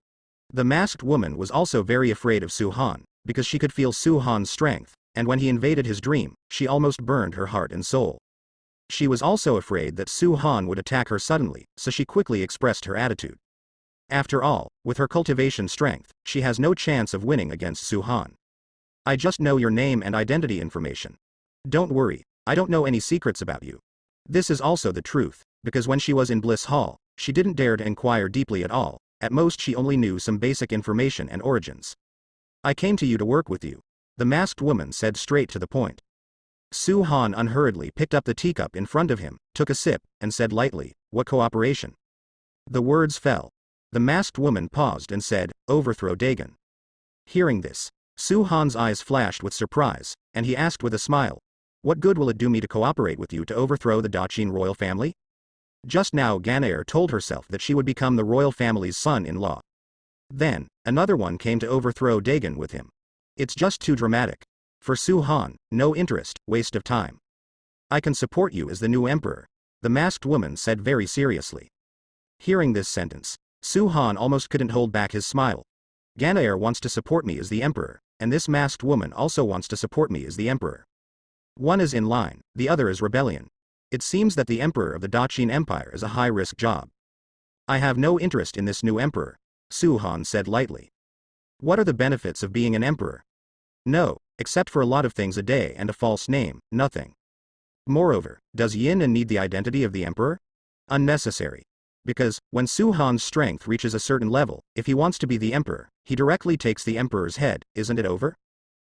[SPEAKER 1] The masked woman was also very afraid of Su Han, because she could feel Su Han's strength, and when he invaded his dream, she almost burned her heart and soul. She was also afraid that Su Han would attack her suddenly, so she quickly expressed her attitude. After all, with her cultivation strength, she has no chance of winning against Su Han. I just know your name and identity information. Don't worry, I don't know any secrets about you. This is also the truth, because when she was in Bliss Hall, she didn't dare to inquire deeply at all, at most she only knew some basic information and origins. I came to you to work with you, the masked woman said straight to the point. Su Han unhurriedly picked up the teacup in front of him, took a sip, and said lightly, What cooperation? The words fell. The masked woman paused and said, Overthrow Dagon. Hearing this, Su Han's eyes flashed with surprise, and he asked with a smile, What good will it do me to cooperate with you to overthrow the Daqin royal family? Just now Ganair told herself that she would become the royal family's son-in-law. Then, another one came to overthrow Dagon with him. It's just too dramatic. For Su Han, no interest, waste of time. I can support you as the new emperor, the masked woman said very seriously. Hearing this sentence, Su Han almost couldn't hold back his smile. Ganair wants to support me as the emperor, and this masked woman also wants to support me as the emperor. One is in line, the other is rebellion. It seems that the emperor of the Daqin Empire is a high-risk job. I have no interest in this new emperor, Su Han said lightly. What are the benefits of being an emperor? No, except for a lot of things a day and a false name, nothing. Moreover, does Yin need the identity of the emperor? Unnecessary. Because, when Su Han's strength reaches a certain level, if he wants to be the emperor, he directly takes the emperor's head, isn't it over?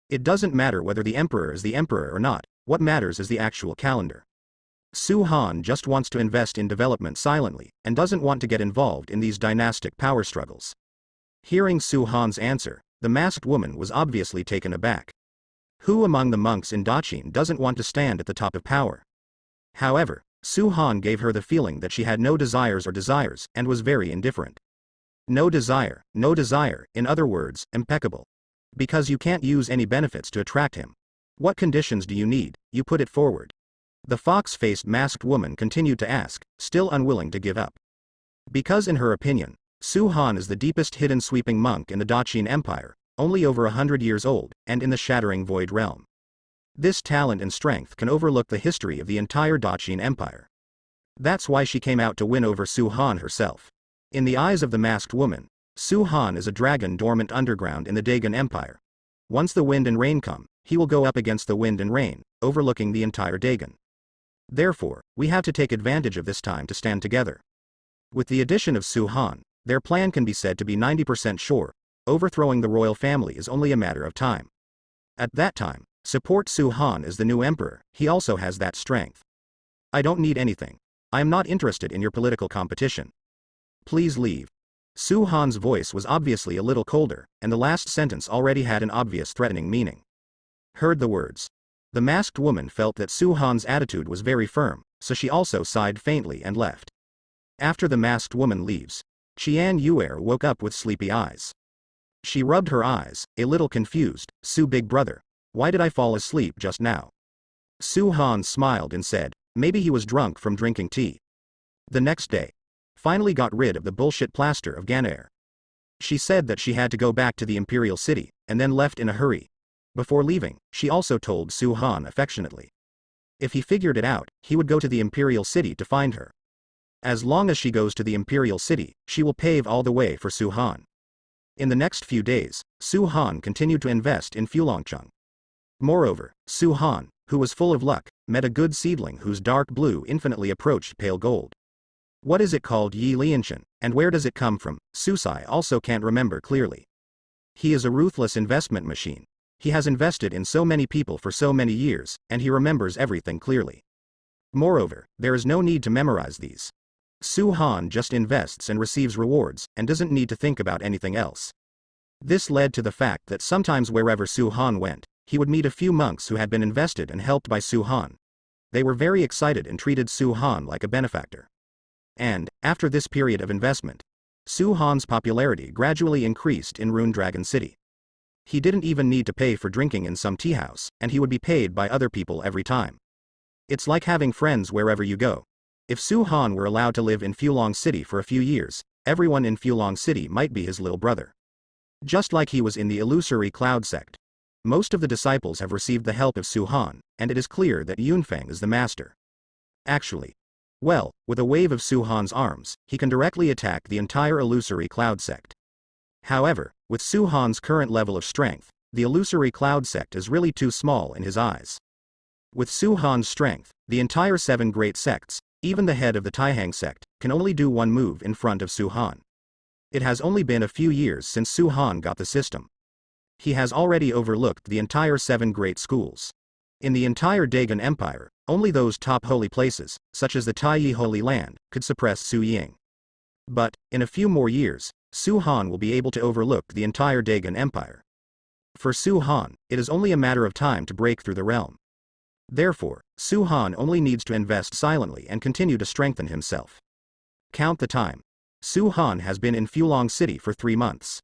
[SPEAKER 1] It doesn't matter whether the emperor is the emperor or not, what matters is the actual calendar. Su Han just wants to invest in development silently, and doesn't want to get involved in these dynastic power struggles. Hearing Su Han's answer, the masked woman was obviously taken aback. Who among the monks in Daqin doesn't want to stand at the top of power? However, Su Han gave her the feeling that she had no desires, and was very indifferent. No desire, in other words, impeccable. Because you can't use any benefits to attract him. What conditions do you need? You put it forward. The fox-faced masked woman continued to ask, still unwilling to give up. Because in her opinion, Su Han is the deepest hidden sweeping monk in the Daqin Empire, only over 100 years old, and in the shattering void realm. This talent and strength can overlook the history of the entire Daqin Empire. That's why she came out to win over Su Han herself. In the eyes of the masked woman, Su Han is a dragon dormant underground in the Dagon Empire. Once the wind and rain come, he will go up against the wind and rain, overlooking the entire Dagon. Therefore, we have to take advantage of this time to stand together. With the addition of Su Han, their plan can be said to be 90% sure. Overthrowing the royal family is only a matter of time. At that time, support Su Han as the new emperor, he also has that strength. I don't need anything. I am not interested in your political competition. Please leave. Su Han's voice was obviously a little colder, and the last sentence already had an obvious threatening meaning. Heard the words. The masked woman felt that Su Han's attitude was very firm, so she also sighed faintly and left. After the masked woman leaves, Qian Yuer woke up with sleepy eyes. She rubbed her eyes, a little confused. Su big brother, why did I fall asleep just now? Su Han smiled and said, maybe he was drunk from drinking tea. The next day, finally got rid of the bullshit plaster of Ganair. She said that she had to go back to the imperial city, and then left in a hurry. Before leaving, she also told Su Han affectionately. If he figured it out, he would go to the imperial city to find her. As long as she goes to the imperial city, she will pave all the way for Su Han. In the next few days, Su Han continued to invest in Fulongcheng. Moreover, Su Han, who was full of luck, met a good seedling whose dark blue infinitely approached pale gold. What is it called? Yi Lianshan, and where does it come from? Susai also can't remember clearly. He is a ruthless investment machine. He has invested in so many people for so many years, and he remembers everything clearly. Moreover, there is no need to memorize these. Su Han just invests and receives rewards, and doesn't need to think about anything else. This led to the fact that sometimes wherever Su Han went, he would meet a few monks who had been invested and helped by Su Han. They were very excited and treated Su Han like a benefactor. And, after this period of investment, Su Han's popularity gradually increased in Rune Dragon City. He didn't even need to pay for drinking in some teahouse, and he would be paid by other people every time. It's like having friends wherever you go. If Su Han were allowed to live in Fulong City for a few years, everyone in Fulong City might be his little brother. Just like he was in the illusory cloud sect. Most of the disciples have received the help of Su Han, and it is clear that Yunfeng is the master. Actually. Well, with a wave of Su Han's arms, he can directly attack the entire illusory cloud sect. However, with Su Han's current level of strength, the illusory cloud sect is really too small in his eyes. With Su Han's strength, the entire 7 great sects, even the head of the Taihang sect, can only do one move in front of Su Han. It has only been a few years since Su Han got the system. He has already overlooked the entire 7 great schools. In the entire Dagon Empire, only those top holy places, such as the Taiyi Holy Land, could suppress Su Ying. But, in a few more years, Su Han will be able to overlook the entire Dagon Empire. For Su Han, it is only a matter of time to break through the realm. Therefore, Su Han only needs to invest silently and continue to strengthen himself. Count the time. Su Han has been in Fulong City for 3 months.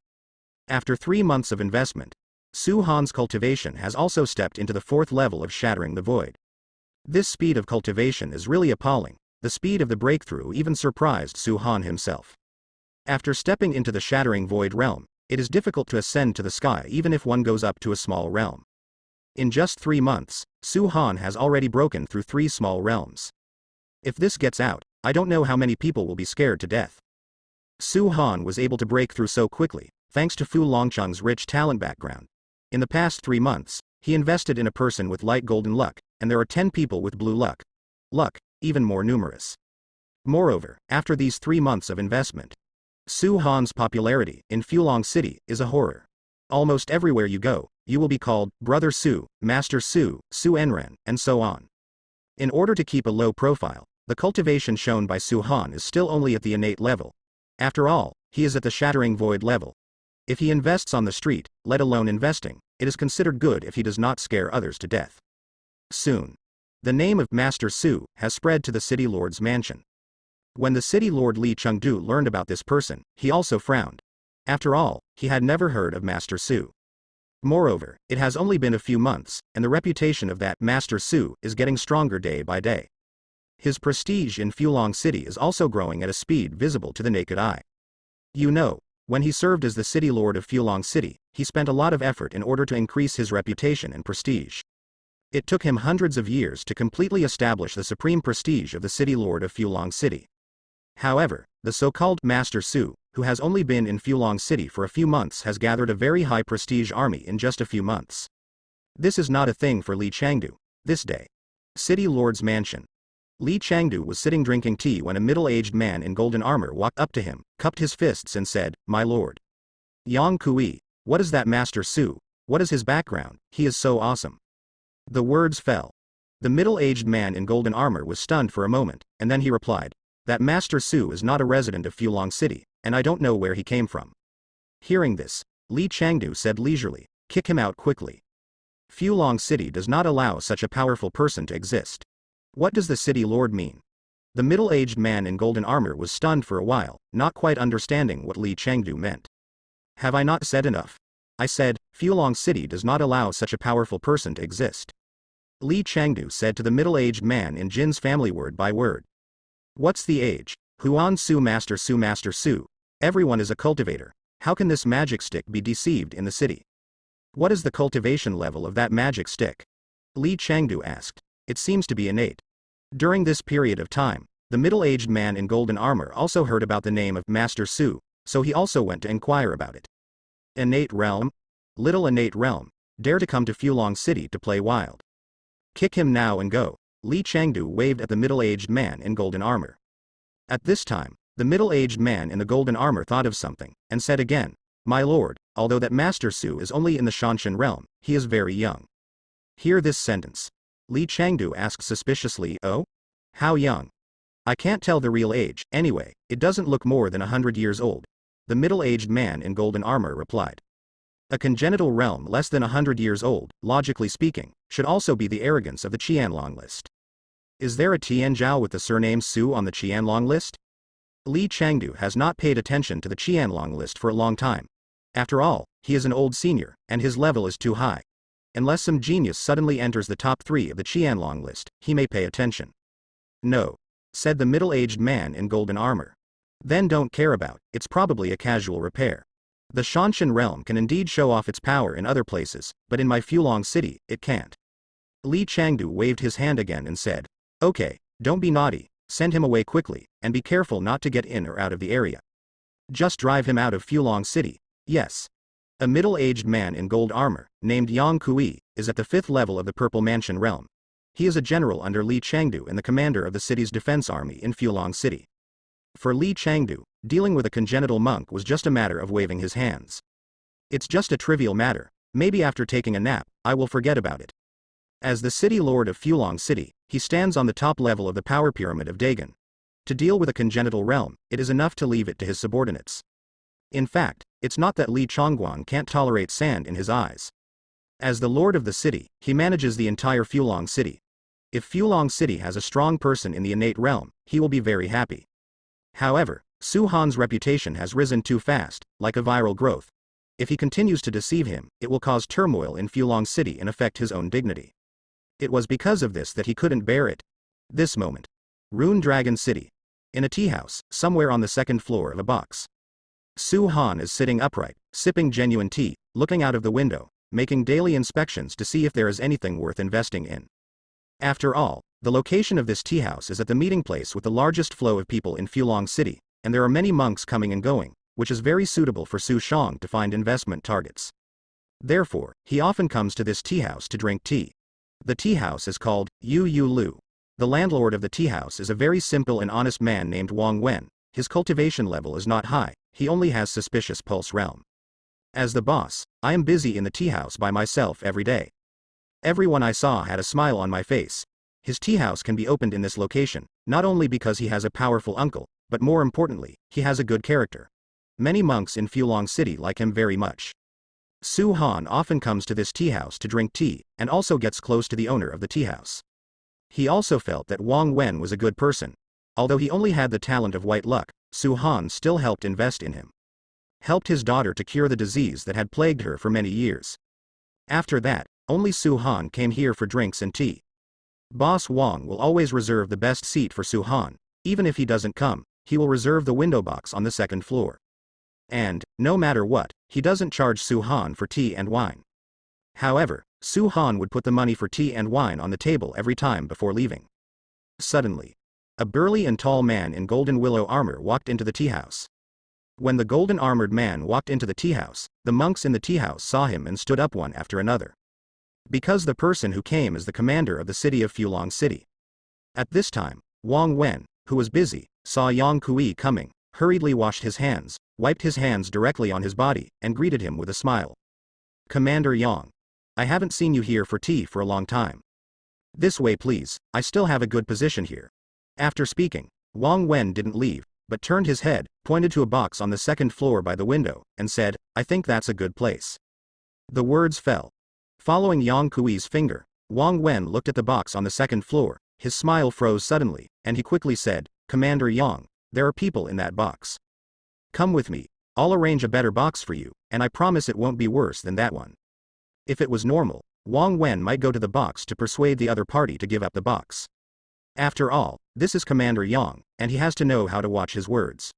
[SPEAKER 1] After 3 months of investment, Su Han's cultivation has also stepped into the 4th level of Shattering the Void. This speed of cultivation is really appalling. The speed of the breakthrough even surprised Su Han himself. After stepping into the Shattering Void realm, it is difficult to ascend to the sky even if one goes up to a small realm. In just 3 months, Su Han has already broken through 3 small realms. If this gets out, I don't know how many people will be scared to death. Su Han was able to break through so quickly, thanks to Fu Longcheng's rich talent background. In the past 3 months, he invested in a person with light golden luck, and there are 10 people with blue luck. Luck, even more numerous. Moreover, after these 3 months of investment, Su Han's popularity in Fulong City is a horror. Almost everywhere you go, you will be called Brother Su, Master Su, Su Enren, and so on. In order to keep a low profile, the cultivation shown by Su Han is still only at the innate level. After all, he is at the Shattering Void level. If he invests on the street, let alone investing, it is considered good if he does not scare others to death. Soon, the name of Master Su has spread to the city lord's mansion. When the city lord Li Chengdu learned about this person, he also frowned. After all, he had never heard of Master Su. Moreover, it has only been a few months, and the reputation of that Master Su is getting stronger day by day. His prestige in Fulong City is also growing at a speed visible to the naked eye. You know, when he served as the city lord of Fulong City, he spent a lot of effort in order to increase his reputation and prestige. It took him hundreds of years to completely establish the supreme prestige of the city lord of Fulong City. However, the so-called Master Su, who has only been in Fulong City for a few months, has gathered a very high prestige army in just a few months. This is not a thing for Li Chengdu. This day. City Lord's Mansion. Li Chengdu was sitting drinking tea when a middle-aged man in golden armor walked up to him, cupped his fists and said, "My lord. Yang Kui, what is that Master Su? What is his background? He is so awesome." The words fell. The middle-aged man in golden armor was stunned for a moment, and then he replied, "That Master Su is not a resident of Fulong City, and I don't know where he came from." Hearing this, Li Chengdu said leisurely, "Kick him out quickly. Fulong City does not allow such a powerful person to exist." What does the city lord mean? The middle-aged man in golden armor was stunned for a while, not quite understanding what Li Chengdu meant. "Have I not said enough? I said, Fulong City does not allow such a powerful person to exist." Li Chengdu said to the middle-aged man in Jin's family word by word. "What's the age? Huan Su Master Su Master Su. Everyone is a cultivator. How can this magic stick be deceived in the city? What is the cultivation level of that magic stick?" Li Chengdu asked. "It seems to be innate." During this period of time, the middle-aged man in golden armor also heard about the name of Master Su, so he also went to inquire about it. Innate realm? Little innate realm, dare to come to Fulong City to play wild. Kick him now and go. Li Chengdu waved at the middle-aged man in golden armor. At this time, the middle-aged man in the golden armor thought of something, and said again, "My lord, although that Master Su is only in the Shanshan realm, he is very young." Hear this sentence. Li Chengdu asked suspiciously, "Oh? How young?" I can't tell the real age, anyway, it doesn't look more than 100 years old. The middle-aged man in golden armor replied. A congenital realm less than 100 years old, logically speaking, should also be the arrogance of the Qianlong list. Is there a Tianzhao with the surname Su on the Qianlong list? Li Changdu has not paid attention to the Qianlong list for a long time. After all, he is an old senior, and his level is too high. Unless some genius suddenly enters the top 3 of the Qianlong list, he may pay attention. No, said the middle-aged man in golden armor. Then don't care about, it's probably a casual repair. The Shanshan realm can indeed show off its power in other places, but in my Fulong city, it can't. Li Changdu waved his hand again and said, okay, don't be naughty, send him away quickly, and be careful not to get in or out of the area. Just drive him out of Fulong city, yes. A middle-aged man in gold armor, named Yang Kui, is at the 5th level of the Purple Mansion realm. He is a general under Li Changdu and the commander of the city's defense army in Fulong city. For Li Changdu, dealing with a congenital monk was just a matter of waving his hands. It's just a trivial matter, maybe after taking a nap, I will forget about it. As the city lord of Fulong city, he stands on the top level of the power pyramid of Dagon. To deal with a congenital realm, it is enough to leave it to his subordinates. In fact, it's not that Li Chongguan can't tolerate sand in his eyes. As the lord of the city, he manages the entire Fulong city. If Fulong city has a strong person in the innate realm, he will be very happy. However, Su Han's reputation has risen too fast, like a viral growth. If he continues to deceive him, it will cause turmoil in Fulong city and affect his own dignity. It was because of this that he couldn't bear it. This moment. Rune Dragon City. In a tea house, somewhere on the 2nd floor of a box. Su Han is sitting upright, sipping genuine tea, looking out of the window, making daily inspections to see if there is anything worth investing in. After all, the location of this tea house is at the meeting place with the largest flow of people in Fulong city, and there are many monks coming and going, which is very suitable for Su Shang to find investment targets. Therefore, he often comes to this tea house to drink tea. The tea house is called Yu Yu Lu. The landlord of the tea house is a very simple and honest man named Wang Wen. His cultivation level is not high, he only has suspicious pulse realm. As the boss, I am busy in the tea house by myself every day. Everyone I saw had a smile on my face. His tea house can be opened in this location, not only because he has a powerful uncle, but more importantly, he has a good character. Many monks in Fulong city like him very much. Su Han often comes to this tea house to drink tea, and also gets close to the owner of the tea house. He also felt that Wang Wen was a good person. Although he only had the talent of white luck, Su Han still helped invest in him. Helped his daughter to cure the disease that had plagued her for many years. After that, only Su Han came here for drinks and tea. Boss Wang will always reserve the best seat for Su Han. Even if he doesn't come, he will reserve the window box on the 2nd floor. And, no matter what, he doesn't charge Su Han for tea and wine. However, Su Han would put the money for tea and wine on the table every time before leaving. Suddenly, a burly and tall man in golden willow armor walked into the tea house. When the golden armored man walked into the tea house, the monks in the tea house saw him and stood up one after another. Because the person who came is the commander of the city of Fulong city. At this time, Wang Wen, who was busy, saw Yang Kui coming, hurriedly washed his hands, wiped his hands directly on his body, and greeted him with a smile. Commander Yang. I haven't seen you here for tea for a long time. This way please, I still have a good position here. After speaking, Wang Wen didn't leave, but turned his head, pointed to a box on the 2nd floor by the window, and said, I think that's a good place. The words fell. Following Yang Kui's finger, Wang Wen looked at the box on the 2nd floor, his smile froze suddenly, and he quickly said, Commander Yang, there are people in that box. Come with me, I'll arrange a better box for you, and I promise it won't be worse than that one. If it was normal, Wang Wen might go to the box to persuade the other party to give up the box. After all, this is Commander Yang, and he has to know how to watch his words.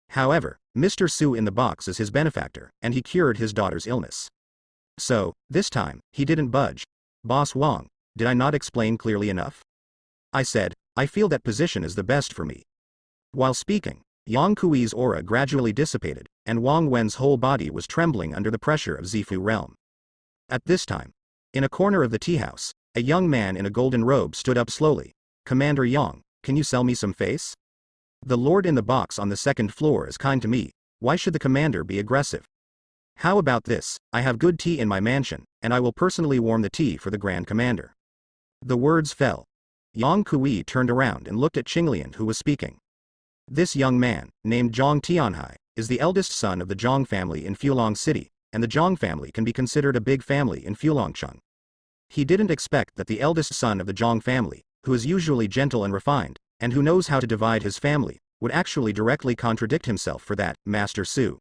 [SPEAKER 1] However, Mr. Su in the box is his benefactor, and he cured his daughter's illness. So, this time, he didn't budge. Boss Wang, did I not explain clearly enough? I said, I feel that position is the best for me. While speaking, Yang Kui's aura gradually dissipated, and Wang Wen's whole body was trembling under the pressure of Zifu realm. At this time, in a corner of the tea house, a young man in a golden robe stood up slowly. Commander Yang, can you sell me some face? The lord in the box on the 2nd floor is kind to me, why should the commander be aggressive? How about this, I have good tea in my mansion, and I will personally warm the tea for the Grand Commander. The words fell. Yang Kui turned around and looked at Qinglian, who was speaking. This young man, named Zhang Tianhai, is the eldest son of the Zhang family in Fulong City, and the Zhang family can be considered a big family in Fulongcheng. He didn't expect that the eldest son of the Zhang family, who is usually gentle and refined, and who knows how to divide his family, would actually directly contradict himself for that, Master Su.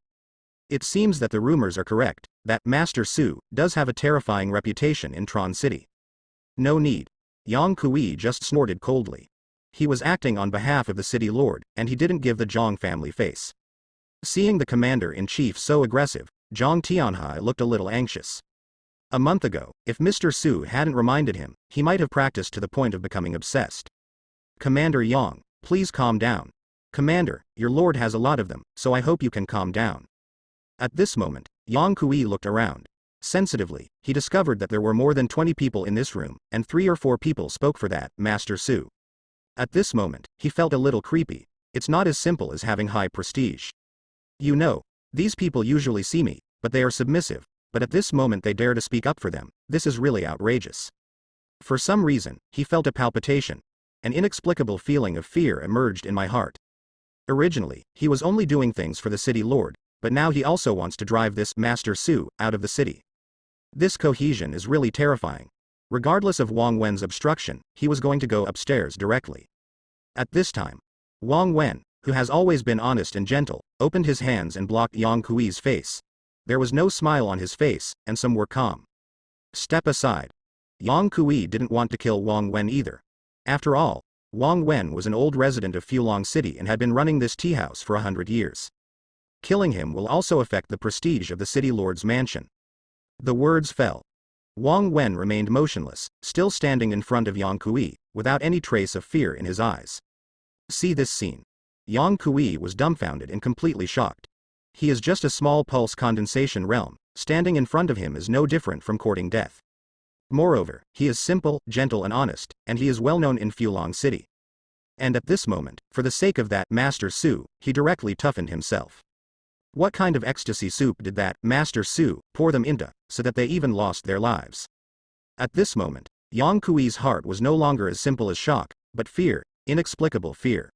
[SPEAKER 1] It seems that the rumors are correct, that Master Su does have a terrifying reputation in Tron City. No need. Yang Kui just snorted coldly. He was acting on behalf of the city lord, and he didn't give the Zhang family face. Seeing the commander-in-chief so aggressive, Zhang Tianhai looked a little anxious. A month ago, if Mr. Su hadn't reminded him, he might have practiced to the point of becoming obsessed. Commander Yang, please calm down. Commander, your lord has a lot of them, so I hope you can calm down. At this moment, Yang Kui looked around. Sensitively, he discovered that there were more than 20 people in this room, and 3 or 4 people spoke for that, Master Su. At this moment, he felt a little creepy. It's not as simple as having high prestige. You know, these people usually see me, but they are submissive, but at this moment they dare to speak up for them. This is really outrageous. For some reason, he felt a palpitation. An inexplicable feeling of fear emerged in my heart. Originally, he was only doing things for the city lord, but now he also wants to drive this Master Su out of the city. This cohesion is really terrifying. Regardless of Wang Wen's obstruction, he was going to go upstairs directly. At this time, Wang Wen, who has always been honest and gentle, opened his hands and blocked Yang Kui's face. There was no smile on his face, and some were calm. Step aside. Yang Kui didn't want to kill Wang Wen either. After all, Wang Wen was an old resident of Fulong City and had been running this tea house for 100 years. Killing him will also affect the prestige of the city lord's mansion. The words fell. Wang Wen remained motionless, still standing in front of Yang Kui, without any trace of fear in his eyes. See this scene. Yang Kui was dumbfounded and completely shocked. He is just a small pulse condensation realm, standing in front of him is no different from courting death. Moreover, he is simple, gentle and honest, and he is well known in Fulong City. And at this moment, for the sake of that Master Su, he directly toughened himself. What kind of ecstasy soup did that Master Su pour them into, so that they even lost their lives? At this moment, Yang Kui's heart was no longer as simple as shock, but fear, inexplicable fear.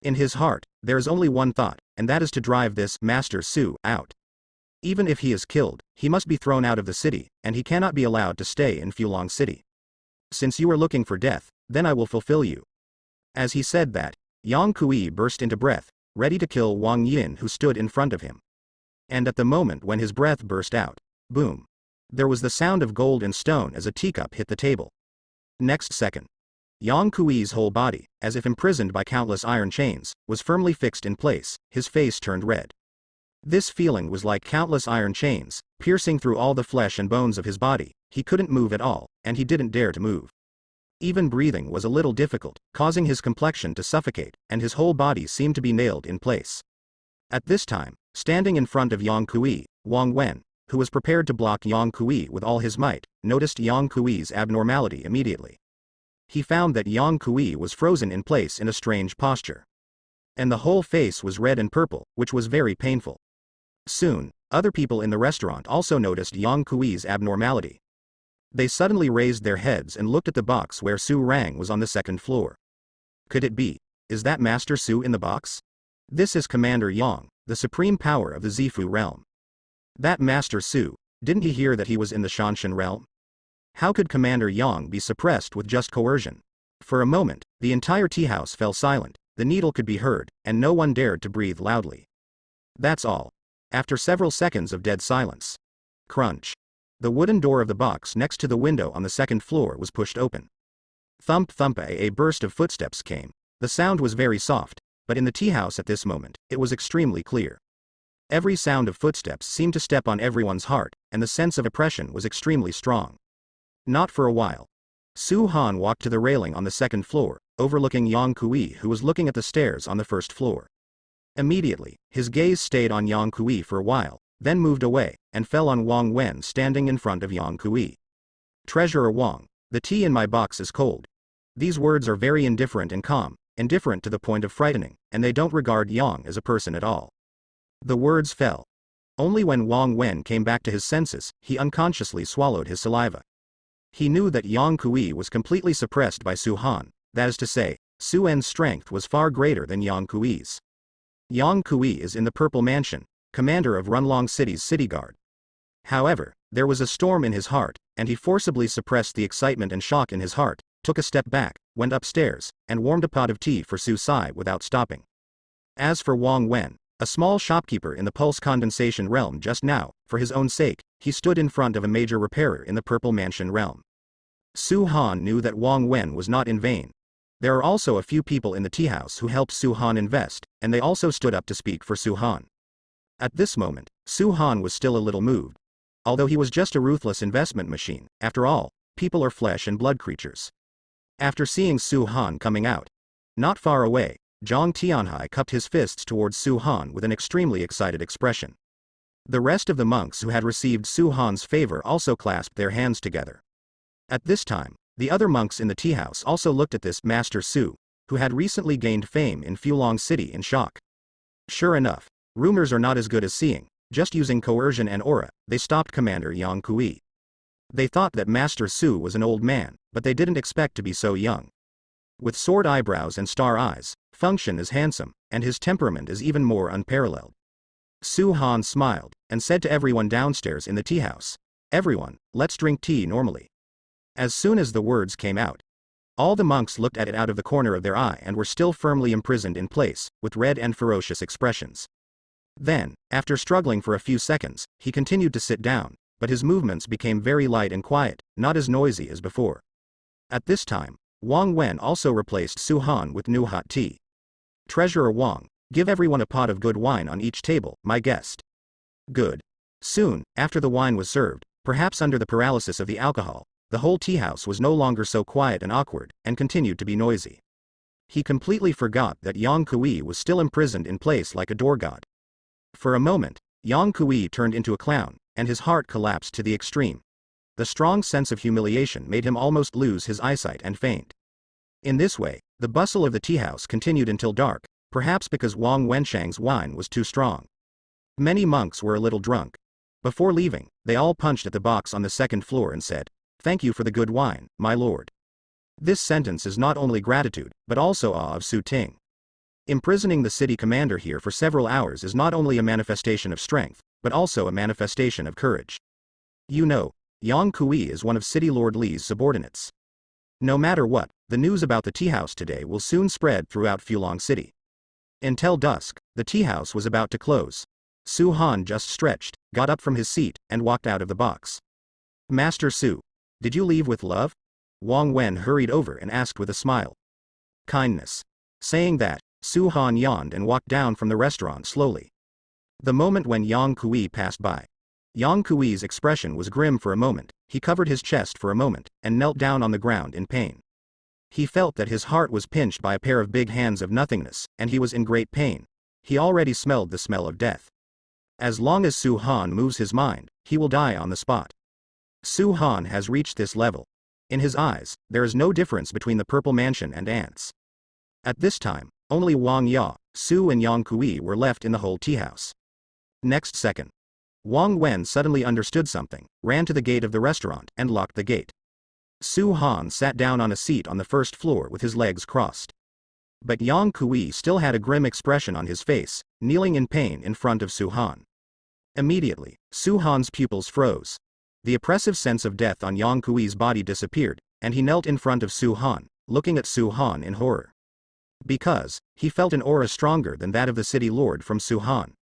[SPEAKER 1] In his heart, there is only one thought, and that is to drive this Master Su out. Even if he is killed, he must be thrown out of the city, and he cannot be allowed to stay in Fulong City. Since you are looking for death, then I will fulfill you. As he said that, Yang Kui burst into breath, ready to kill Wang Yin who stood in front of him. And at the moment when his breath burst out, boom. There was the sound of gold and stone as a teacup hit the table. Next second, Yang Kui's whole body, as if imprisoned by countless iron chains, was firmly fixed in place, his face turned red. This feeling was like countless iron chains, piercing through all the flesh and bones of his body. He couldn't move at all, and he didn't dare to move. Even breathing was a little difficult, causing his complexion to suffocate, and his whole body seemed to be nailed in place. At this time, standing in front of Yang Kui, Wang Wen, who was prepared to block Yang Kui with all his might, noticed Yang Kui's abnormality immediately. He found that Yang Kui was frozen in place in a strange posture. And the whole face was red and purple, which was very painful. Soon, other people in the restaurant also noticed Yang Kui's abnormality. They suddenly raised their heads and looked at the box where Su Rang was on the second floor. Could it be? Is that Master Su in the box? This is Commander Yang, the supreme power of the Zifu realm. That Master Su, didn't he hear that he was in the Shanshan realm? How could Commander Yang be suppressed with just coercion? For a moment, the entire tea house fell silent, the needle could be heard, and no one dared to breathe loudly. That's all. After several seconds of dead silence. Crunch. The wooden door of the box next to the window on the second floor was pushed open. Thump thump, a burst of footsteps came. The sound was very soft, but in the tea house at this moment, it was extremely clear. Every sound of footsteps seemed to step on everyone's heart, and the sense of oppression was extremely strong. Not for a while. Su Han walked to the railing on the second floor, overlooking Yang Kui who was looking at the stairs on the first floor. Immediately, his gaze stayed on Yang Kui for a while, then moved away, and fell on Wang Wen standing in front of Yang Kui. Treasurer Wang, the tea in my box is cold. These words are very indifferent and calm, indifferent to the point of frightening, and they don't regard Yang as a person at all. The words fell. Only when Wang Wen came back to his senses, he unconsciously swallowed his saliva. He knew that Yang Kui was completely suppressed by Su Han, that is to say, Su En's strength was far greater than Yang Kui's. Yang Kui is in the Purple Mansion, commander of Runlong City's city guard. However, there was a storm in his heart, and he forcibly suppressed the excitement and shock in his heart, took a step back, went upstairs, and warmed a pot of tea for Su Sai without stopping. As for Wang Wen, a small shopkeeper in the pulse condensation realm just now, for his own sake, he stood in front of a major repairer in the Purple Mansion realm. Su Han knew that Wang Wen was not in vain. There are also a few people in the tea house who helped Su Han invest, and they also stood up to speak for Su Han. At this moment, Su Han was still a little moved. Although he was just a ruthless investment machine, after all, people are flesh and blood creatures. After seeing Su Han coming out, not far away, Zhang Tianhai cupped his fists towards Su Han with an extremely excited expression. The rest of the monks who had received Su Han's favor also clasped their hands together. At this time, the other monks in the tea house also looked at this Master Su, who had recently gained fame in Fulong City in shock. Sure enough, rumors are not as good as seeing. Just using coercion and aura, they stopped Commander Yang Kui. They thought that Master Su was an old man, but they didn't expect to be so young. With sword eyebrows and star eyes, Function is handsome, and his temperament is even more unparalleled. Su Han smiled, and said to everyone downstairs in the tea house, "Everyone, let's drink tea normally." As soon as the words came out, all the monks looked at it out of the corner of their eye and were still firmly imprisoned in place, with red and ferocious expressions. Then, after struggling for a few seconds, he continued to sit down, but his movements became very light and quiet, not as noisy as before. At this time, Wang Wen also replaced Su Han with new hot tea. "Treasurer Wang, give everyone a pot of good wine on each table, my guest." Good. Soon, after the wine was served, perhaps under the paralysis of the alcohol, the whole tea house was no longer so quiet and awkward, and continued to be noisy. He completely forgot that Yang Kui was still imprisoned in place like a door god. For a moment, Yang Kui turned into a clown, and his heart collapsed to the extreme. The strong sense of humiliation made him almost lose his eyesight and faint. In this way, the bustle of the tea house continued until dark, perhaps because Wang Wenshang's wine was too strong. Many monks were a little drunk. Before leaving, they all punched at the box on the second floor and said, "Thank you for the good wine, my lord." This sentence is not only gratitude, but also awe of Su Ting. Imprisoning the city commander here for several hours is not only a manifestation of strength, but also a manifestation of courage. You know, Yang Kui is one of City Lord Li's subordinates. No matter what, the news about the tea house today will soon spread throughout Fulong City. Until dusk, the tea house was about to close. Su Han just stretched, got up from his seat, and walked out of the box. "Master Su, did you leave with love?" Wang Wen hurried over and asked with a smile. "Kindness." Saying that, Su Han yawned and walked down from the restaurant slowly. The moment when Yang Kui passed by, Yang Kui's expression was grim for a moment, he covered his chest for a moment, and knelt down on the ground in pain. He felt that his heart was pinched by a pair of big hands of nothingness, and he was in great pain. He already smelled the smell of death. As long as Su Han moves his mind, he will die on the spot. Su Han has reached this level. In his eyes, there is no difference between the Purple Mansion and ants. At this time, only Wang Ya, Su and Yang Kui were left in the whole tea house. Next second, Wang Wen suddenly understood something, ran to the gate of the restaurant, and locked the gate. Su Han sat down on a seat on the first floor with his legs crossed. But Yang Kui still had a grim expression on his face, kneeling in pain in front of Su Han. Immediately, Su Han's pupils froze. The oppressive sense of death on Yang Kui's body disappeared, and he knelt in front of Su Han, looking at Su Han in horror. Because, he felt an aura stronger than that of the City Lord from Su Han.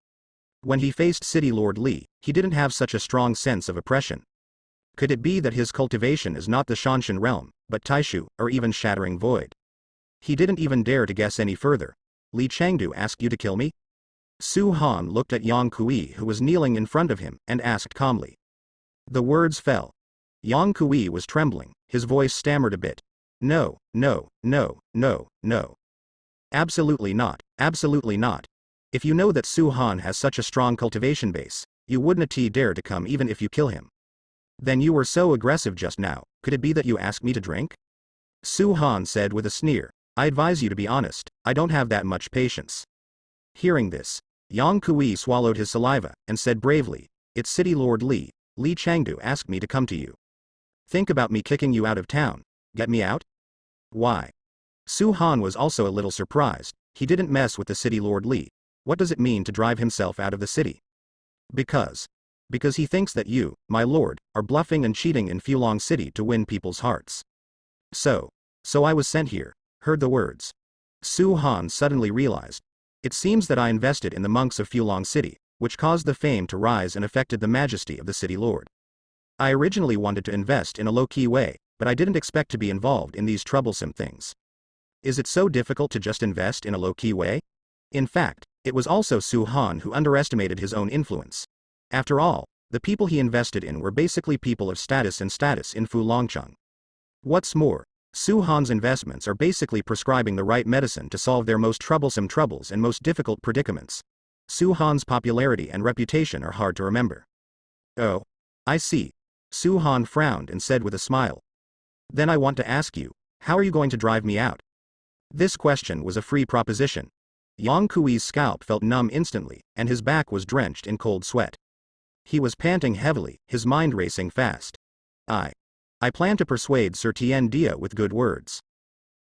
[SPEAKER 1] When he faced City Lord Li, he didn't have such a strong sense of oppression. Could it be that his cultivation is not the Shanshan realm, but Taishu, or even Shattering Void? He didn't even dare to guess any further. "Li Chengdu asked you to kill me?" Su Han looked at Yang Kui who was kneeling in front of him, and asked calmly. The words fell. Yang Kui was trembling, his voice stammered a bit. "No, no, no, no, no. Absolutely not, absolutely not. If you know that Su Han has such a strong cultivation base, you wouldn't dare to come even if you kill him. Then you were so aggressive just now, could it be that you asked me to drink?" Su Han said with a sneer, "I advise you to be honest, I don't have that much patience." Hearing this, Yang Kui swallowed his saliva, and said bravely, "It's City Lord Li, Li Chengdu asked me to come to you. Think about me kicking you out of town. Get me out?" "Why?" Su Han was also a little surprised. He didn't mess with the city lord Li. What does it mean to drive himself out of the city? Because he thinks that you, my lord, are bluffing and cheating in Fulong City to win people's hearts. So I was sent here. Heard the words. Su Han suddenly realized. It seems that I invested in the monks of Fulong City, which caused the fame to rise and affected the majesty of the city lord. I originally wanted to invest in a low-key way, but I didn't expect to be involved in these troublesome things. Is it so difficult to just invest in a low-key way? In fact, it was also Su Han who underestimated his own influence. After all, the people he invested in were basically people of status in Fulongcheng. What's more, Su Han's investments are basically prescribing the right medicine to solve their most troublesome troubles and most difficult predicaments. Su Han's popularity and reputation are hard to remember. Oh, I see. Su Han frowned and said with a smile. Then I want to ask you, how are you going to drive me out? This question was a free proposition. Yang Kui's scalp felt numb instantly, and his back was drenched in cold sweat. He was panting heavily, his mind racing fast. I plan to persuade Sir Tien Dia with good words.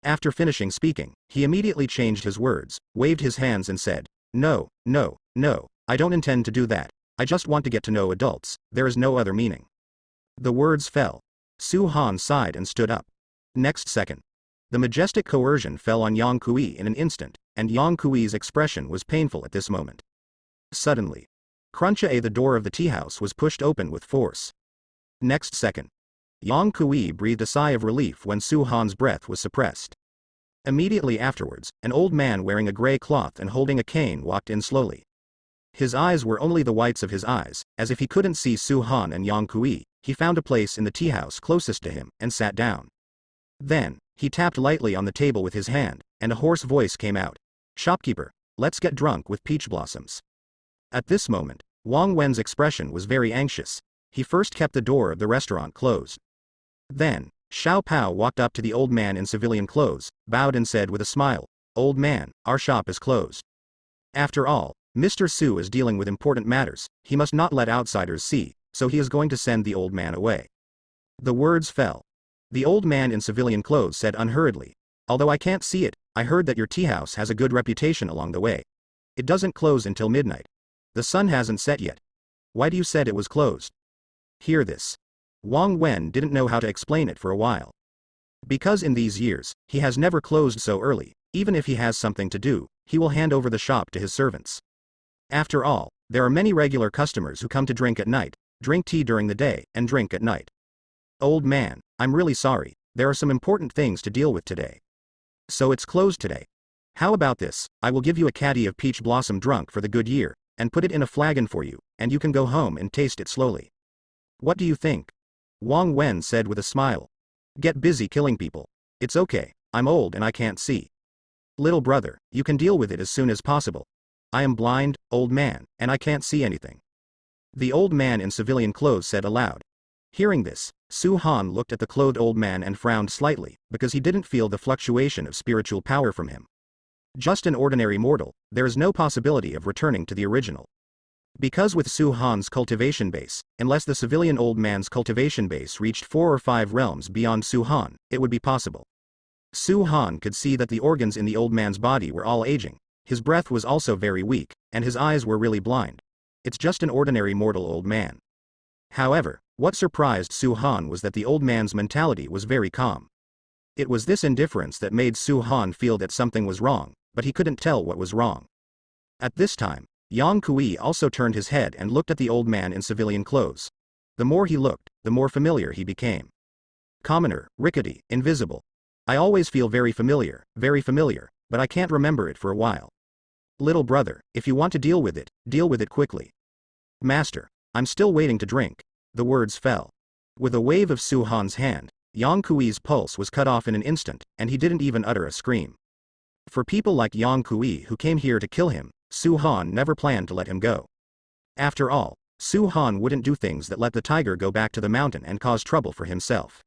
[SPEAKER 1] After finishing speaking, he immediately changed his words, waved his hands and said, No, I don't intend to do that. I just want to get to know adults, there is no other meaning. The words fell. Su Han sighed and stood up. Next second, the majestic coercion fell on Yang Kui in an instant, and Yang Kui's expression was painful at this moment. Suddenly, crunch-a the door of the tea house was pushed open with force. Next second, Yang Kui breathed a sigh of relief when Su Han's breath was suppressed. Immediately afterwards, an old man wearing a gray cloth and holding a cane walked in slowly. His eyes were only the whites of his eyes, as if he couldn't see Su Han and Yang Kui. He found a place in the tea house closest to him, and sat down. Then, he tapped lightly on the table with his hand, and a hoarse voice came out. Shopkeeper, let's get drunk with peach blossoms. At this moment, Wang Wen's expression was very anxious. He first kept the door of the restaurant closed. Then, Xiao Pao walked up to the old man in civilian clothes, bowed and said with a smile, Old man, our shop is closed. After all, Mr. Su is dealing with important matters, he must not let outsiders see, so he is going to send the old man away. The words fell. The old man in civilian clothes said unhurriedly, Although I can't see it, I heard that your tea house has a good reputation along the way. It doesn't close until midnight. The sun hasn't set yet. Why do you said it was closed? Hear this. Wang Wen didn't know how to explain it for a while. Because in these years, he has never closed so early. Even if he has something to do, he will hand over the shop to his servants. After all, there are many regular customers who come to drink at night, drink tea during the day, and drink at night. Old man, I'm really sorry, there are some important things to deal with today. So it's closed today. How about this, I will give you a caddy of peach blossom drunk for the good year, and put it in a flagon for you, and you can go home and taste it slowly. What do you think? Wang Wen said with a smile. Get busy killing people. It's okay, I'm old and I can't see. Little brother, you can deal with it as soon as possible. I am blind, old man, and I can't see anything. The old man in civilian clothes said aloud. Hearing this, Su Han looked at the clothed old man and frowned slightly, because he didn't feel the fluctuation of spiritual power from him. Just an ordinary mortal, there is no possibility of returning to the original. Because with Su Han's cultivation base, unless the civilian old man's cultivation base reached 4 or 5 realms beyond Su Han, it would be possible. Su Han could see that the organs in the old man's body were all aging, his breath was also very weak, and his eyes were really blind. It's just an ordinary mortal old man. However, what surprised Su Han was that the old man's mentality was very calm. It was this indifference that made Su Han feel that something was wrong, but he couldn't tell what was wrong. At this time, Yang Kui also turned his head and looked at the old man in civilian clothes. The more he looked, the more familiar he became. Commoner, rickety, invisible. I always feel very familiar, but I can't remember it for a while. Little brother, if you want to deal with it quickly. Master, I'm still waiting to drink. The words fell. With a wave of Su Han's hand, Yang Kui's pulse was cut off in an instant, and he didn't even utter a scream. For people like Yang Kui who came here to kill him, Su Han never planned to let him go. After all, Su Han wouldn't do things that let the tiger go back to the mountain and cause trouble for himself.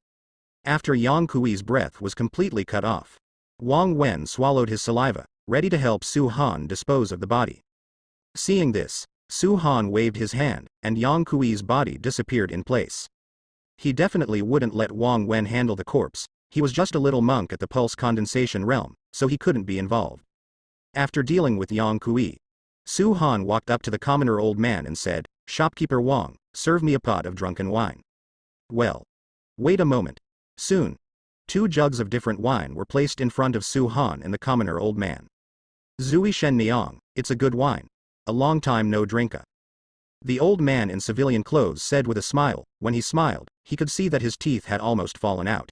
[SPEAKER 1] After Yang Kui's breath was completely cut off, Wang Wen swallowed his saliva, ready to help Su Han dispose of the body. Seeing this, Su Han waved his hand, and Yang Kui's body disappeared in place. He definitely wouldn't let Wang Wen handle the corpse. He was just a little monk at the pulse condensation realm, so he couldn't be involved. After dealing with Yang Kui, Su Han walked up to the commoner old man and said, "Shopkeeper Wang, serve me a pot of drunken wine." Well. Wait a moment. Soon. 2 jugs of different wine were placed in front of Su Han and the commoner old man. "Zui Shen Niang, it's a good wine. A long time no drinka." The old man in civilian clothes said with a smile. When he smiled, he could see that his teeth had almost fallen out.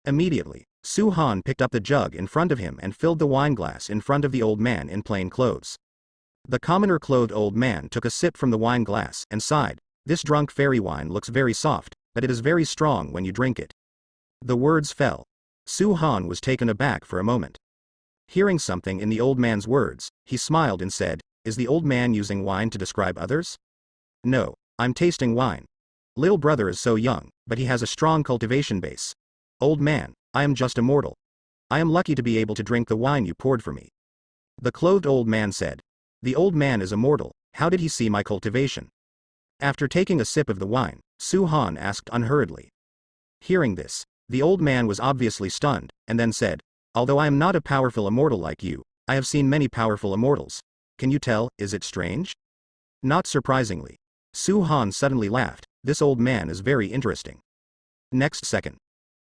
[SPEAKER 1] Immediately, Su Han picked up the jug in front of him and filled the wineglass in front of the old man in plain clothes. The commoner clothed old man took a sip from the wine glass and sighed, "This drunk fairy wine looks very soft, but it is very strong when you drink it." The words fell. Su Han was taken aback for a moment. Hearing something in the old man's words, he smiled and said, "Is the old man using wine to describe others?" "No, I'm tasting wine. Lil brother is so young, but he has a strong cultivation base. Old man, I am just a mortal. I am lucky to be able to drink the wine you poured for me." The clothed old man said, "The old man is immortal, how did he see my cultivation?" After taking a sip of the wine, Su Han asked unhurriedly. Hearing this, the old man was obviously stunned, and then said, "Although I am not a powerful immortal like you, I have seen many powerful immortals. Can you tell, is it strange?" Not surprisingly. Su Han suddenly laughed, "This old man is very interesting." Next second.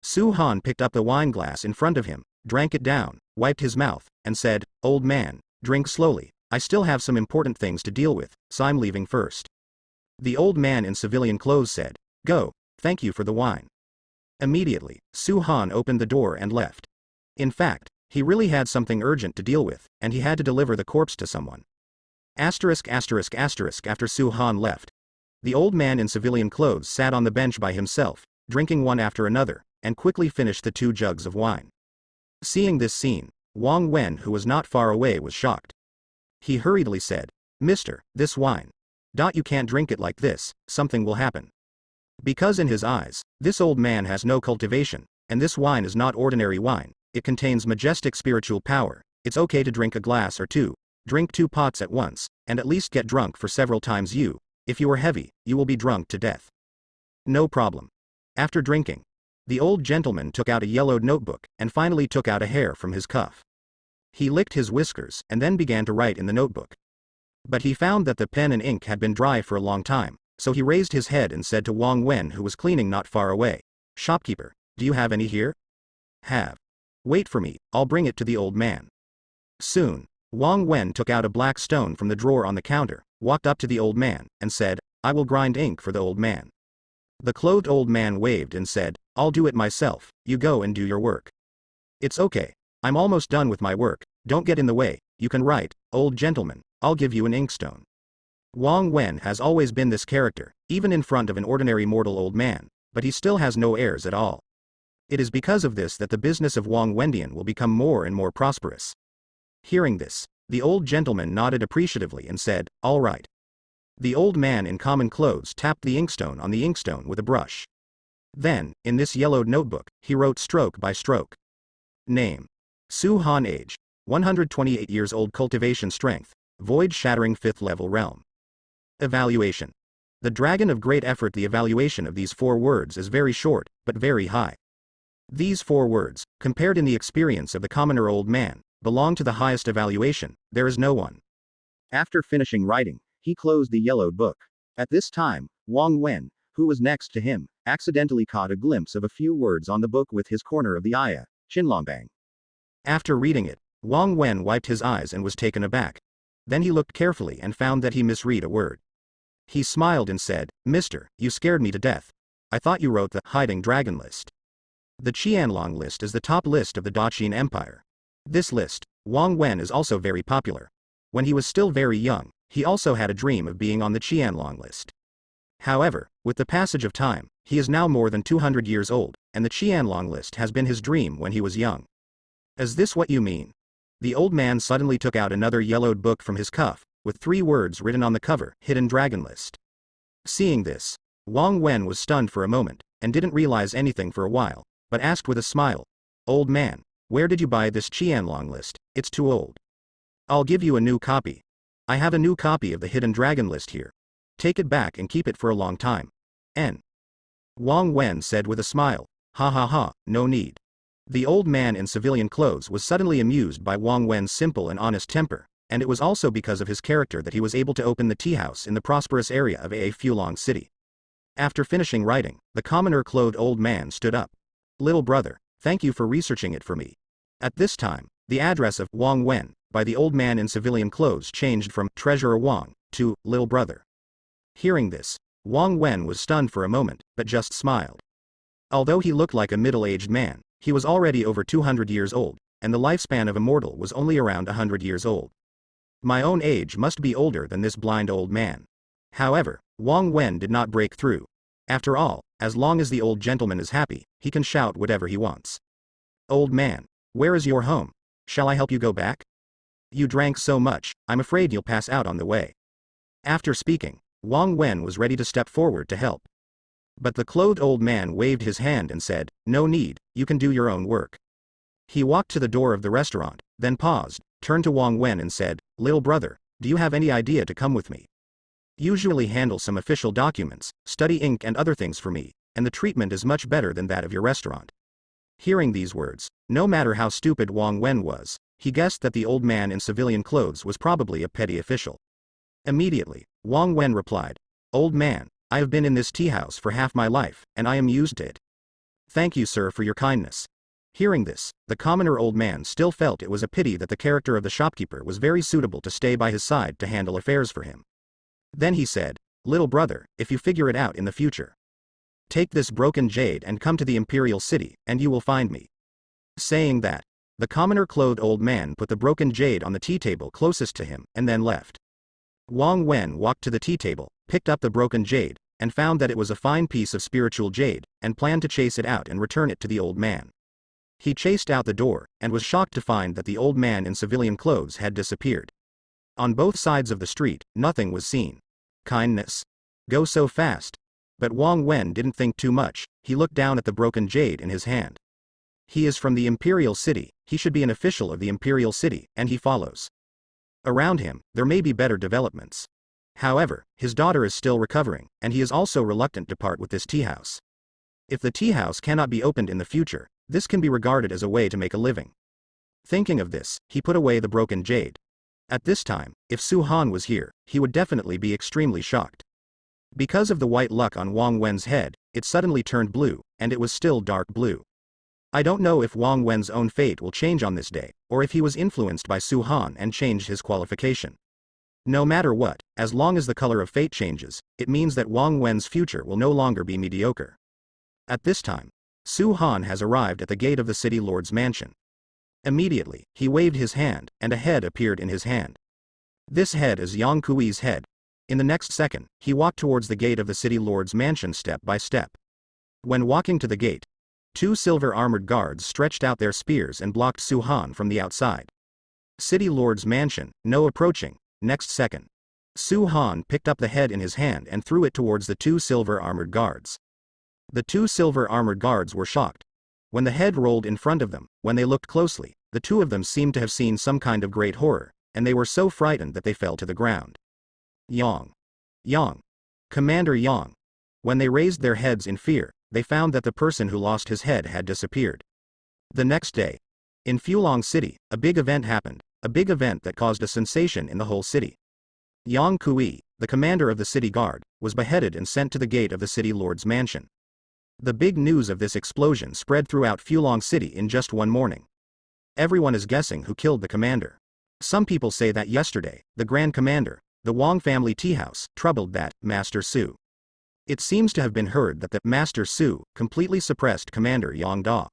[SPEAKER 1] Su Han picked up the wine glass in front of him, drank it down, wiped his mouth, and said, "Old man, drink slowly, I still have some important things to deal with, so I'm leaving first." The old man in civilian clothes said, "Go, thank you for the wine." Immediately, Su Han opened the door and left. In fact, he really had something urgent to deal with, and he had to deliver the corpse to someone. After Su Han left, the old man in civilian clothes sat on the bench by himself, drinking one after another, and quickly finished the 2 jugs of wine. Seeing this scene, Wang Wen, who was not far away, was shocked. He hurriedly said, "Mister, this wine. You can't drink it like this, something will happen." Because in his eyes, this old man has no cultivation, and this wine is not ordinary wine, it contains majestic spiritual power. It's okay to drink a glass or 2, drink 2 pots at once, and at least get drunk for several times. If you are heavy, you will be drunk to death. No problem. After drinking, the old gentleman took out a yellowed notebook, and finally took out a hair from his cuff. He licked his whiskers, and then began to write in the notebook. But he found that the pen and ink had been dry for a long time, so he raised his head and said to Wang Wen, who was cleaning not far away, "Shopkeeper, do you have any here?" "Have. Wait for me, I'll bring it to the old man." Soon, Wang Wen took out a black stone from the drawer on the counter, walked up to the old man, and said, "I will grind ink for the old man." The clothed old man waved and said, "I'll do it myself, you go and do your work." "It's okay. I'm almost done with my work, don't get in the way, you can write, old gentleman, I'll give you an inkstone." Wang Wen has always been this character, even in front of an ordinary mortal old man, but he still has no airs at all. It is because of this that the business of Wang Wendian will become more and more prosperous. Hearing this, the old gentleman nodded appreciatively and said, "All right." The old man in common clothes tapped the inkstone on the inkstone with a brush. Then, in this yellowed notebook, he wrote stroke by stroke. Name: Su Han. Age: 128 years old. Cultivation strength: void-shattering 5th level realm. Evaluation: the dragon of great effort. The evaluation of these 4 words is very short, but very high. These 4 words, compared in the experience of the commoner old man, belong to the highest evaluation. There is no one. After finishing writing, he closed the yellowed book. At this time, Wang Wen, who was next to him, accidentally caught a glimpse of a few words on the book with his corner of the eye, Xinlongbang. After reading it, Wang Wen wiped his eyes and was taken aback. Then he looked carefully and found that he misread a word. He smiled and said, "Mister, you scared me to death. I thought you wrote the hiding dragon list." The Qianlong list is the top list of the Daqin Empire. This list, Wang Wen, is also very popular. When he was still very young, he also had a dream of being on the Qianlong list. However, with the passage of time, he is now more than 200 years old, and the Qianlong list has been his dream when he was young. "Is this what you mean?" The old man suddenly took out another yellowed book from his cuff, with 3 words written on the cover, Hidden Dragon List. Seeing this, Wang Wen was stunned for a moment, and didn't realize anything for a while, but asked with a smile, "Old man, where did you buy this Qianlong list? It's too old." "I'll give you a new copy. I have a new copy of the Hidden Dragon List here. Take it back and keep it for a long time." Wang Wen said with a smile, "Ha ha ha, no need. The old man in civilian clothes was suddenly amused by Wang Wen's simple and honest temper, and it was also because of his character that he was able to open the tea house in the prosperous area of a Fulong City. After finishing writing, the commoner-clothed old man stood up. "Little brother, thank you for researching it for me." At this time, the address of Wang Wen by the old man in civilian clothes changed from Treasurer Wang to Little Brother. Hearing this, Wang Wen was stunned for a moment, but just smiled. Although he looked like a middle-aged man, he was already over 200 years old, and the lifespan of a mortal was only around 100 years old. My own age must be older than this blind old man. However, Wang Wen did not break through. After all, as long as the old gentleman is happy, he can shout whatever he wants. "Old man, where is your home? Shall I help you go back? You drank so much, I'm afraid you'll pass out on the way." After speaking, Wang Wen was ready to step forward to help. But the clothed old man waved his hand and said, "No need, you can do your own work." He walked to the door of the restaurant, then paused, turned to Wang Wen and said, "Little brother, do you have any idea to come with me? Usually handle some official documents, study ink and other things for me, and the treatment is much better than that of your restaurant." Hearing these words, no matter how stupid Wang Wen was, he guessed that the old man in civilian clothes was probably a petty official. Immediately, Wang Wen replied, "Old man, I have been in this tea house for half my life, and I am used to it. Thank you, sir, for your kindness." Hearing this, the commoner old man still felt it was a pity that the character of the shopkeeper was very suitable to stay by his side to handle affairs for him. Then he said, "Little brother, if you figure it out in the future, take this broken jade and come to the imperial city, and you will find me." Saying that, the commoner-clothed old man put the broken jade on the tea table closest to him, and then left. Wang Wen walked to the tea table, picked up the broken jade, and found that it was a fine piece of spiritual jade, and planned to chase it out and return it to the old man. He chased out the door, and was shocked to find that the old man in civilian clothes had disappeared. On both sides of the street, nothing was seen. Kindness? Go so fast. But Wang Wen didn't think too much, he looked down at the broken jade in his hand. He is from the imperial city, he should be an official of the imperial city, and he follows. Around him, there may be better developments. However, his daughter is still recovering, and he is also reluctant to part with this tea house. If the tea house cannot be opened in the future, this can be regarded as a way to make a living. Thinking of this, he put away the broken jade. At this time, if Su Han was here, he would definitely be extremely shocked. Because of the white luck on Wang Wen's head, it suddenly turned blue, and it was still dark blue. I don't know if Wang Wen's own fate will change on this day, or if he was influenced by Su Han and changed his qualification. No matter what, as long as the color of fate changes, it means that Wang Wen's future will no longer be mediocre. At this time, Su Han has arrived at the gate of the city lord's mansion. Immediately, he waved his hand, and a head appeared in his hand. This head is Yang Kui's head. In the next second, he walked towards the gate of the city lord's mansion step by step. When walking to the gate, 2 silver-armored guards stretched out their spears and blocked Su Han from the outside. City lord's mansion, no approaching. Next second, Su Han picked up the head in his hand and threw it towards the 2 silver-armored guards. The 2 silver-armored guards were shocked. When the head rolled in front of them, when they looked closely, the 2 of them seemed to have seen some kind of great horror, and they were so frightened that they fell to the ground. Yang. Yang. Commander Yang. When they raised their heads in fear, they found that the person who lost his head had disappeared. The next day, in Fulong City, a big event happened, a big event that caused a sensation in the whole city. Yang Kui, the commander of the city guard, was beheaded and sent to the gate of the city lord's mansion. The big news of this explosion spread throughout Fulong City in just one morning. Everyone is guessing who killed the commander. Some people say that yesterday, the Grand Commander, the Wang family tea house, troubled that Master Su. It seems to have been heard that the Master Su completely suppressed Commander Yang Da.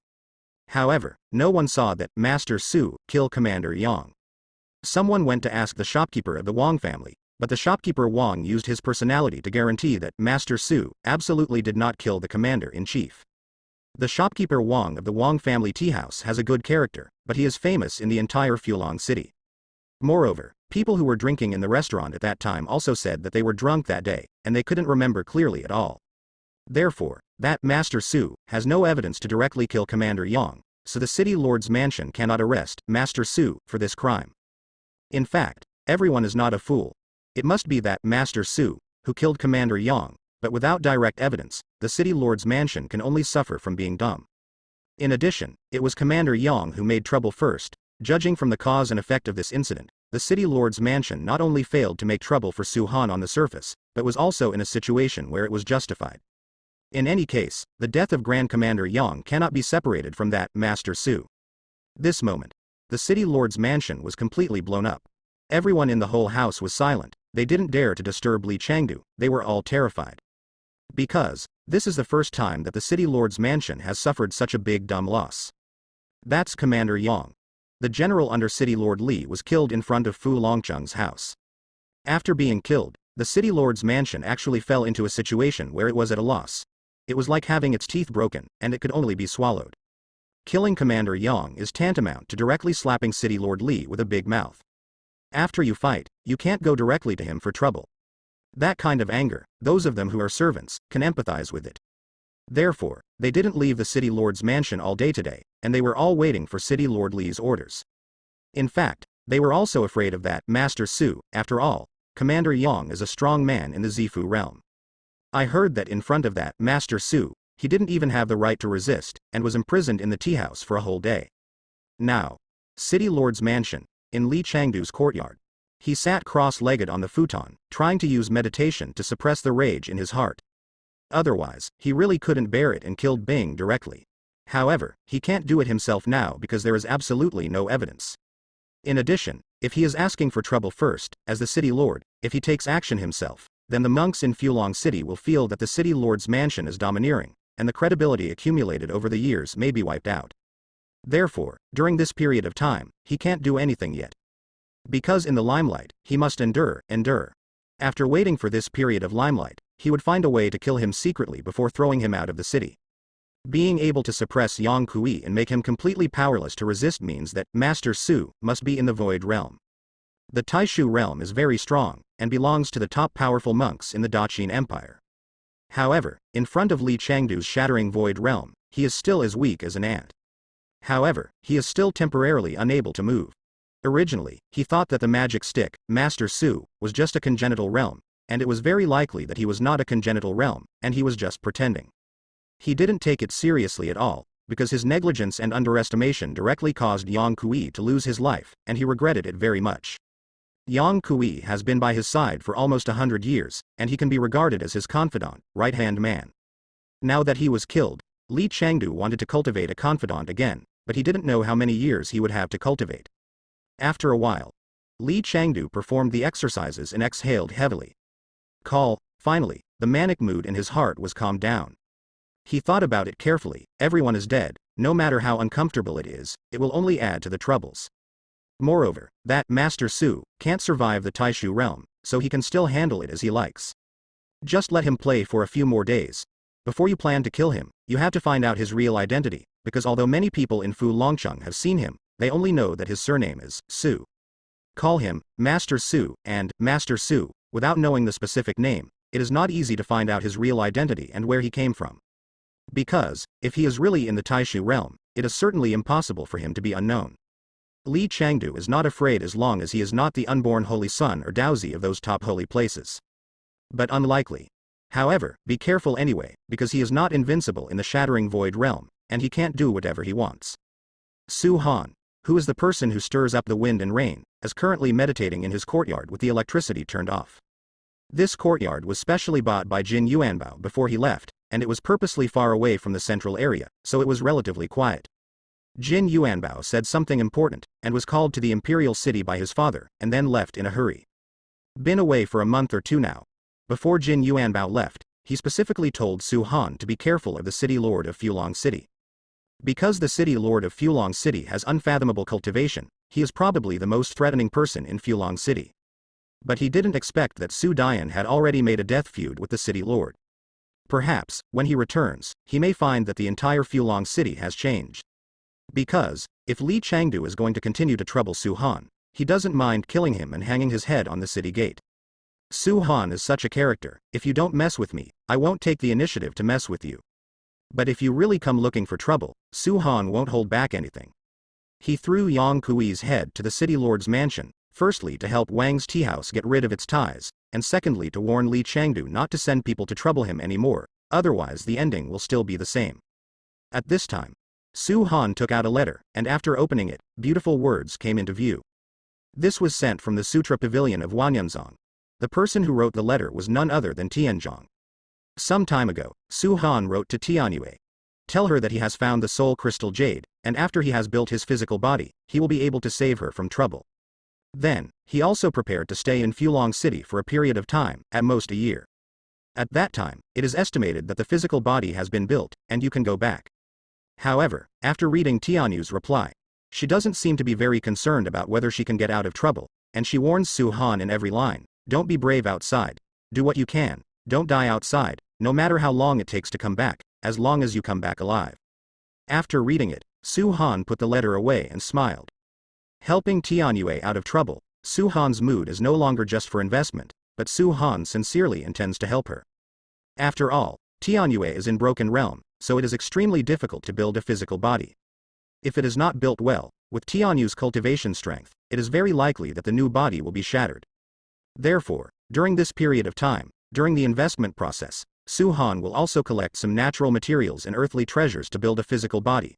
[SPEAKER 1] However, no one saw that Master Su kill Commander Yang. Someone went to ask the shopkeeper of the Wang family, but the shopkeeper Wang used his personality to guarantee that Master Su absolutely did not kill the commander-in-chief. The shopkeeper Wang of the Wang family tea house has a good character, but he is famous in the entire Fulong City. Moreover, people who were drinking in the restaurant at that time also said that they were drunk that day, and they couldn't remember clearly at all. Therefore, that Master Su has no evidence to directly kill Commander Yang, so the city lord's mansion cannot arrest Master Su for this crime. In fact, everyone is not a fool. It must be that Master Su, who killed Commander Yang, but without direct evidence, the city lord's mansion can only suffer from being dumb. In addition, it was Commander Yang who made trouble first. Judging from the cause and effect of this incident, the city lord's mansion not only failed to make trouble for Su Han on the surface, but was also in a situation where it was justified. In any case, the death of Grand Commander Yang cannot be separated from that Master Su. This moment, the city lord's mansion was completely blown up. Everyone in the whole house was silent. They didn't dare to disturb Li Chengdu. They were all terrified. Because this is the first time that the city lord's mansion has suffered such a big dumb loss. That's Commander Yang. The general under City Lord Li was killed in front of Fu Longcheng's house. After being killed, the city lord's mansion actually fell into a situation where it was at a loss. It was like having its teeth broken, and it could only be swallowed. Killing Commander Yang is tantamount to directly slapping City Lord Li with a big mouth. After you fight, you can't go directly to him for trouble. That kind of anger, those of them who are servants, can empathize with it. Therefore, they didn't leave the City Lord's mansion all day today, and they were all waiting for City Lord Li's orders. In fact, they were also afraid of that Master Su. After all, Commander Yang is a strong man in the Zifu realm. I heard that in front of that Master Su, he didn't even have the right to resist, and was imprisoned in the tea house for a whole day. Now, City Lord's mansion, in Li Chengdu's courtyard. He sat cross-legged on the futon, trying to use meditation to suppress the rage in his heart. Otherwise, he really couldn't bear it and killed Bing directly. However, he can't do it himself now because there is absolutely no evidence. In addition, if he is asking for trouble first, as the city lord, if he takes action himself, then the monks in Fulong City will feel that the city lord's mansion is domineering, and the credibility accumulated over the years may be wiped out. Therefore, during this period of time, he can't do anything yet. Because in the limelight, he must endure. After waiting for this period of limelight, he would find a way to kill him secretly before throwing him out of the city. Being able to suppress Yang Kui and make him completely powerless to resist means that Master Su must be in the Void Realm. The Taishu realm is very strong, and belongs to the top powerful monks in the Daqin Empire. However, in front of Li Chengdu's shattering Void Realm, he is still as weak as an ant. However, he is still temporarily unable to move. Originally, he thought that the magic stick, Master Su, was just a congenital realm, and it was very likely that he was not a congenital realm, and he was just pretending. He didn't take it seriously at all, because his negligence and underestimation directly caused Yang Kui to lose his life, and he regretted it very much. Yang Kui has been by his side for almost 100 years, and he can be regarded as his confidant, right-hand man. Now that he was killed, Li Chengdu wanted to cultivate a confidant again, but he didn't know how many years he would have to cultivate. After a while, Li Chengdu performed the exercises and exhaled heavily. Finally, the manic mood in his heart was calmed down. He thought about it carefully. Everyone is dead, no matter how uncomfortable it is, it will only add to the troubles. Moreover, that Master Su can't survive the Taishu realm, so he can still handle it as he likes. Just let him play for a few more days. Before you plan to kill him, you have to find out his real identity, because although many people in Fu Longcheng have seen him, they only know that his surname is Su. Call him Master Su and Master Su, without knowing the specific name. It is not easy to find out his real identity and where he came from. Because, if he is really in the Taishu realm, it is certainly impossible for him to be unknown. Li Chengdu is not afraid as long as he is not the unborn holy son or Daozi of those top holy places. But unlikely. However, be careful anyway, because he is not invincible in the shattering void realm, and he can't do whatever he wants. Su Han, who is the person who stirs up the wind and rain, is currently meditating in his courtyard with the electricity turned off. This courtyard was specially bought by Jin Yuanbao before he left, and it was purposely far away from the central area, so it was relatively quiet. Jin Yuanbao said something important, and was called to the imperial city by his father, and then left in a hurry. Been away for a month or two now. Before Jin Yuanbao left, he specifically told Su Han to be careful of the city lord of Fulong City. Because the city lord of Fulong City has unfathomable cultivation, he is probably the most threatening person in Fulong City. But he didn't expect that Su Dian had already made a death feud with the city lord. Perhaps, when he returns, he may find that the entire Fulong City has changed. Because, if Li Chengdu is going to continue to trouble Su Han, he doesn't mind killing him and hanging his head on the city gate. Su Han is such a character. If you don't mess with me, I won't take the initiative to mess with you. But if you really come looking for trouble, Su Han won't hold back anything. He threw Yang Kui's head to the city lord's mansion, firstly to help Wang's tea house get rid of its ties, and secondly to warn Li Chengdu not to send people to trouble him anymore, otherwise the ending will still be the same. At this time, Su Han took out a letter, and after opening it, beautiful words came into view. This was sent from the Sutra Pavilion of Wanyanzong. The person who wrote the letter was none other than Tianzhong. Some time ago, Su Han wrote to Tianyue. Tell her that he has found the soul crystal Jade, and after he has built his physical body, he will be able to save her from trouble. Then, he also prepared to stay in Fulong City for a period of time, at most a year. At that time, it is estimated that the physical body has been built, and you can go back. However, after reading Tianyu's reply, she doesn't seem to be very concerned about whether she can get out of trouble, and she warns Su Han in every line, don't be brave outside. Do what you can, don't die outside, no matter how long it takes to come back, as long as you come back alive. After reading it, Su Han put the letter away and smiled. Helping Tianyue out of trouble, Su Han's mood is no longer just for investment, but Su Han sincerely intends to help her. After all, Tianyue is in Broken Realm, so it is extremely difficult to build a physical body. If it is not built well, with Tianyu's cultivation strength, it is very likely that the new body will be shattered. Therefore, during this period of time, during the investment process, Su Han will also collect some natural materials and earthly treasures to build a physical body.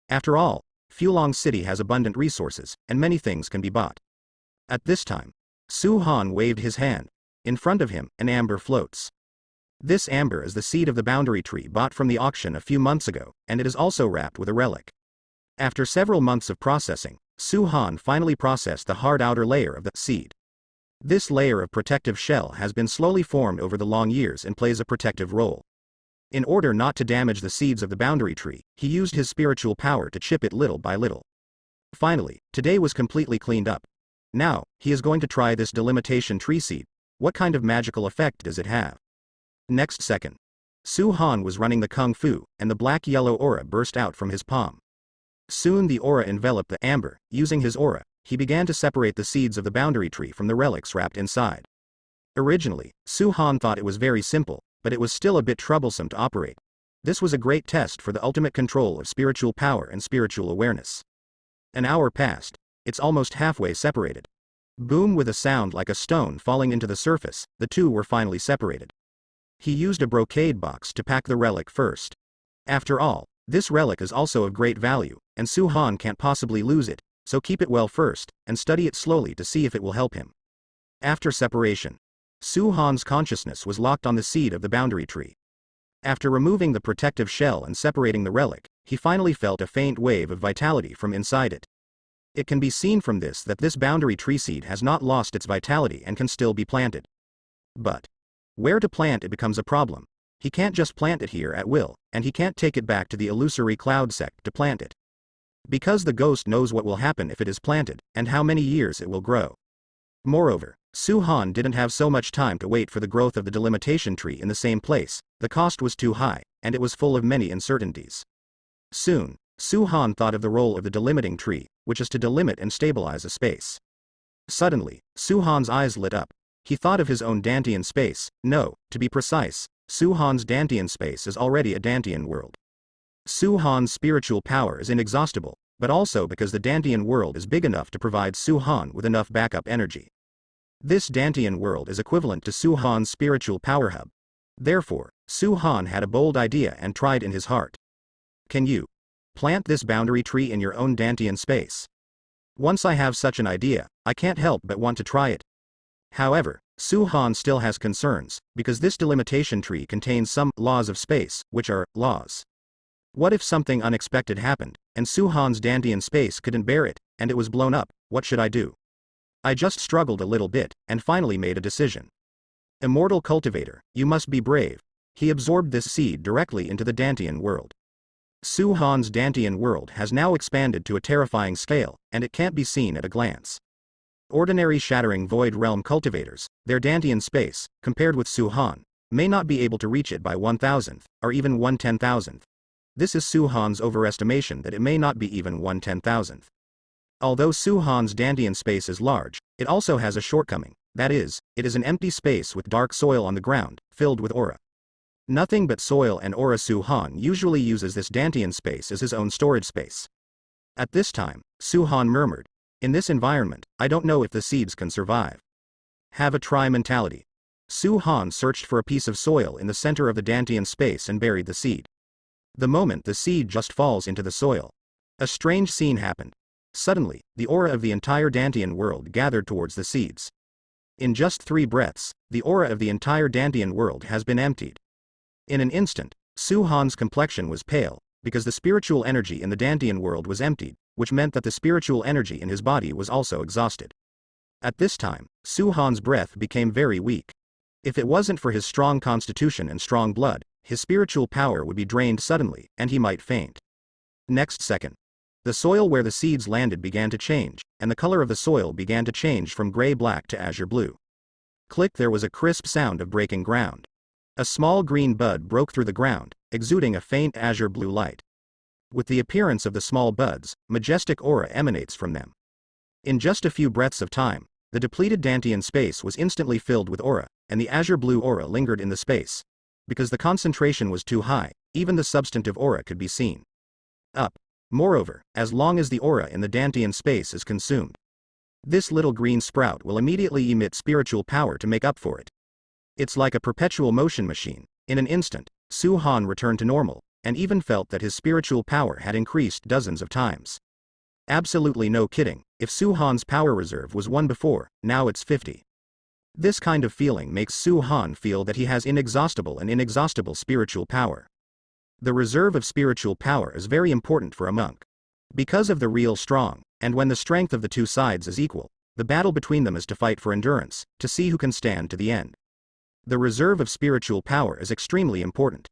[SPEAKER 1] After all, Fulong City has abundant resources, and many things can be bought. At this time, Su Han waved his hand. In front of him, an amber floats. This amber is the seed of the boundary tree bought from the auction a few months ago, and it is also wrapped with a relic. After several months of processing, Su Han finally processed the hard outer layer of the seed. This layer of protective shell has been slowly formed over the long years and plays a protective role. In order not to damage the seeds of the boundary tree, he used his spiritual power to chip it little by little. Finally, today was completely cleaned up. Now, he is going to try this delimitation tree seed. What kind of magical effect does it have? Next second, Su Han was running the kung fu, and the black-yellow aura burst out from his palm. Soon the aura enveloped the amber. Using his aura, he began to separate the seeds of the boundary tree from the relics wrapped inside. Originally, Su Han thought it was very simple, but it was still a bit troublesome to operate. This was a great test for the ultimate control of spiritual power and spiritual awareness. An hour passed. It's almost halfway separated. Boom! With a sound like a stone falling into the surface, the two were finally separated. He used a brocade box to pack the relic first. After all, this relic is also of great value, and Su Han can't possibly lose it, so keep it well first, and study it slowly to see if it will help him. After separation, Su Han's consciousness was locked on the seed of the boundary tree. After removing the protective shell and separating the relic, he finally felt a faint wave of vitality from inside it. It can be seen from this that this boundary tree seed has not lost its vitality and can still be planted. But where to plant it becomes a problem. He can't just plant it here at will, and he can't take it back to the illusory cloud sect to plant it. Because the ghost knows what will happen if it is planted, and how many years it will grow. Moreover, Su Han didn't have so much time to wait for the growth of the delimitation tree in the same place. The cost was too high, and it was full of many uncertainties. Soon, Su Han thought of the role of the delimiting tree, which is to delimit and stabilize a space. Suddenly, Su Han's eyes lit up. He thought of his own Dantian space. No, to be precise, Su Han's Dantian space is already a Dantian world. Su Han's spiritual power is inexhaustible, but also because the Dantian world is big enough to provide Su Han with enough backup energy. This Dantian world is equivalent to Su Han's spiritual power hub. Therefore, Su Han had a bold idea and tried in his heart. Can you plant this boundary tree in your own Dantian space? Once I have such an idea, I can't help but want to try it. However, Su Han still has concerns, because this delimitation tree contains some laws of space, which are laws. What if something unexpected happened, and Su Han's Dantian space couldn't bear it, and it was blown up? What should I do? I just struggled a little bit, and finally made a decision. Immortal cultivator, you must be brave. He absorbed this seed directly into the Dantian world. Su Han's Dantian world has now expanded to a terrifying scale, and it can't be seen at a glance. Ordinary shattering void realm cultivators, their Dantian space, compared with Su Han, may not be able to reach it by 1,000th, or even 1/10,000th. This is Su Han's overestimation that it may not be even 1/10,000th. Although Su Han's Dantian space is large, it also has a shortcoming, that is, it is an empty space with dark soil on the ground, filled with aura. Nothing but soil and aura. Su Han usually uses this Dantian space as his own storage space. At this time, Su Han murmured, in this environment, I don't know if the seeds can survive. Have a try mentality. Su Han searched for a piece of soil in the center of the Dantian space and buried the seed. The moment the seed just falls into the soil, a strange scene happened. Suddenly, the aura of the entire Dantian world gathered towards the seeds. In just 3 breaths, the aura of the entire Dantian world has been emptied. In an instant, Su Han's complexion was pale, because the spiritual energy in the Dantian world was emptied, which meant that the spiritual energy in his body was also exhausted. At this time, Su Han's breath became very weak. If it wasn't for his strong constitution and strong blood, his spiritual power would be drained suddenly, and he might faint. Next second, the soil where the seeds landed began to change, and the color of the soil began to change from gray-black to azure-blue. Click, there was a crisp sound of breaking ground. A small green bud broke through the ground, exuding a faint azure-blue light. With the appearance of the small buds, majestic aura emanates from them. In just a few breaths of time, the depleted Dantian space was instantly filled with aura, and the azure-blue aura lingered in the space. Because the concentration was too high, even the substantive aura could be seen. Moreover, as long as the aura in the Dantian space is consumed, this little green sprout will immediately emit spiritual power to make up for it. It's like a perpetual motion machine. In an instant, Su Han returned to normal, and even felt that his spiritual power had increased dozens of times. Absolutely no kidding, if Su Han's power reserve was 1 before, now it's 50. This kind of feeling makes Su Han feel that he has inexhaustible spiritual power. The reserve of spiritual power is very important for a monk. Because of the real strong, and when the strength of the 2 sides is equal, the battle between them is to fight for endurance, to see who can stand to the end. The reserve of spiritual power is extremely important.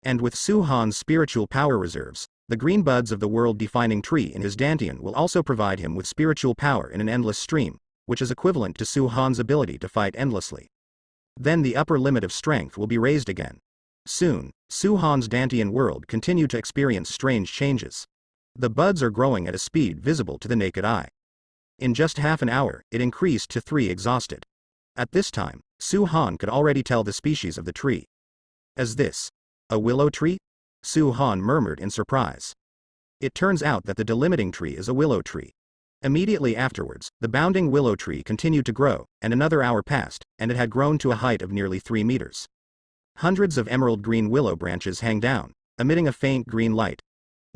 [SPEAKER 1] And with Su Han's spiritual power reserves, the green buds of the world-defining tree in his Dantian will also provide him with spiritual power in an endless stream, which is equivalent to Su Han's ability to fight endlessly. Then the upper limit of strength will be raised again. Soon, Su Han's Dantian world continued to experience strange changes. The buds are growing at a speed visible to the naked eye. In just half an hour, it increased to 3 exhausted. At this time, Su Han could already tell the species of the tree. Is this a willow tree? Su Han murmured in surprise. It turns out that the delimiting tree is a willow tree. Immediately afterwards, the bounding willow tree continued to grow, and another hour passed, and it had grown to a height of nearly 3 meters. Hundreds of emerald green willow branches hang down, emitting a faint green light.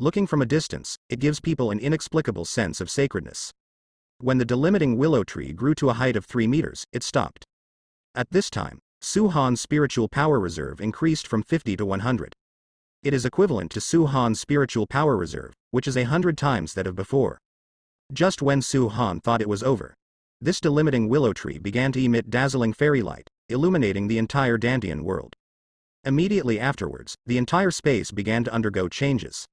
[SPEAKER 1] Looking from a distance, it gives people an inexplicable sense of sacredness. When the delimiting willow tree grew to a height of 3 meters, it stopped. At this time, Su Han's spiritual power reserve increased from 50 to 100. It is equivalent to Su Han's spiritual power reserve, which is 100 times that of before. Just when Su Han thought it was over, this delimiting willow tree began to emit dazzling fairy light, illuminating the entire Dantian world. Immediately afterwards, the entire space began to undergo changes.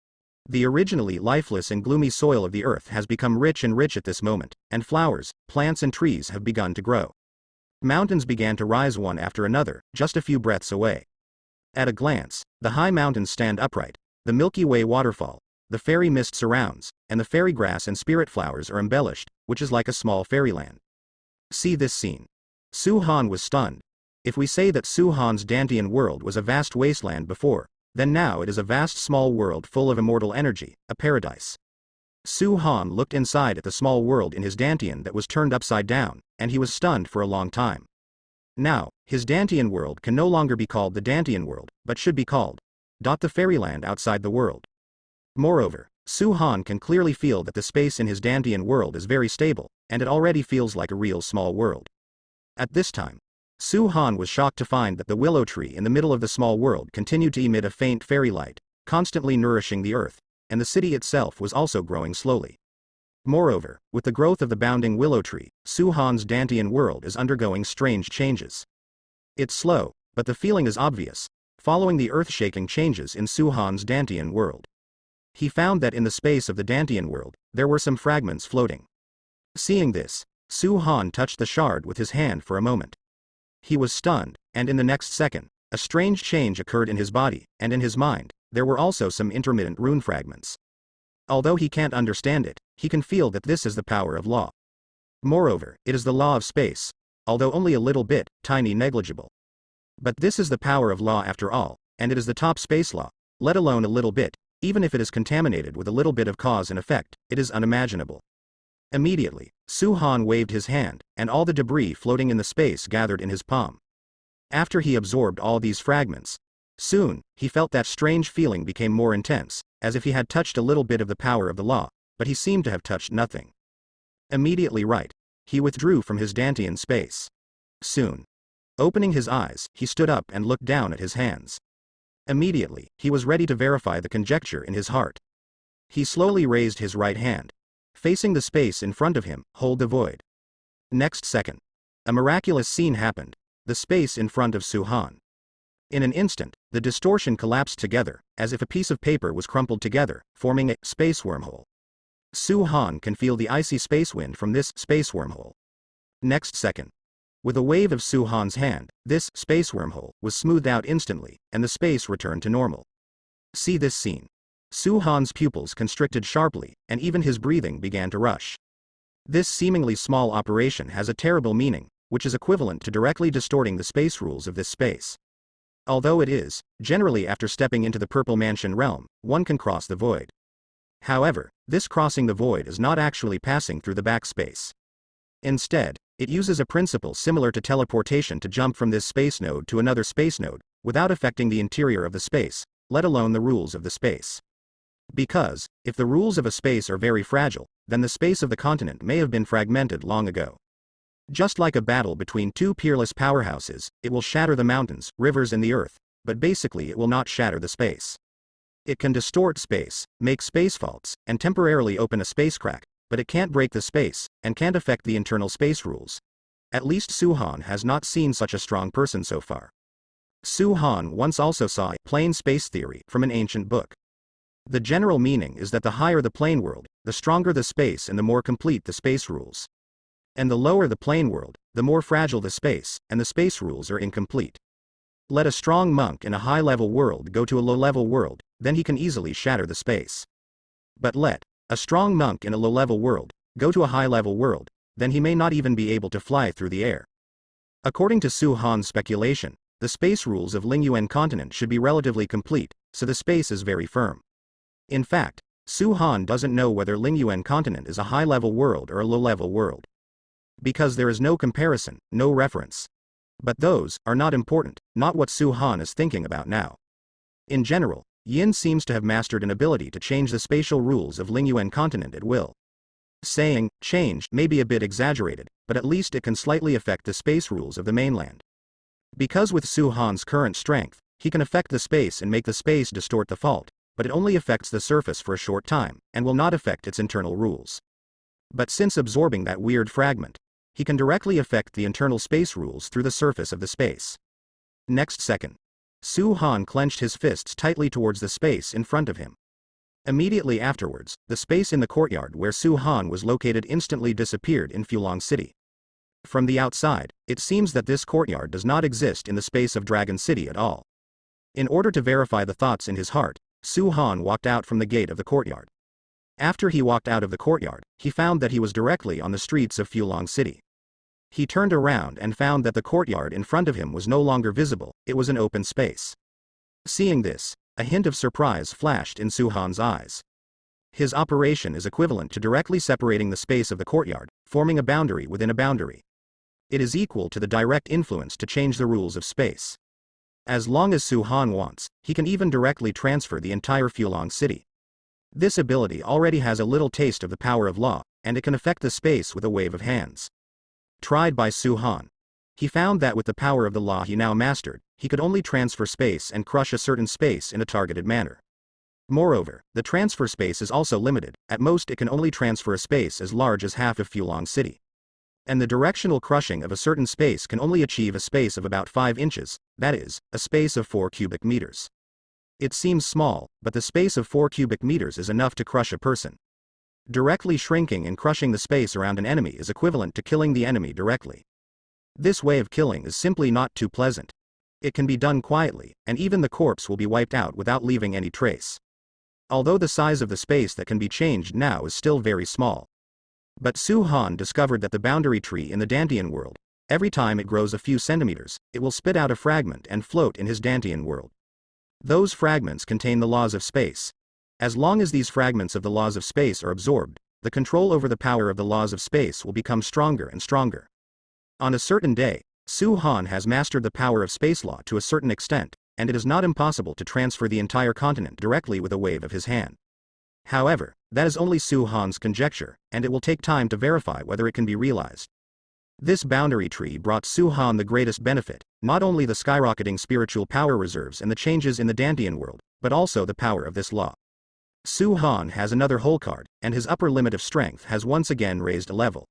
[SPEAKER 1] The originally lifeless and gloomy soil of the earth has become rich and rich at this moment, and flowers, plants and trees have begun to grow. Mountains began to rise one after another, just a few breaths away. At a glance, the high mountains stand upright, the Milky Way waterfall, the fairy mist surrounds, and the fairy grass and spirit flowers are embellished, which is like a small fairyland. See this scene. Su Han was stunned. If we say that Su Han's Dantian world was a vast wasteland before, then now it is a vast small world full of immortal energy, a paradise. Su Han looked inside at the small world in his Dantian that was turned upside down, and he was stunned for a long time. Now, his Dantian world can no longer be called the Dantian world, but should be called the fairyland outside the world. Moreover, Su Han can clearly feel that the space in his Dantian world is very stable, and it already feels like a real small world. At this time, Su Han was shocked to find that the willow tree in the middle of the small world continued to emit a faint fairy light, constantly nourishing the earth, and the city itself was also growing slowly. Moreover, with the growth of the bounding willow tree, Su Han's Dantian world is undergoing strange changes. It's slow, but the feeling is obvious, following the earth-shaking changes in Su Han's Dantian world. He found that in the space of the Dantian world, there were some fragments floating. Seeing this, Su Han touched the shard with his hand for a moment. He was stunned, and in the next second, a strange change occurred in his body, and in his mind, there were also some intermittent rune fragments. Although he can't understand it, he can feel that this is the power of law. Moreover, it is the law of space, although only a little bit, tiny, negligible. But this is the power of law after all, and it is the top space law, let alone a little bit, even if it is contaminated with a little bit of cause and effect, it is unimaginable. Immediately, Su Han waved his hand, and all the debris floating in the space gathered in his palm. After he absorbed all these fragments, Soon, he felt that strange feeling became more intense, as if he had touched a little bit of the power of the law, but he seemed to have touched nothing. Immediately right. He withdrew from his Dantian space. Soon. Opening his eyes, he stood up and looked down at his hands. Immediately, he was ready to verify the conjecture in his heart. He slowly raised his right hand. Facing the space in front of him, hold the void. Next second. A miraculous scene happened. The space in front of Su-Han. In an instant, the distortion collapsed together, as if a piece of paper was crumpled together, forming a space wormhole. Su-Han can feel the icy space wind from this space wormhole. Next second. With a wave of Su-Han's hand, this space wormhole was smoothed out instantly, and the space returned to normal. See this scene. Su-Han's pupils constricted sharply, and even his breathing began to rush. This seemingly small operation has a terrible meaning, which is equivalent to directly distorting the space rules of this space. Although it is, generally after stepping into the Purple Mansion realm, one can cross the void. However, this crossing the void is not actually passing through the backspace. Instead, it uses a principle similar to teleportation to jump from this space node to another space node, without affecting the interior of the space, let alone the rules of the space. Because, if the rules of a space are very fragile, then the space of the continent may have been fragmented long ago. Just like a battle between two peerless powerhouses, it will shatter the mountains, rivers and the earth, but basically it will not shatter the space. It can distort space, make space faults, and temporarily open a space crack, but it can't break the space, and can't affect the internal space rules. At least Su-Han has not seen such a strong person so far. Su-Han once also saw a plane space theory from an ancient book. The general meaning is that the higher the plane world, the stronger the space and the more complete the space rules. And the lower the plane world, the more fragile the space, and the space rules are incomplete. Let a strong monk in a high-level world go to a low-level world, then he can easily shatter the space. But let a strong monk in a low-level world go to a high-level world, then he may not even be able to fly through the air. According to Su-Han's speculation, the space rules of Lingyuan continent should be relatively complete, so the space is very firm. In fact, Su-Han doesn't know whether Lingyuan continent is a high-level world or a low-level world. Because there is no comparison, no reference. But those are not important, not what Su-Han is thinking about now. In general, Yin seems to have mastered an ability to change the spatial rules of Lingyuan continent at will. Saying, change, may be a bit exaggerated, but at least it can slightly affect the space rules of the mainland. Because with Su-Han's current strength, he can affect the space and make the space distort the fault, but it only affects the surface for a short time, and will not affect its internal rules. But since absorbing that weird fragment, he can directly affect the internal space rules through the surface of the space. Next second. Su-Han clenched his fists tightly towards the space in front of him. Immediately afterwards, the space in the courtyard where Su-Han was located instantly disappeared in Fulong City. From the outside, it seems that this courtyard does not exist in the space of Dragon City at all. In order to verify the thoughts in his heart, Su-Han walked out from the gate of the courtyard. After he walked out of the courtyard, he found that he was directly on the streets of Fulong City. He turned around and found that the courtyard in front of him was no longer visible, it was an open space. Seeing this, a hint of surprise flashed in Su-Han's eyes. His operation is equivalent to directly separating the space of the courtyard, forming a boundary within a boundary. It is equal to the direct influence to change the rules of space. As long as Su-Han wants, he can even directly transfer the entire Fulong City. This ability already has a little taste of the power of law, and it can affect the space with a wave of hands. Tried by Su-Han. He found that with the power of the law he now mastered, he could only transfer space and crush a certain space in a targeted manner. Moreover, the transfer space is also limited, at most it can only transfer a space as large as half of Fulong City. And the directional crushing of a certain space can only achieve a space of about 5 inches, that is, a space of 4 cubic meters. It seems small, but the space of 4 cubic meters is enough to crush a person. Directly shrinking and crushing the space around an enemy is equivalent to killing the enemy directly. This way of killing is simply not too pleasant. It can be done quietly, and even the corpse will be wiped out without leaving any trace. Although the size of the space that can be changed now is still very small. But Su-Han discovered that the boundary tree in the Dantian world, every time it grows a few centimeters, it will spit out a fragment and float in his Dantian world. Those fragments contain the laws of space. As long as these fragments of the laws of space are absorbed, the control over the power of the laws of space will become stronger and stronger. On a certain day, Su-Han has mastered the power of space law to a certain extent, and it is not impossible to transfer the entire continent directly with a wave of his hand. However, that is only Su Han's conjecture, and it will take time to verify whether it can be realized. This boundary tree brought Su Han the greatest benefit, not only the skyrocketing spiritual power reserves and the changes in the Dantian world, but also the power of this law. Su Han has another hole card, and his upper limit of strength has once again raised a level.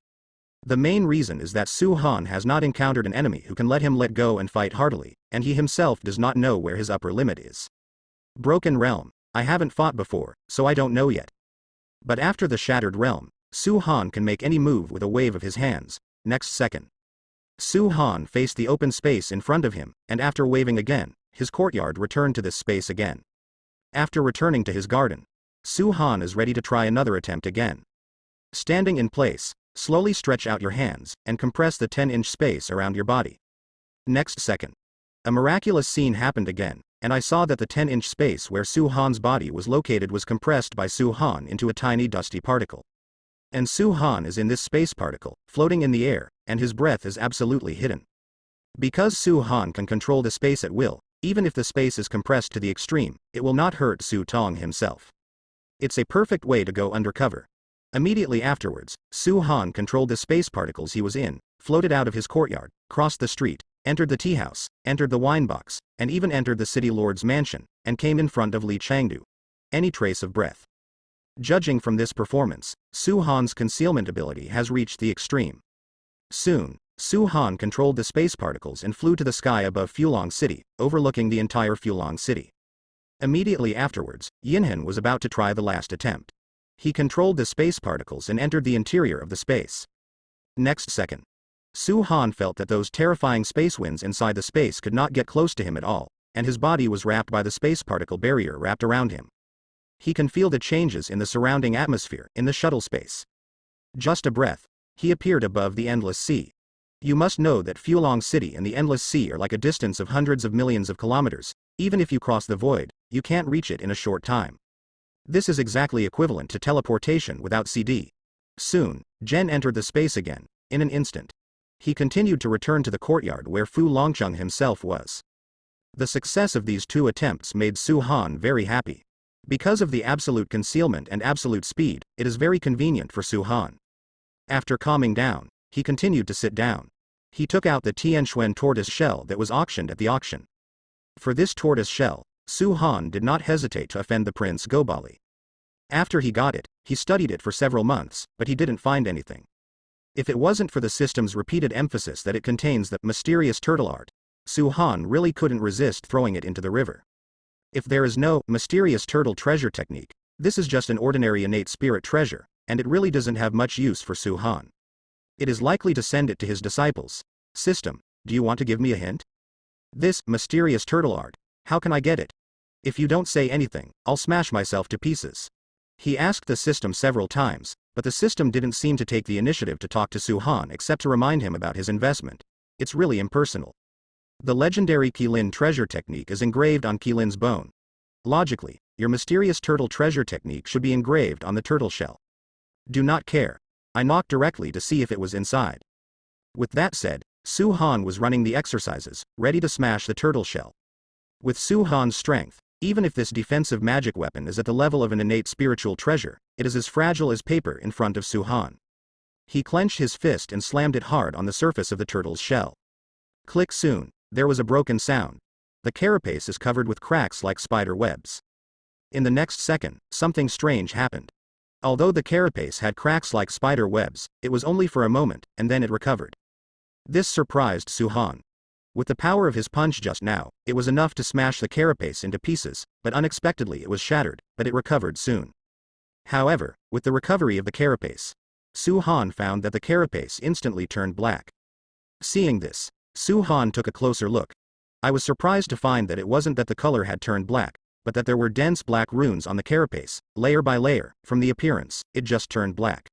[SPEAKER 1] The main reason is that Su Han has not encountered an enemy who can let him let go and fight heartily, and he himself does not know where his upper limit is. Broken Realm. I haven't fought before, so I don't know yet. But after the Shattered Realm, Su Han can make any move with a wave of his hands. Next second, Su Han faced the open space in front of him, and after waving again, his courtyard returned to this space again. After returning to his garden, Su Han is ready to try another attempt again. Standing in place, slowly stretch out your hands, and compress the 10-inch space around your body. Next second, a miraculous scene happened again, and I saw that the 10-inch space where Su Han's body was located was compressed by Su Han into a tiny dusty particle. And Su Han is in this space particle, floating in the air, and his breath is absolutely hidden. Because Su Han can control the space at will, even if the space is compressed to the extreme, it will not hurt Su Tong himself. It's a perfect way to go undercover. Immediately afterwards, Su Han controlled the space particles he was in, floated out of his courtyard, crossed the street, entered the tea house, entered the wine box, and even entered the city lord's mansion, and came in front of Li Changdu. Any trace of breath. Judging from this performance, Su Han's concealment ability has reached the extreme. Soon, Su Han controlled the space particles and flew to the sky above Fulong City, overlooking the entire Fulong City. Immediately afterwards, Yinhan was about to try the last attempt. He controlled the space particles and entered the interior of the space. Next second, Su Han felt that those terrifying space winds inside the space could not get close to him at all, and his body was wrapped by the space particle barrier wrapped around him. He can feel the changes in the surrounding atmosphere in the shuttle space. Just a breath, he appeared above the endless sea. You must know that Fulong City and the endless sea are like a distance of hundreds of millions of kilometers. Even if you cross the void, you can't reach it in a short time. This is exactly equivalent to teleportation without CD. Soon, Zhen entered the space again, in an instant. He continued to return to the courtyard where Fu Longcheng himself was. The success of these two attempts made Su Han very happy. Because of the absolute concealment and absolute speed, it is very convenient for Su Han. After calming down, he continued to sit down. He took out the Tianxuan tortoise shell that was auctioned at the auction. For this tortoise shell, Su Han did not hesitate to offend the Prince Gobali. After he got it, he studied it for several months, but he didn't find anything. If it wasn't for the system's repeated emphasis that it contains the mysterious turtle art, Su Han really couldn't resist throwing it into the river. If there is no mysterious turtle treasure technique, this is just an ordinary innate spirit treasure, and it really doesn't have much use for Su Han. It is likely to send it to his disciples. System, do you want to give me a hint? This mysterious turtle art, how can I get it? If you don't say anything, I'll smash myself to pieces. He asked the system several times, but the system didn't seem to take the initiative to talk to Su Han except to remind him about his investment. It's really impersonal. The legendary Qilin treasure technique is engraved on Qilin's bone. Logically, your mysterious turtle treasure technique should be engraved on the turtle shell. Do not care. I knocked directly to see if it was inside. With that said, Su Han was running the exercises, ready to smash the turtle shell. With Su Han's strength, even if this defensive magic weapon is at the level of an innate spiritual treasure, it is as fragile as paper in front of Su Han. He clenched his fist and slammed it hard on the surface of the turtle's shell. Click soon. There was a broken sound. The carapace is covered with cracks like spider webs. In the next second, something strange happened. Although the carapace had cracks like spider webs, it was only for a moment, and then it recovered. This surprised Su Han. With the power of his punch just now, it was enough to smash the carapace into pieces, but unexpectedly it was shattered, but it recovered soon. However, with the recovery of the carapace, Su Han found that the carapace instantly turned black. Seeing this, Su Han took a closer look. I was surprised to find that it wasn't that the color had turned black, but that there were dense black runes on the carapace, layer by layer. From the appearance, it just turned black.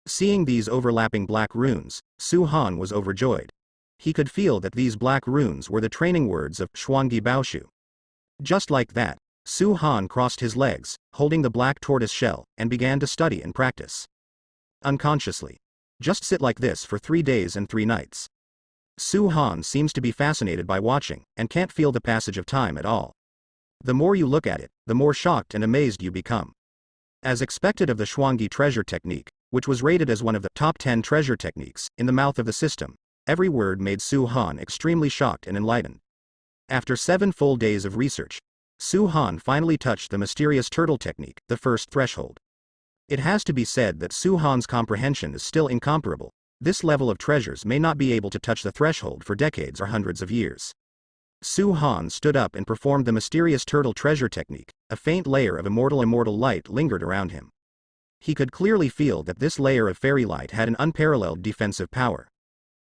[SPEAKER 1] Seeing these overlapping black runes, Su Han was overjoyed. He could feel that these black runes were the training words of Shuangdi Baoshu. Just like that, Su Han crossed his legs, holding the black tortoise shell, and began to study and practice. Unconsciously. Just sit like this for 3 days and 3 nights. Su Han seems to be fascinated by watching, and can't feel the passage of time at all. The more you look at it, the more shocked and amazed you become. As expected of the Xuangyi treasure technique, which was rated as one of the top 10 treasure techniques in the mouth of the system, every word made Su Han extremely shocked and enlightened. After 7 full days of research, Su Han finally touched the mysterious turtle technique, the first threshold. It has to be said that Su Han's comprehension is still incomparable. This level of treasures may not be able to touch the threshold for decades or hundreds of years. Su Han stood up and performed the mysterious turtle treasure technique. A faint layer of immortal light lingered around him. He could clearly feel that this layer of fairy light had an unparalleled defensive power.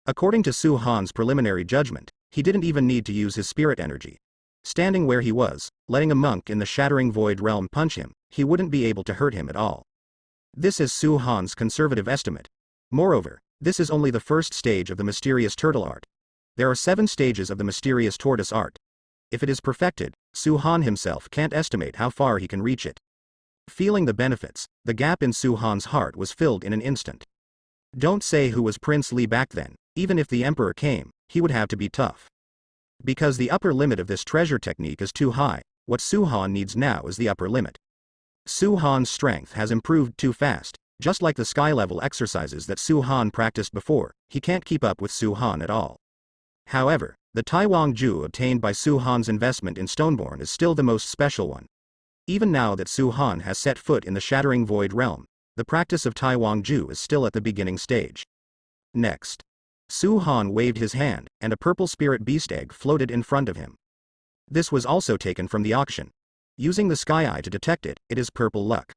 [SPEAKER 1] According to Su Han's preliminary judgment, he didn't even need to use his spirit energy. Standing where he was, letting a monk in the shattering void realm punch him, he wouldn't be able to hurt him at all. This is Su Han's conservative estimate. Moreover, this is only the first stage of the mysterious turtle art. There are 7 stages of the mysterious tortoise art. If it is perfected, Su Han himself can't estimate how far he can reach it. Feeling the benefits, the gap in Su Han's heart was filled in an instant. Don't say who was Prince Li back then. Even if the emperor came, he would have to be tough. Because the upper limit of this treasure technique is too high, what Su Han needs now is the upper limit. Su Han's strength has improved too fast. Just like the sky-level exercises that Su Han practiced before, he can't keep up with Su Han at all. However, the Taiwang Ju obtained by Su Han's investment in Stoneborn is still the most special one. Even now that Su Han has set foot in the shattering void realm, the practice of Taiwang Ju is still at the beginning stage. Next, Su Han waved his hand, and a purple spirit beast egg floated in front of him. This was also taken from the auction. Using the sky eye to detect it, it is purple luck.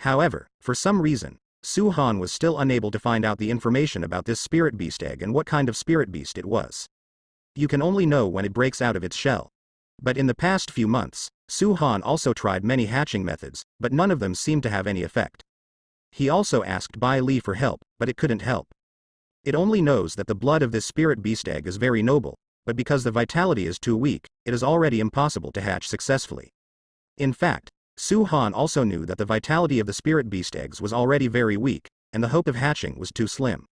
[SPEAKER 1] However, for some reason, Su Han was still unable to find out the information about this spirit beast egg and what kind of spirit beast it was. You can only know when it breaks out of its shell. But in the past few months, Su Han also tried many hatching methods, but none of them seemed to have any effect. He also asked Bai Li for help, but it couldn't help. It only knows that the blood of this spirit beast egg is very noble, but because the vitality is too weak, it is already impossible to hatch successfully. In fact, Su Han also knew that the vitality of the spirit beast eggs was already very weak, and the hope of hatching was too slim.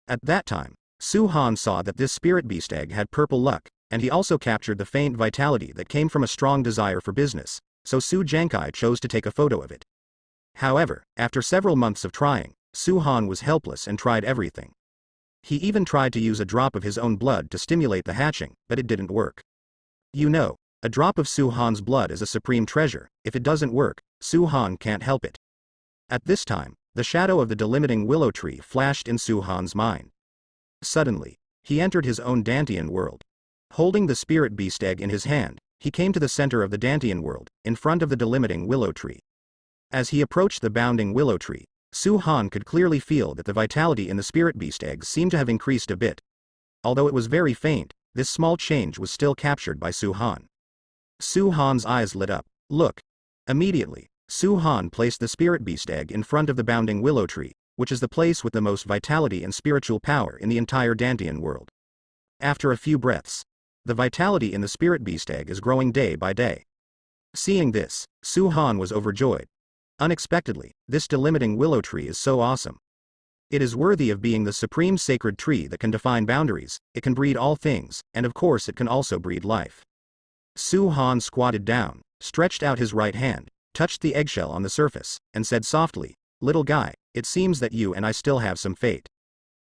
[SPEAKER 1] At that time, Su Han saw that this spirit beast egg had purple luck, and he also captured the faint vitality that came from a strong desire for business, so Su Zhangkai chose to take a photo of it. However, after several months of trying, Su Han was helpless and tried everything. He even tried to use a drop of his own blood to stimulate the hatching, but it didn't work. You know, a drop of Su Han's blood is a supreme treasure. If it doesn't work, Su Han can't help it. At this time, the shadow of the delimiting willow tree flashed in Su Han's mind. Suddenly, he entered his own Dantian world. Holding the spirit beast egg in his hand, he came to the center of the Dantian world, in front of the delimiting willow tree. As he approached the bounding willow tree, Su Han could clearly feel that the vitality in the spirit beast egg seemed to have increased a bit. Although it was very faint, this small change was still captured by Su Han. Su Han's eyes lit up. Look! Immediately, Su Han placed the spirit beast egg in front of the bounding willow tree, which is the place with the most vitality and spiritual power in the entire Dantian world. After a few breaths, the vitality in the spirit beast egg is growing day by day. Seeing this, Su Han was overjoyed. Unexpectedly, this delimiting willow tree is so awesome. It is worthy of being the supreme sacred tree that can define boundaries, it can breed all things, and of course it can also breed life. Su Han squatted down, stretched out his right hand, touched the eggshell on the surface, and said softly, "Little guy, it seems that you and I still have some fate.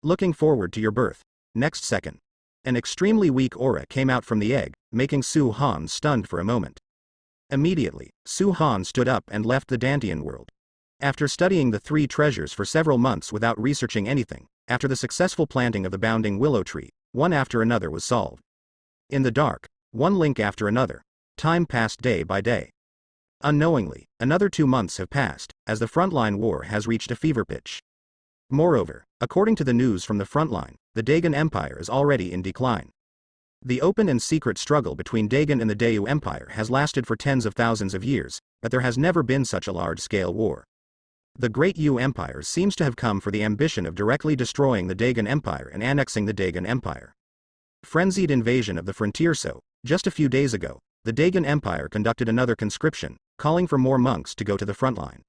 [SPEAKER 1] Looking forward to your birth." Next second, an extremely weak aura came out from the egg, making Su Han stunned for a moment. Immediately, Su Han stood up and left the Dantian world. After studying the 3 treasures for several months without researching anything, after the successful planting of the bounding willow tree, one after another was solved. In the dark, one link after another, time passed day by day. Unknowingly, another 2 months have passed, as the frontline war has reached a fever pitch. Moreover, according to the news from the frontline, the Dagon Empire is already in decline. The open and secret struggle between Dagon and the Dayu Empire has lasted for tens of thousands of years, but there has never been such a large-scale war. The Great Yu Empire seems to have come for the ambition of directly destroying the Dagon Empire and annexing the Dagon Empire. Frenzied invasion of the frontier. So, just a few days ago, the Dagon Empire conducted another conscription, calling for more monks to go to the front line.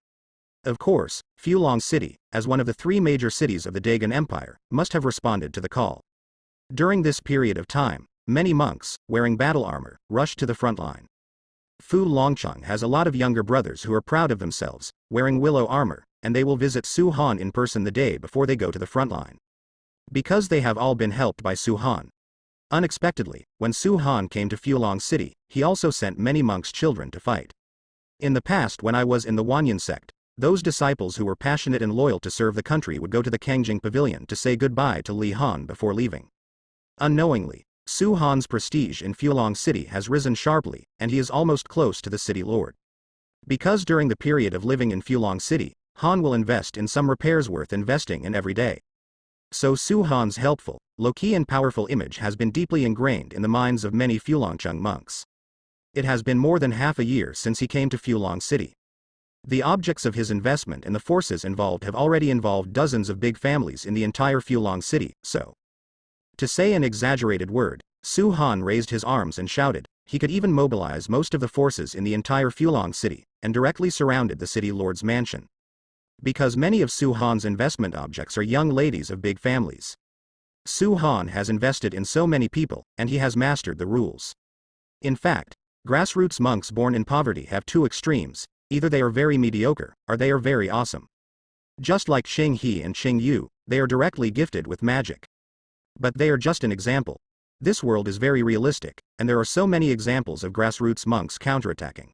[SPEAKER 1] Of course, Fulong City, as one of the 3 major cities of the Dagon Empire, must have responded to the call. During this period of time, many monks, wearing battle armor, rushed to the front line. Fu Longcheng has a lot of younger brothers who are proud of themselves, wearing willow armor, and they will visit Su Han in person the day before they go to the front line. Because they have all been helped by Su Han. Unexpectedly, when Su Han came to Fulong City, he also sent many monks' children to fight. In the past, when I was in the Wanyan sect, those disciples who were passionate and loyal to serve the country would go to the Tong G Pavilion to say goodbye to Li Han before leaving. Unknowingly, Su Han's prestige in Fulong City has risen sharply, and he is almost close to the city lord. Because during the period of living in Fulong City, Han will invest in some repairs worth investing in every day. So Su Han's helpful, low-key and powerful image has been deeply ingrained in the minds of many Fulongcheng monks. It has been more than half a year since he came to Fulong City. The objects of his investment and the forces involved have already involved dozens of big families in the entire Fulong City, so. To say an exaggerated word, Su Han raised his arms and shouted. He could even mobilize most of the forces in the entire Fulong City, and directly surrounded the city lord's mansion. Because many of Su Han's investment objects are young ladies of big families. Su Han has invested in so many people, and he has mastered the rules. In fact, grassroots monks born in poverty have two extremes: either they are very mediocre, or they are very awesome. Just like Xing He and Xing Yu, they are directly gifted with magic. But they are just an example. This world is very realistic, and there are so many examples of grassroots monks counterattacking.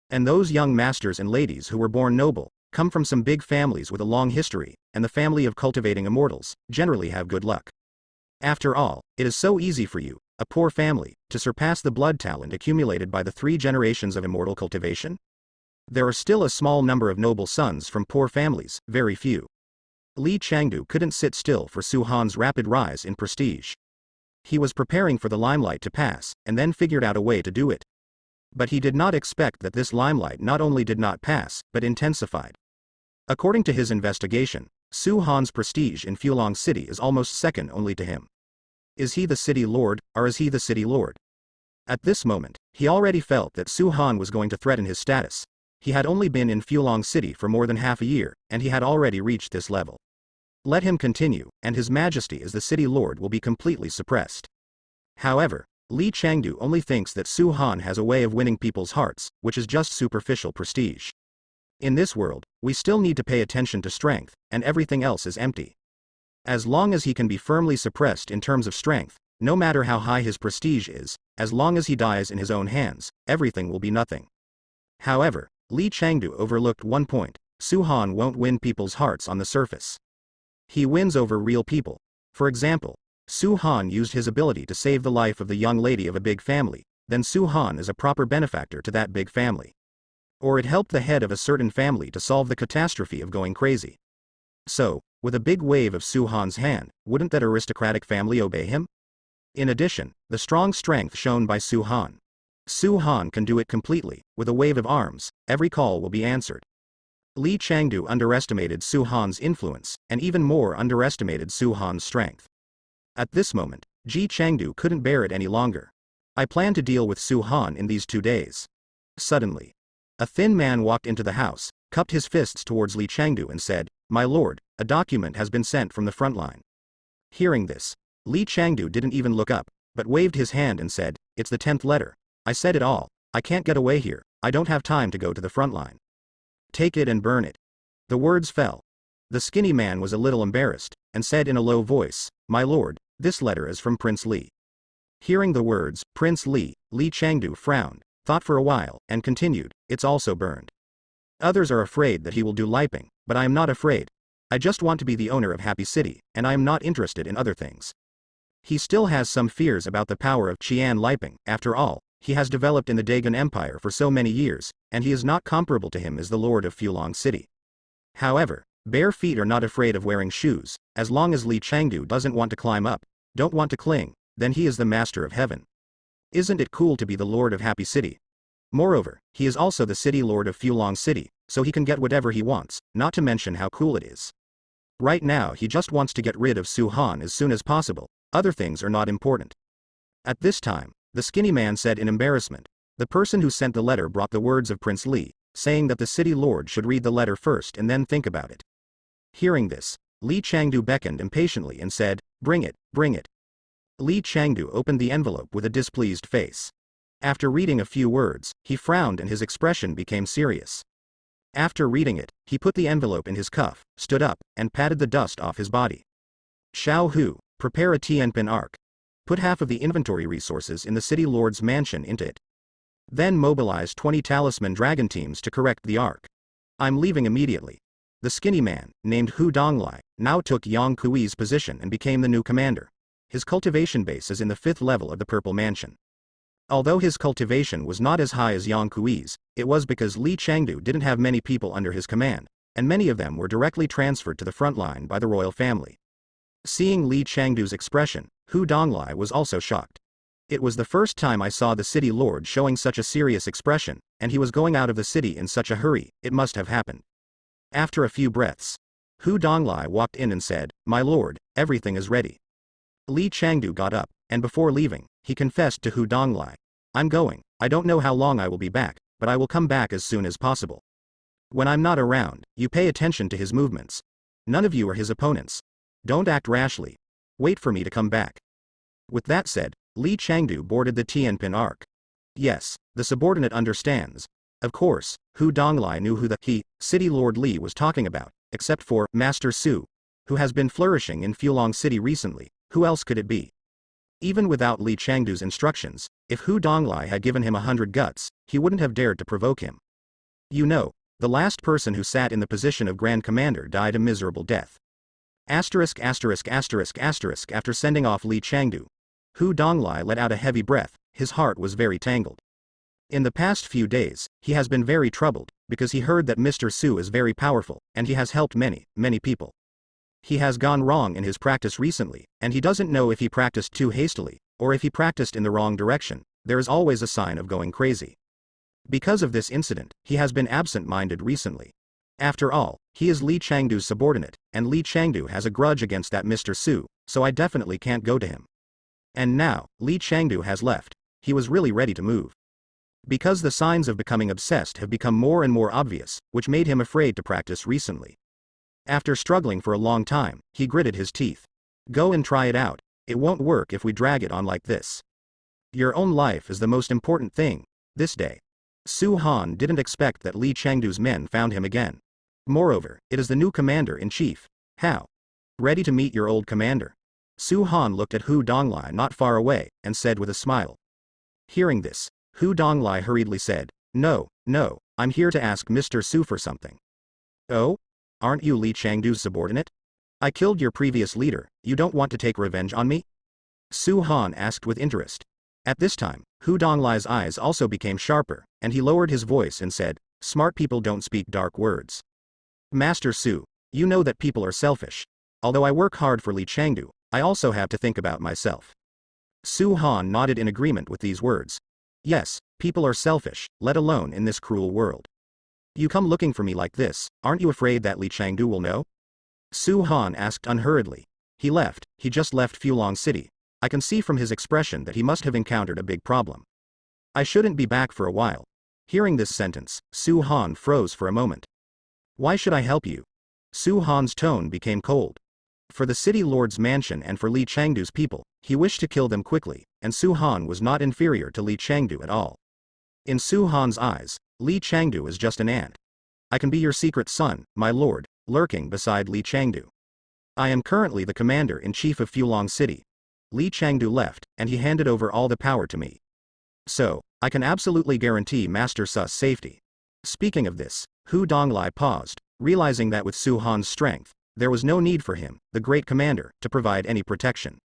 [SPEAKER 1] And those young masters and ladies who were born noble, come from some big families with a long history, and the family of cultivating immortals, generally have good luck. After all, it is so easy for you, a poor family, to surpass the blood talent accumulated by the 3 generations of immortal cultivation? There are still a small number of noble sons from poor families, very few. Li Changdu couldn't sit still for Su Han's rapid rise in prestige. He was preparing for the limelight to pass, and then figured out a way to do it. But he did not expect that this limelight not only did not pass, but intensified. According to his investigation, Su Han's prestige in Fulong City is almost second only to him. Is he the city lord, or is he the city lord? At this moment, he already felt that Su Han was going to threaten his status. He had only been in Fulong City for more than half a year, and he had already reached this level. Let him continue, and his majesty as the city lord will be completely suppressed. However, Li Changdu only thinks that Su Han has a way of winning people's hearts, which is just superficial prestige. In this world, we still need to pay attention to strength, and everything else is empty. As long as he can be firmly suppressed in terms of strength, no matter how high his prestige is, as long as he dies in his own hands, everything will be nothing. However, Li Changdu overlooked one point: Su Han won't win people's hearts on the surface. He wins over real people. For example, Su Han used his ability to save the life of the young lady of a big family, then Su Han is a proper benefactor to that big family. Or it helped the head of a certain family to solve the catastrophe of going crazy. So, with a big wave of Su Han's hand, wouldn't that aristocratic family obey him? In addition, the strong strength shown by Su Han. Su Han can do it completely. With a wave of arms, every call will be answered. Li Changdu underestimated Su Han's influence, and even more underestimated Su Han's strength. At this moment, Ji Changdu couldn't bear it any longer. I plan to deal with Su Han in these 2 days. Suddenly, a thin man walked into the house, cupped his fists towards Li Changdu and said, "My lord, a document has been sent from the front line." Hearing this, Li Changdu didn't even look up, but waved his hand and said, "It's the 10th letter. I said it all. I can't get away here. I don't have time to go to the front line. Take it and burn it." The words fell. The skinny man was a little embarrassed, and said in a low voice, "My lord, this letter is from Prince Li." Hearing the words, Prince Li, Li Changdu frowned, thought for a while, and continued, "It's also burned. Others are afraid that he will do liping, but I am not afraid. I just want to be the owner of Happy City, and I am not interested in other things." He still has some fears about the power of Qian liping. After all, he has developed in the Dagon Empire for so many years, and he is not comparable to him as the lord of Fulong City. However, bare feet are not afraid of wearing shoes. As long as Li Changdu doesn't want to climb up, don't want to cling, then he is the master of heaven. Isn't it cool to be the lord of Happy City? Moreover, he is also the city lord of Fulong City, so he can get whatever he wants, not to mention how cool it is. Right now he just wants to get rid of Su Han as soon as possible. Other things are not important. At this time, the skinny man said in embarrassment, "The person who sent the letter brought the words of Prince Li, saying that the city lord should read the letter first and then think about it." Hearing this, Li Changdu beckoned impatiently and said, "Bring it, bring it." Li Changdu opened the envelope with a displeased face. After reading a few words, he frowned and his expression became serious. After reading it, he put the envelope in his cuff, stood up, and patted the dust off his body. Xiao Hu, prepare a Tianpin arc. Put half of the inventory resources in the city lord's mansion into it. Then mobilize 20 talisman dragon teams to correct the arc. I'm leaving immediately. The skinny man, named Hu Donglai, now took Yang Kui's position and became the new commander. His cultivation base is in the 5th level of the Purple Mansion. Although his cultivation was not as high as Yang Kui's, it was because Li Changdu didn't have many people under his command, and many of them were directly transferred to the front line by the royal family. Seeing Li Changdu's expression, Hu Donglai was also shocked. It was the first time I saw the city lord showing such a serious expression, and he was going out of the city in such a hurry. It must have happened. After a few breaths, Hu Donglai walked in and said, "My lord, everything is ready." Li Changdu got up, and before leaving, he confessed to Hu Donglai, "I'm going. I don't know how long I will be back, but I will come back as soon as possible. When I'm not around, you pay attention to his movements. None of you are his opponents. Don't act rashly. Wait for me to come back." With that said, Li Changdu boarded the Tianpin arc. Yes, the subordinate understands. Of course, Hu Donglai knew who the City Lord Li was talking about, except for Master Su, who has been flourishing in Fulong City recently. Who else could it be? Even without Li Changdu's instructions, if Hu Donglai had given him 100 guts, he wouldn't have dared to provoke him. You know, the last person who sat in the position of Grand Commander died a miserable death. After sending off Li Changdu, Hu Donglai let out a heavy breath. His heart was very tangled. In the past few days, he has been very troubled, because he heard that Mr. Su is very powerful, and he has helped many people. He has gone wrong in his practice recently, and he doesn't know if he practiced too hastily, or if he practiced in the wrong direction. There is always a sign of going crazy. Because of this incident, he has been absent-minded recently. After all, he is Li Changdu's subordinate, and Li Changdu has a grudge against that Mr. Su, so I definitely can't go to him. And now, Li Changdu has left. He was really ready to move. Because the signs of becoming obsessed have become more and more obvious, which made him afraid to practice recently. After struggling for a long time, he gritted his teeth. Go and try it out. It won't work if we drag it on like this. Your own life is the most important thing. This day, Su Han didn't expect that Li Changdu's men found him again. Moreover, it is the new commander-in-chief. How? Ready to meet your old commander? Su Han looked at Hu Donglai not far away, and said with a smile. Hearing this, Hu Donglai hurriedly said, No, I'm here to ask Mr. Su for something. Oh? Aren't you Li Changdu's subordinate? I killed your previous leader. You don't want to take revenge on me? Su Han asked with interest. At this time, Hu Donglai's eyes also became sharper, and he lowered his voice and said, Smart people don't speak dark words. Master Su, you know that people are selfish. Although I work hard for Li Changdu, I also have to think about myself. Su Han nodded in agreement with these words. Yes, people are selfish, let alone in this cruel world. You come looking for me like this, aren't you afraid that Li Changdu will know? Su Han asked unhurriedly. He just left Fulong City. I can see from his expression that he must have encountered a big problem. I shouldn't be back for a while. Hearing this sentence, Su Han froze for a moment. Why should I help you? Su Han's tone became cold. For the city lord's mansion and for Li Changdu's people, he wished to kill them quickly, and Su Han was not inferior to Li Changdu at all. In Su Han's eyes, Li Changdu is just an ant. I can be your secret son, my lord, lurking beside Li Changdu. I am currently the commander-in-chief of Fulong City. Li Changdu left, and he handed over all the power to me. So, I can absolutely guarantee Master Su's safety. Speaking of this, Hu Donglai paused, realizing that with Su Han's strength, there was no need for him, the great commander, to provide any protection.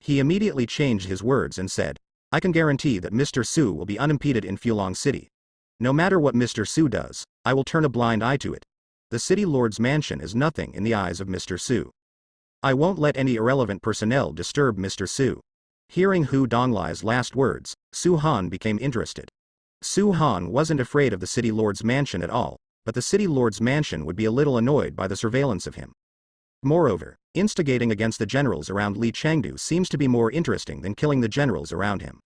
[SPEAKER 1] He immediately changed his words and said, I can guarantee that Mr. Su will be unimpeded in Fulong City. No matter what Mr. Su does, I will turn a blind eye to it. The city lord's mansion is nothing in the eyes of Mr. Su. I won't let any irrelevant personnel disturb Mr. Su. Hearing Hu Donglai's last words, Su Han became interested. Su Han wasn't afraid of the city lord's mansion at all, but the city lord's mansion would be a little annoyed by the surveillance of him. Moreover, instigating against the generals around Li Changdu seems to be more interesting than killing the generals around him.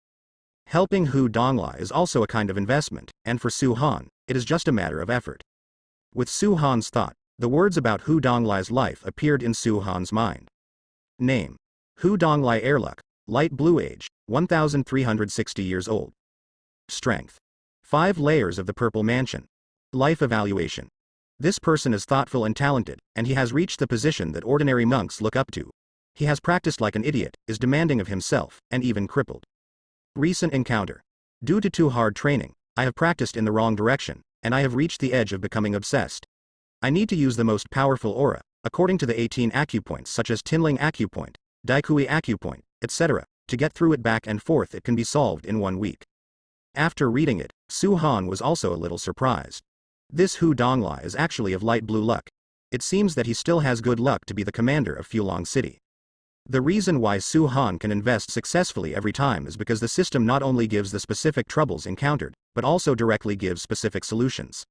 [SPEAKER 1] Helping Hu Donglai is also a kind of investment, and for Su Han, it is just a matter of effort. With Su Han's thought, the words about Hu Donglai's life appeared in Su Han's mind. Name: Hu Donglai Airluck, Light blue age, 1360 years old. Strength. 5 layers of the purple mansion. Life evaluation. This person is thoughtful and talented, and he has reached the position that ordinary monks look up to. He has practiced like an idiot, is demanding of himself, and even crippled. Recent encounter. Due to too hard training, I have practiced in the wrong direction, and I have reached the edge of becoming obsessed. I need to use the most powerful aura, according to the 18 acupoints such as Tinling acupoint, Daikui acupoint, etc. To get through it back and forth it can be solved in 1 week. After reading it, Su Han was also a little surprised. This Hu Donglai is actually of light blue luck. It seems that he still has good luck to be the commander of Fulong City. The reason why Su Han can invest successfully every time is because the system not only gives the specific troubles encountered, but also directly gives specific solutions.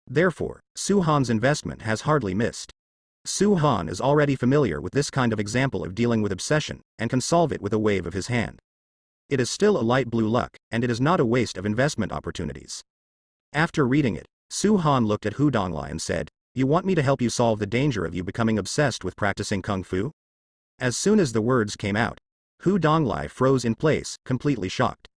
[SPEAKER 1] Therefore, Su Han's investment has hardly missed. Su Han is already familiar with this kind of example of dealing with obsession, and can solve it with a wave of his hand. It is still a light blue luck, and it is not a waste of investment opportunities. After reading it, Su Han looked at Hu Donglai and said, "You want me to help you solve the danger of you becoming obsessed with practicing Kung Fu?" As soon as the words came out, Hu Donglai froze in place, completely shocked.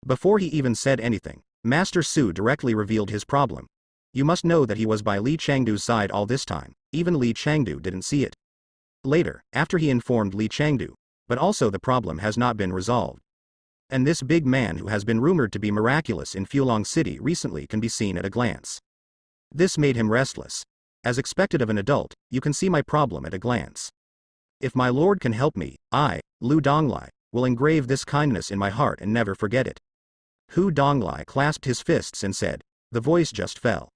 [SPEAKER 1] Before he even said anything, Master Su directly revealed his problem. You must know that he was by Li Chengdu's side all this time, even Li Chengdu didn't see it. Later, after he informed Li Chengdu, but also the problem has not been resolved. And this big man who has been rumored to be miraculous in Fulong City recently can be seen at a glance. This made him restless. As expected of an adult, you can see my problem at a glance. If my lord can help me, I, Lu Donglai, will engrave this kindness in my heart and never forget it. Hu Donglai clasped his fists and said. The voice just fell.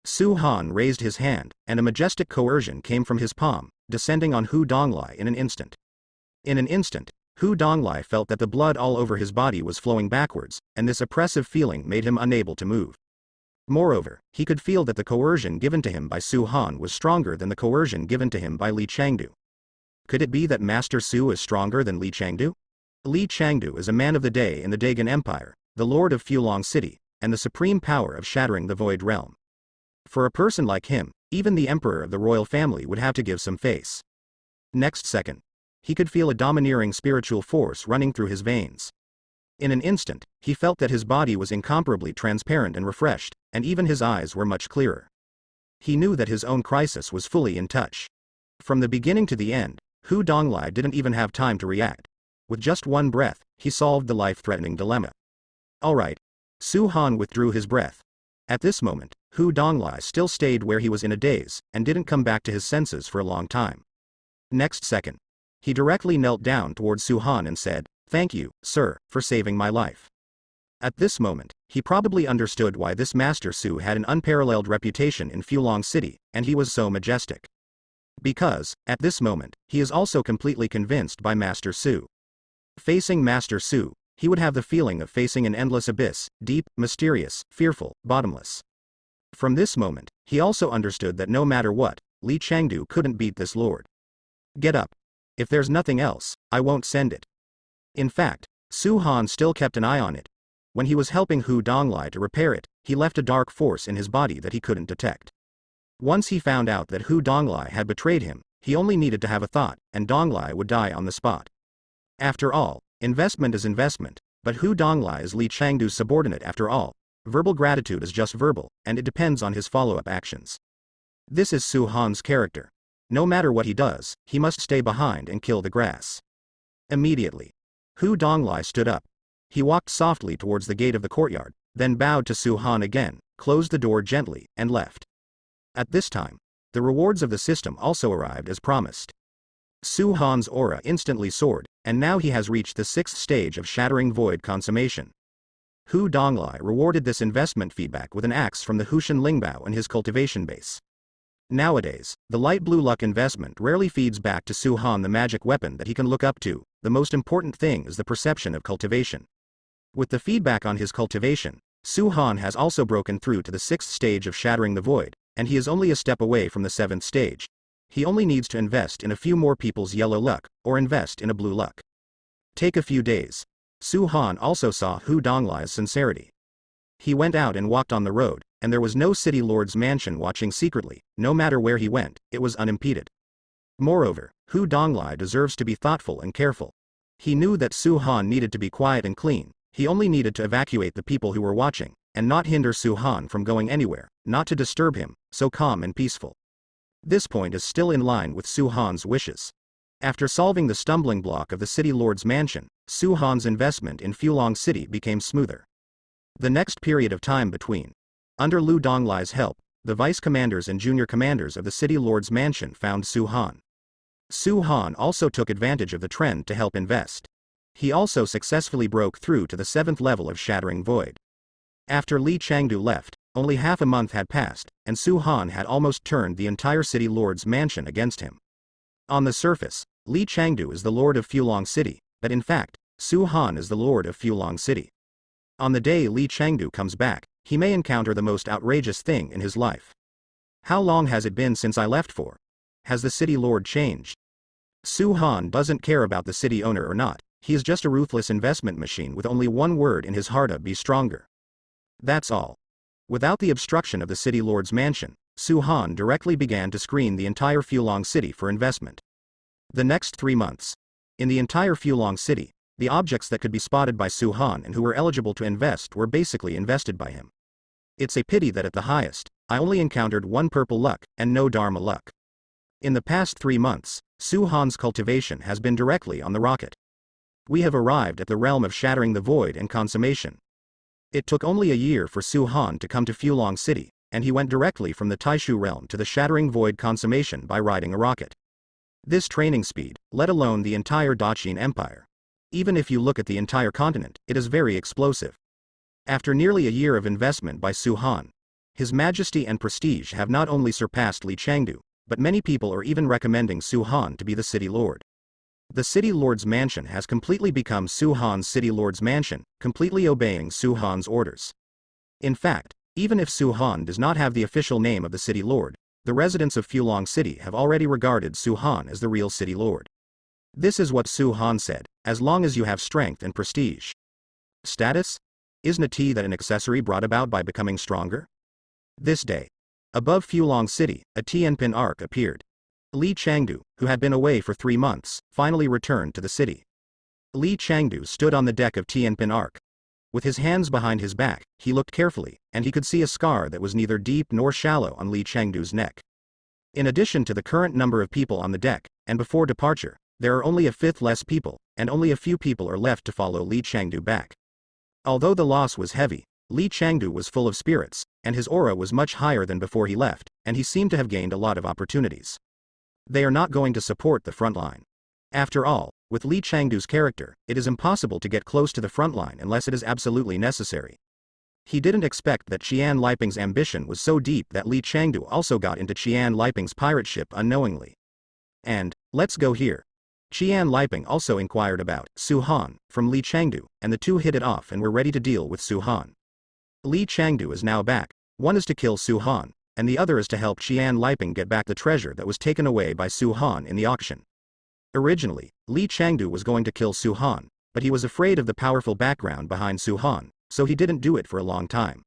[SPEAKER 1] Su Han raised his hand, and a majestic coercion came from his palm, descending on Hu Donglai in an instant. In an instant, Hu Donglai felt that the blood all over his body was flowing backwards, and this oppressive feeling made him unable to move. Moreover, he could feel that the coercion given to him by Su Han was stronger than the coercion given to him by Li Chengdu. Could it be that Master Su is stronger than Li Chengdu? Li Chengdu is a man of the day in the Dagon Empire, the lord of Fulong City, and the supreme power of shattering the void realm. For a person like him, even the emperor of the royal family would have to give some face. Next second, he could feel a domineering spiritual force running through his veins. In an instant, he felt that his body was incomparably transparent and refreshed, and even his eyes were much clearer. He knew that his own crisis was fully in touch. From the beginning to the end, Hu Donglai didn't even have time to react. With just one breath, he solved the life-threatening dilemma. Alright. Su Han withdrew his breath. At this moment, Hu Donglai still stayed where he was in a daze, and didn't come back to his senses for a long time. Next second, he directly knelt down towards Su Han and said, "Thank you, sir, for saving my life." At this moment, he probably understood why this Master Su had an unparalleled reputation in Fulong City, and he was so majestic. Because, at this moment, he is also completely convinced by Master Su. Facing Master Su, he would have the feeling of facing an endless abyss, deep, mysterious, fearful, bottomless. From this moment, he also understood that no matter what, Li Chengdu couldn't beat this lord. Get up. If there's nothing else, I won't send it. In fact, Su Han still kept an eye on it. When he was helping Hu Donglai to repair it, he left a dark force in his body that he couldn't detect. Once he found out that Hu Donglai had betrayed him, he only needed to have a thought, and Donglai would die on the spot. After all, investment is investment, but Hu Donglai is Li Chengdu's subordinate after all. Verbal gratitude is just verbal, and it depends on his follow-up actions. This is Su Han's character. No matter what he does, he must stay behind and kill the grass. Immediately, Hu Donglai stood up. He walked softly towards the gate of the courtyard, then bowed to Su Han again, closed the door gently, and left. At this time, the rewards of the system also arrived as promised. Su Han's aura instantly soared, and now he has reached the 6th stage of shattering void consummation. Hu Donglai rewarded this investment feedback with an axe from the Hushan Lingbao and his cultivation base. Nowadays, the light blue luck investment rarely feeds back to Su Han the magic weapon that he can look up to. The most important thing is the perception of cultivation. With the feedback on his cultivation, Su Han has also broken through to the 6th stage of shattering the void, and he is only a step away from the 7th stage. He only needs to invest in a few more people's yellow luck, or invest in a blue luck. Take a few days. Su Han also saw Hu Donglai's sincerity. He went out and walked on the road, and there was no city lord's mansion watching secretly. No matter where he went, it was unimpeded. Moreover, Hu Donglai deserves to be thoughtful and careful. He knew that Su Han needed to be quiet and clean. He only needed to evacuate the people who were watching, and not hinder Su Han from going anywhere, not to disturb him, so calm and peaceful. This point is still in line with Su Han's wishes. After solving the stumbling block of the city lord's mansion, Su Han's investment in Fulong City became smoother. The next period of time between. Under Lu Donglai's help, the vice commanders and junior commanders of the city lord's mansion found Su Han. Su Han also took advantage of the trend to help invest. He also successfully broke through to the 7th level of Shattering Void. After Li Changdu left, only half a month had passed, and Su Han had almost turned the entire city lord's mansion against him. On the surface, Li Changdu is the lord of Fulong City, but in fact, Su Han is the lord of Fulong City. On the day Li Changdu comes back, he may encounter the most outrageous thing in his life. How long has it been since I left for? Has the city lord changed? Su Han doesn't care about the city owner or not, he is just a ruthless investment machine with only one word in his heart: be stronger. That's all. Without the obstruction of the city lord's mansion, Su Han directly began to screen the entire Fulong City for investment. The next 3 months. In the entire Fulong City, the objects that could be spotted by Su Han and who were eligible to invest were basically invested by him. It's a pity that at the highest, I only encountered 1 purple luck, and no Dharma luck. In the past 3 months, Su Han's cultivation has been directly on the rocket. We have arrived at the realm of Shattering the Void and Consummation. It took only a year for Su Han to come to Fulong City, and he went directly from the Taishu realm to the Shattering Void Consummation by riding a rocket. This training speed, let alone the entire Daqin Empire. Even if you look at the entire continent, it is very explosive. After nearly a year of investment by Su Han, his majesty and prestige have not only surpassed Li Changdu, but many people are even recommending Su Han to be the city lord. The city lord's mansion has completely become Su Han's city lord's mansion, completely obeying Su Han's orders. In fact, even if Su Han does not have the official name of the city lord, the residents of Fulong City have already regarded Su Han as the real city lord. This is what Su Han said: as long as you have strength and prestige. Status? Isn't it that an accessory brought about by becoming stronger? This day. Above Fulong City, a Tianpin arc appeared. Li Changdu, who had been away for 3 months, finally returned to the city. Li Changdu stood on the deck of Tianpin arc. With his hands behind his back, he looked carefully, and he could see a scar that was neither deep nor shallow on Li Changdu's neck. In addition to the current number of people on the deck, and before departure, there are only a fifth less people, and only a few people are left to follow Li Changdu back. Although the loss was heavy, Li Changdu was full of spirits, and his aura was much higher than before he left, and he seemed to have gained a lot of opportunities. They are not going to support the front line. After all, with Li Changdu's character, it is impossible to get close to the front line unless it is absolutely necessary. He didn't expect that Qian Liping's ambition was so deep that Li Changdu also got into Qian Liping's pirate ship unknowingly. And, let's go here. Qian Liping also inquired about Su Han from Li Changdu, and the two hit it off and were ready to deal with Su Han. Li Changdu is now back. One is to kill Su Han, and the other is to help Qian Liping get back the treasure that was taken away by Su Han in the auction. Originally, Li Changdu was going to kill Su Han, but he was afraid of the powerful background behind Su Han, so he didn't do it for a long time.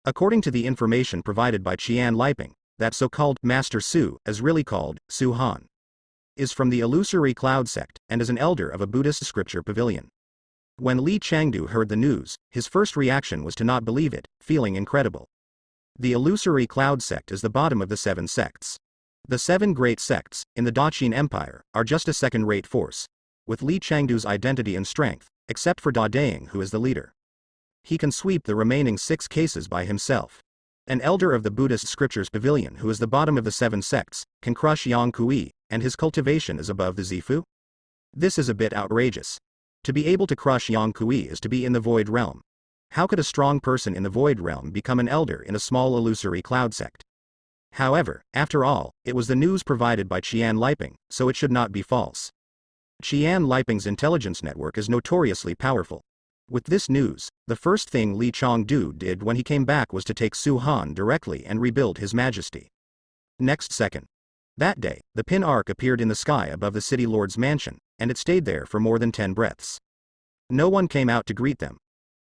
[SPEAKER 1] According to the information provided by Qian Liping, that so-called Master Su, as really called Su Han, is from the illusory cloud sect, and is an elder of a Buddhist scripture pavilion. When Li Changdu heard the news, his first reaction was to not believe it, feeling incredible. The illusory cloud sect is the bottom of the 7 sects. The 7 great sects, in the Daqin Empire, are just a second-rate force, with Li Changdu's identity and strength, except for Defying, who is the leader. He can sweep the remaining 6 cases by himself. An elder of the Buddhist scriptures pavilion who is the bottom of the 7 sects, can crush Yang Kui, and his cultivation is above the Zifu? This is a bit outrageous. To be able to crush Yang Kui is to be in the void realm. How could a strong person in the void realm become an elder in a small illusory cloud sect? However, after all, it was the news provided by Qian Liping, so it should not be false. Qian Liping's intelligence network is notoriously powerful. With this news, the first thing Li Changdu did when he came back was to take Su Han directly and rebuild his majesty. Next second. That day, the pin arc appeared in the sky above the city lord's mansion, and it stayed there for more than 10 breaths. No one came out to greet them.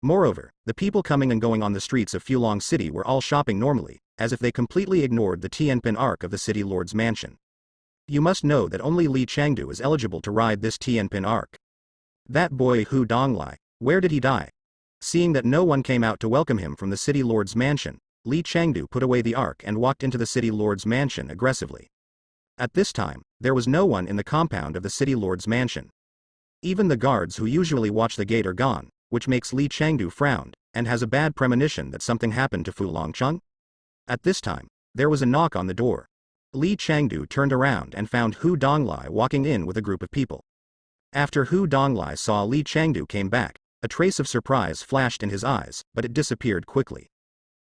[SPEAKER 1] Moreover, the people coming and going on the streets of Fulong City were all shopping normally, as if they completely ignored the Tianpin arc of the city lord's mansion. You must know that only Li Changdu is eligible to ride this Tianpin arc. That boy Hu Donglai, where did he die? Seeing that no one came out to welcome him from the city lord's mansion, Li Chengdu put away the ark and walked into the city lord's mansion aggressively. At this time, there was no one in the compound of the city lord's mansion. Even the guards who usually watch the gate are gone, which makes Li Chengdu frown, and has a bad premonition that something happened to Fu Longcheng. At this time, there was a knock on the door. Li Chengdu turned around and found Hu Donglai walking in with a group of people. After Hu Donglai saw Li Chengdu came back, a trace of surprise flashed in his eyes, but it disappeared quickly.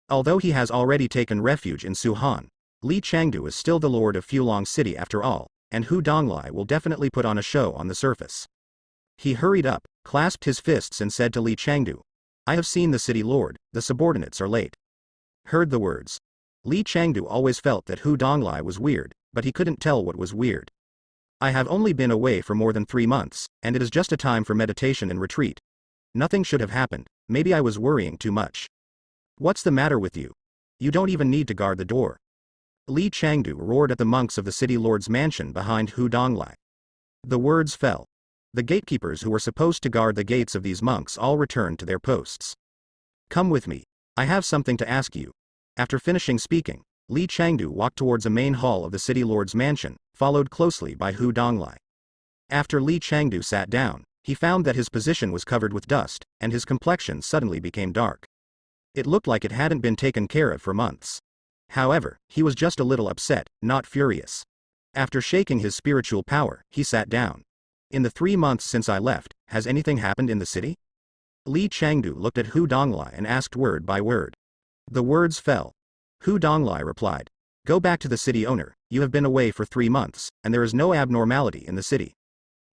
[SPEAKER 1] Although he has already taken refuge in Suhan, Li Chengdu is still the lord of Fulong City after all, and Hu Donglai will definitely put on a show on the surface. He hurried up, clasped his fists and said to Li Chengdu, "I have seen the city lord, the subordinates are late." Heard the words. Li Chengdu always felt that Hu Donglai was weird, but he couldn't tell what was weird. "I have only been away for more than 3 months, and it is just a time for meditation and retreat. Nothing should have happened, maybe I was worrying too much." "What's the matter with you? You don't even need to guard the door." Li Chengdu roared at the monks of the city lord's mansion behind Hu Donglai. The words fell. The gatekeepers who were supposed to guard the gates of these monks all returned to their posts. "Come with me. I have something to ask you." After finishing speaking, Li Chengdu walked towards a main hall of the city lord's mansion, followed closely by Hu Donglai. After Li Chengdu sat down, he found that his position was covered with dust, and his complexion suddenly became dark. It looked like it hadn't been taken care of for months. However, he was just a little upset, not furious. After shaking his spiritual power, he sat down. "In the 3 months since I left, has anything happened in the city?" Li Chengdu looked at Hu Donglai and asked word by word. The words fell. Hu Donglai replied, "Go back to the city owner, you have been away for 3 months, and there is no abnormality in the city."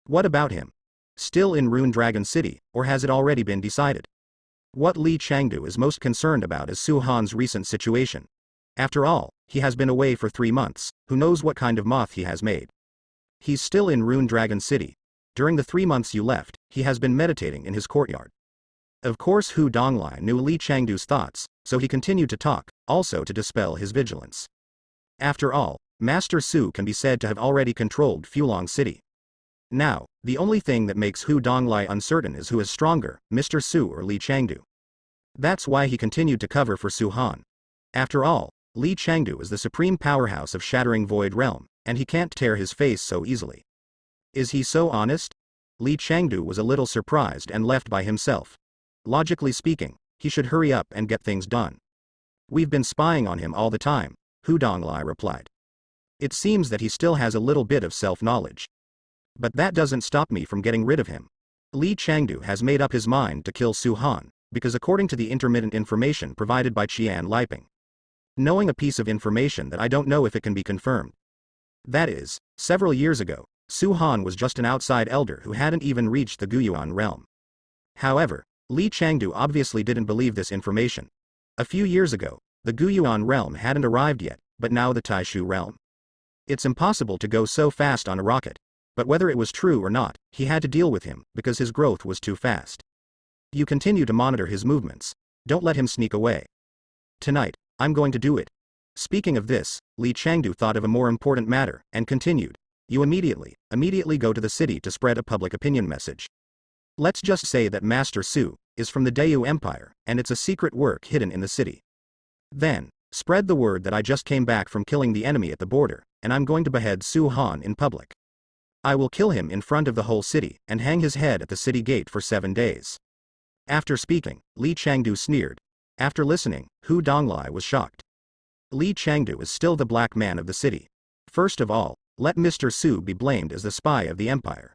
[SPEAKER 1] "What about him? Still in Rune Dragon City, or has it already been decided?" What Li Chengdu is most concerned about is Su Han's recent situation. After all, he has been away for 3 months, who knows what kind of moth he has made. He's still in Rune Dragon City. During the 3 months you left, he has been meditating in his courtyard. Of course Hu Donglai knew Li Chengdu's thoughts, so he continued to talk, also to dispel his vigilance. After all, Master Su can be said to have already controlled Fulong City. Now, the only thing that makes Hu Donglai uncertain is who is stronger, Mr. Su or Li Chengdu. That's why he continued to cover for Su Han. After all, Li Chengdu is the supreme powerhouse of Shattering Void Realm, and he can't tear his face so easily. Is he so honest? Li Chengdu was a little surprised and left by himself. Logically speaking, he should hurry up and get things done. "We've been spying on him all the time," Hu Donglai replied. "It seems that he still has a little bit of self-knowledge. But that doesn't stop me from getting rid of him." Li Chengdu has made up his mind to kill Su Han, because according to the intermittent information provided by Qian Liping. Knowing a piece of information that I don't know if it can be confirmed. That is, several years ago, Su Han was just an outside elder who hadn't even reached the Guyuan realm. However, Li Chengdu obviously didn't believe this information. A few years ago, the Guyuan realm hadn't arrived yet, but now the Taishu realm. It's impossible to go so fast on a rocket. But whether it was true or not, he had to deal with him, because his growth was too fast. You continue to monitor his movements. Don't let him sneak away. Tonight, I'm going to do it. Speaking of this, Li Chengdu thought of a more important matter, and continued. You immediately go to the city to spread a public opinion message. Let's just say that Master Su is from the Dayu Empire, and it's a secret work hidden in the city. Then, spread the word that I just came back from killing the enemy at the border, and I'm going to behead Su Han in public. I will kill him in front of the whole city, and hang his head at the city gate for 7 days. After speaking, Li Chengdu sneered. After listening, Hu Donglai was shocked. Li Chengdu is still the black man of the city. First of all, let Mr. Su be blamed as the spy of the empire.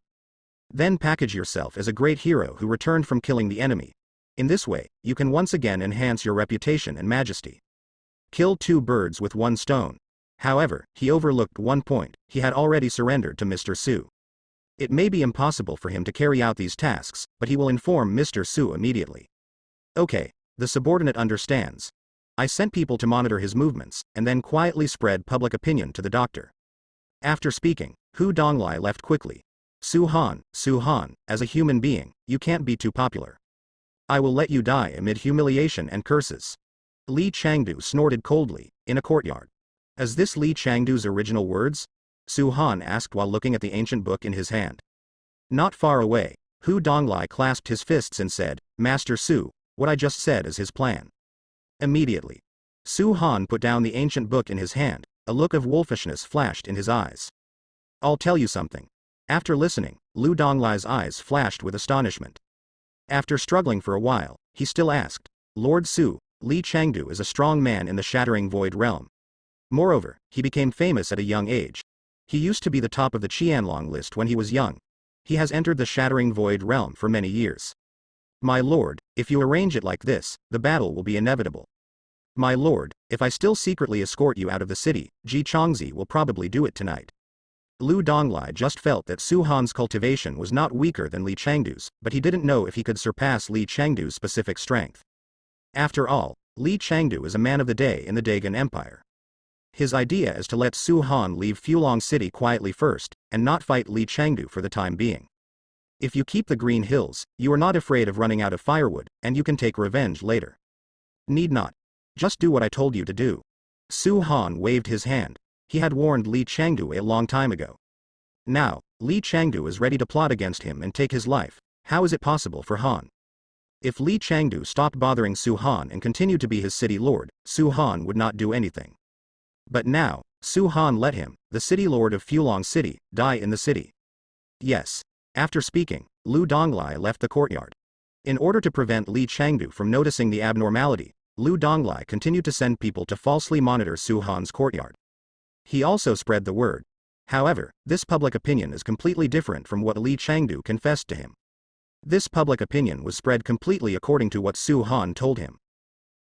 [SPEAKER 1] Then package yourself as a great hero who returned from killing the enemy. In this way, you can once again enhance your reputation and majesty. Kill 2 birds with 1 stone. However, he overlooked one point: he had already surrendered to Mr. Su. It may be impossible for him to carry out these tasks, but he will inform Mr. Su immediately. Okay, the subordinate understands. I sent people to monitor his movements, and then quietly spread public opinion to the doctor. After speaking, Hu Donglai left quickly. Su Han, as a human being, you can't be too popular. I will let you die amid humiliation and curses. Li Chengdu snorted coldly, in a courtyard. Is this Li Chengdu's original words? Su Han asked while looking at the ancient book in his hand. Not far away, Hu Donglai clasped his fists and said, Master Su, what I just said is his plan. Immediately, Su Han put down the ancient book in his hand, a look of wolfishness flashed in his eyes. I'll tell you something. After listening, Lu Donglai's eyes flashed with astonishment. After struggling for a while, he still asked, Lord Su, Li Chengdu is a strong man in the Shattering Void realm. Moreover, he became famous at a young age. He used to be the top of the Qianlong list when he was young. He has entered the Shattering Void realm for many years. My lord, if you arrange it like this, the battle will be inevitable. My lord, if I still secretly escort you out of the city, Ji Chongzi will probably do it tonight. Lu Donglai just felt that Su Han's cultivation was not weaker than Li Chengdu's, but he didn't know if he could surpass Li Chengdu's specific strength. After all, Li Chengdu is a man of the day in the Dagon Empire. His idea is to let Su Han leave Fulong City quietly first, and not fight Li Chengdu for the time being. If you keep the Green Hills, you are not afraid of running out of firewood, and you can take revenge later. Need not. Just do what I told you to do. Su Han waved his hand. He had warned Li Chengdu a long time ago. Now, Li Chengdu is ready to plot against him and take his life. How is it possible for Han? If Li Chengdu stopped bothering Su Han and continued to be his city lord, Su Han would not do anything. But now, Su Han let him, the city lord of Fulong City, die in the city. Yes. After speaking, Lu Donglai left the courtyard. In order to prevent Li Chengdu from noticing the abnormality, Lu Donglai continued to send people to falsely monitor Su Han's courtyard. He also spread the word. However, this public opinion is completely different from what Li Chengdu confessed to him. This public opinion was spread completely according to what Su Han told him.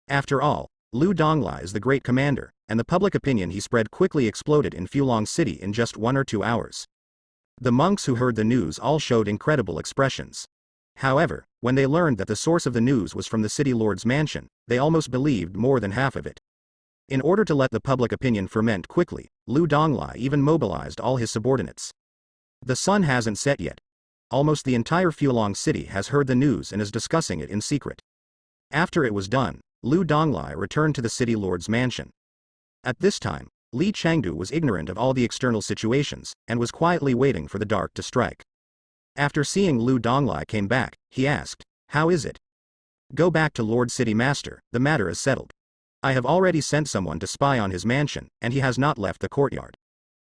[SPEAKER 1] After all, Lu Donglai is the great commander, and the public opinion he spread quickly exploded in Fulong City in just 1 or 2 hours. The monks who heard the news all showed incredible expressions. However, when they learned that the source of the news was from the city lord's mansion, they almost believed more than half of it. In order to let the public opinion ferment quickly, Lu Donglai even mobilized all his subordinates. The sun hasn't set yet. Almost the entire Fulong City has heard the news and is discussing it in secret. After it was done, Lu Donglai returned to the city lord's mansion. At this time, Li Chengdu was ignorant of all the external situations, and was quietly waiting for the dark to strike. After seeing Lu Donglai came back, he asked, How is it? Go back to Lord City Master, the matter is settled. I have already sent someone to spy on his mansion, and he has not left the courtyard.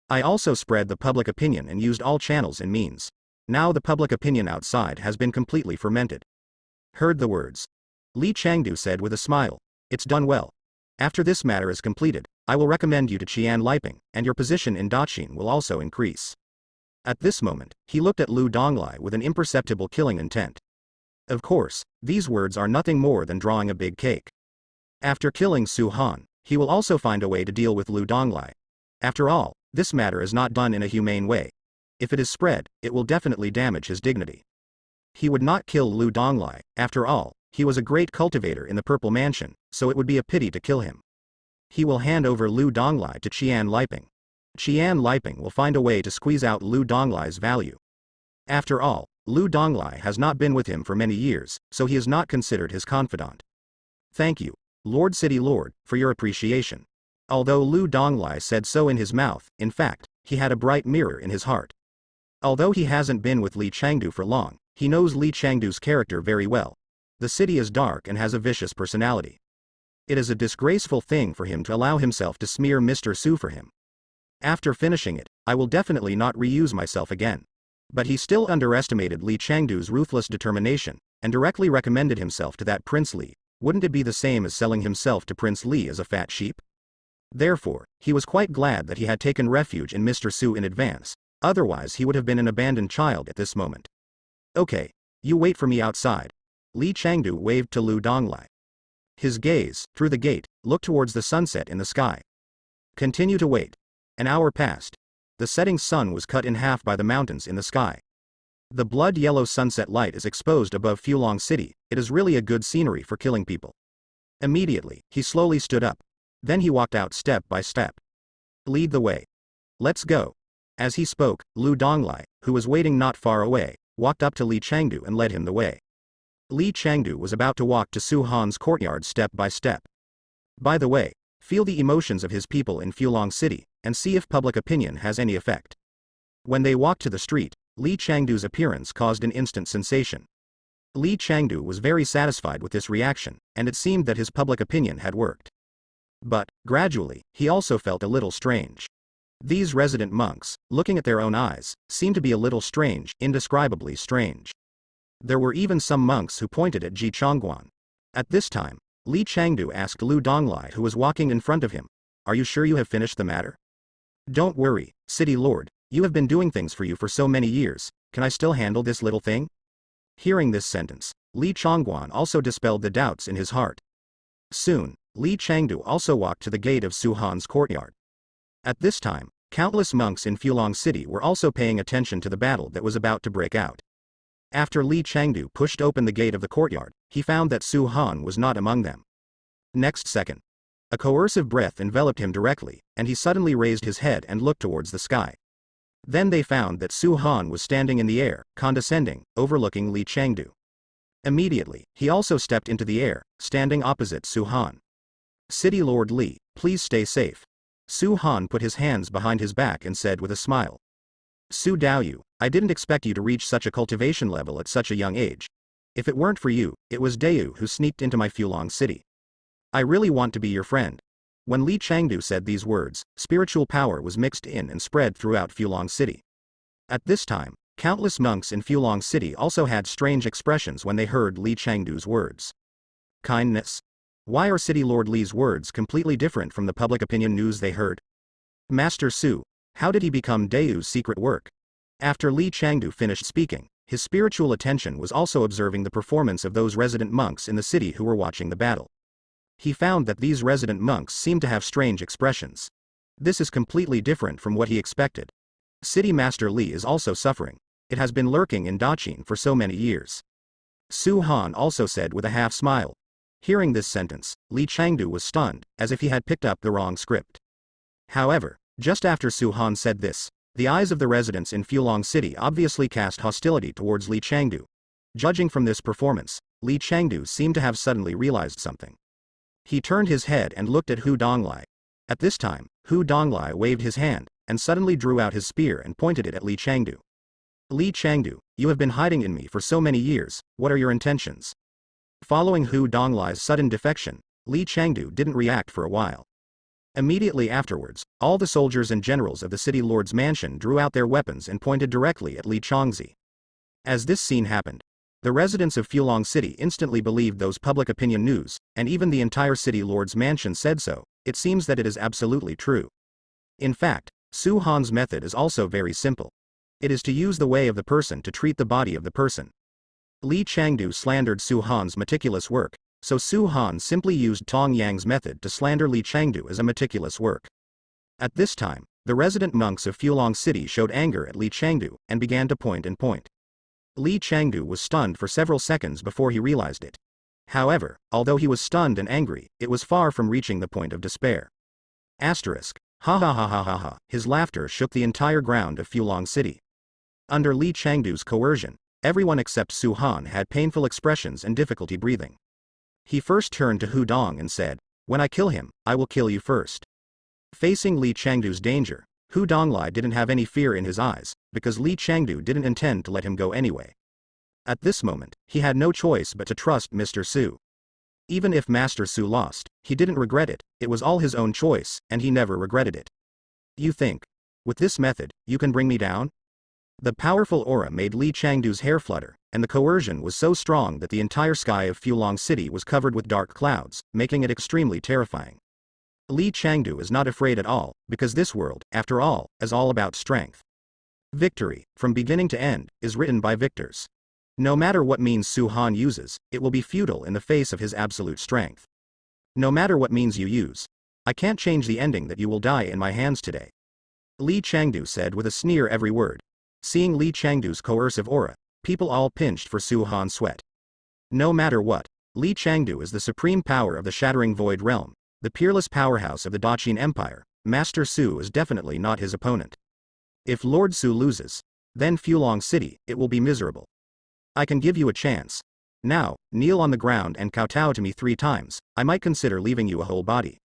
[SPEAKER 1] I also spread the public opinion and used all channels and means. Now the public opinion outside has been completely fermented. Heard the words. Li Chengdu said with a smile, It's done well. After this matter is completed, I will recommend you to Qian Liping, and your position in Daqin will also increase. At this moment, he looked at Lu Donglai with an imperceptible killing intent. Of course, these words are nothing more than drawing a big cake. After killing Su Han, he will also find a way to deal with Lu Donglai. After all, this matter is not done in a humane way. If it is spread, it will definitely damage his dignity. He would not kill Lu Donglai, after all, he was a great cultivator in the Purple Mansion, so it would be a pity to kill him. He will hand over Lu Donglai to Qian Liping. Qian Liping will find a way to squeeze out Lu Donglai's value. After all, Lu Donglai has not been with him for many years, so he is not considered his confidant. Thank you, Lord City Lord, for your appreciation. Although Lu Donglai said so in his mouth, in fact, he had a bright mirror in his heart. Although he hasn't been with Li Chengdu for long, he knows Li Chengdu's character very well. The city is dark and has a vicious personality. It is a disgraceful thing for him to allow himself to smear Mr. Su for him. After finishing it, I will definitely not reuse myself again. But he still underestimated Li Chengdu's ruthless determination, and directly recommended himself to that Prince Li. Wouldn't it be the same as selling himself to Prince Li as a fat sheep? Therefore, he was quite glad that he had taken refuge in Mr. Su in advance, otherwise he would have been an abandoned child at this moment. Okay, you wait for me outside. Li Chengdu waved to Lu Donglai. His gaze, through the gate, looked towards the sunset in the sky. Continue to wait. An hour passed. The setting sun was cut in half by the mountains in the sky. The blood-yellow sunset light is exposed above Fulong City. It is really a good scenery for killing people. Immediately, he slowly stood up. Then he walked out step by step. Lead the way. Let's go. As he spoke, Lu Donglai, who was waiting not far away, walked up to Li Chengdu and led him the way. Li Chengdu was about to walk to Su Han's courtyard step by step. By the way, feel the emotions of his people in Fulong City, and see if public opinion has any effect. When they walked to the street, Li Changdu's appearance caused an instant sensation. Li Changdu was very satisfied with this reaction, and it seemed that his public opinion had worked. But, gradually, he also felt a little strange. These resident monks, looking at their own eyes, seemed to be a little strange, indescribably strange. There were even some monks who pointed at Ji Chongguan. At this time, Li Changdu asked Lu Donglai, who was walking in front of him, "Are you sure you have finished the matter?" "Don't worry, City Lord, you have been doing things for you for so many years, can I still handle this little thing?" Hearing this sentence, Li Chongguan also dispelled the doubts in his heart. Soon, Li Changdu also walked to the gate of Su Han's courtyard. At this time, countless monks in Fulong City were also paying attention to the battle that was about to break out. After Li Changdu pushed open the gate of the courtyard, he found that Su Han was not among them. Next second, a coercive breath enveloped him directly, and he suddenly raised his head and looked towards the sky. Then they found that Su Han was standing in the air, condescending, overlooking Li Changdu. Immediately, he also stepped into the air, standing opposite Su Han. "City Lord Li, please stay safe." Su Han put his hands behind his back and said with a smile. "Su Daoyu, I didn't expect you to reach such a cultivation level at such a young age. If it weren't for you, it was Dayu who sneaked into my Fulong City. I really want to be your friend." When Li Changdu said these words, spiritual power was mixed in and spread throughout Fulong City. At this time, countless monks in Fulong City also had strange expressions when they heard Li Changdu's words. Kindness? Why are City Lord Li's words completely different from the public opinion news they heard? Master Su, how did he become Dayu's secret work? After Li Changdu finished speaking, his spiritual attention was also observing the performance of those resident monks in the city who were watching the battle. He found that these resident monks seemed to have strange expressions. This is completely different from what he expected. City Master Li is also suffering. It has been lurking in Daqin for so many years. Su Han also said with a half smile. Hearing this sentence, Li Changdu was stunned, as if he had picked up the wrong script. However, just after Su Han said this, the eyes of the residents in Fulong City obviously cast hostility towards Li Changdu. Judging from this performance, Li Changdu seemed to have suddenly realized something. He turned his head and looked at Hu Donglai. At this time, Hu Donglai waved his hand, and suddenly drew out his spear and pointed it at Li Changdu. "Li Changdu, you have been hiding in me for so many years, what are your intentions?" Following Hu Donglai's sudden defection, Li Changdu didn't react for a while. Immediately afterwards, all the soldiers and generals of the city lord's mansion drew out their weapons and pointed directly at Li Changzi. As this scene happened, the residents of Fulong City instantly believed those public opinion news, and even the entire city lord's mansion said so. It seems that it is absolutely true. In fact, Su Han's method is also very simple. It is to use the way of the person to treat the body of the person. Li Changdu slandered Su Han's meticulous work, so Su Han simply used Tong Yang's method to slander Li Changdu as a meticulous work. At this time, the resident monks of Fulong City showed anger at Li Changdu, and began to point and point. Li Changdu was stunned for several seconds before he realized it. However, although he was stunned and angry, it was far from reaching the point of despair. Asterisk. Ha ha ha ha ha ha. His laughter shook the entire ground of Fulong City. Under Li Changdu's coercion, everyone except Su Han had painful expressions and difficulty breathing. He first turned to Hu Dong and said, "When I kill him, I will kill you first." Facing Li Changdu's danger, Hu Donglai didn't have any fear in his eyes, because Li Changdu didn't intend to let him go anyway. At this moment, he had no choice but to trust Mr. Su. Even if Master Su lost, he didn't regret it, it was all his own choice, and he never regretted it. "You think, with this method, you can bring me down?" The powerful aura made Li Changdu's hair flutter, and the coercion was so strong that the entire sky of Fulong City was covered with dark clouds, making it extremely terrifying. Li Changdu is not afraid at all, because this world, after all, is all about strength. Victory, from beginning to end, is written by victors. No matter what means Su Han uses, it will be futile in the face of his absolute strength. No matter what means you use, I can't change the ending that you will die in my hands today. Li Changdu said with a sneer every word. Seeing Li Changdu's coercive aura, people all pinched for Su Han's sweat. No matter what, Li Changdu is the supreme power of the Shattering Void Realm, the peerless powerhouse of the Daqin Empire. Master Su is definitely not his opponent. If Lord Su loses, then Fulong City, it will be miserable. I can give you a chance. Now, kneel on the ground and kowtow to me 3 times, I might consider leaving you a whole body.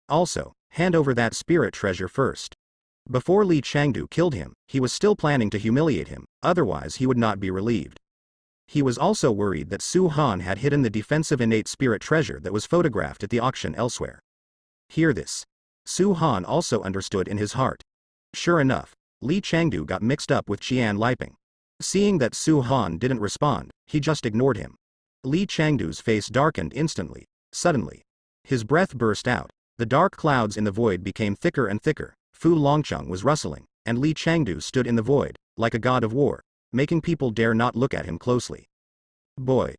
[SPEAKER 1] Also, hand over that spirit treasure first. Before Li Changdu killed him, he was still planning to humiliate him, otherwise he would not be relieved. He was also worried that Su Han had hidden the defensive innate spirit treasure that was photographed at the auction elsewhere. Hear this. Su Han also understood in his heart. Sure enough, Li Changdu got mixed up with Qian Liping. Seeing that Su Han didn't respond, he just ignored him. Li Changdu's face darkened instantly. Suddenly, his breath burst out. The dark clouds in the void became thicker and thicker. Fu Longcheng was rustling, and Li Changdu stood in the void, like a god of war, making people dare not look at him closely. Boy.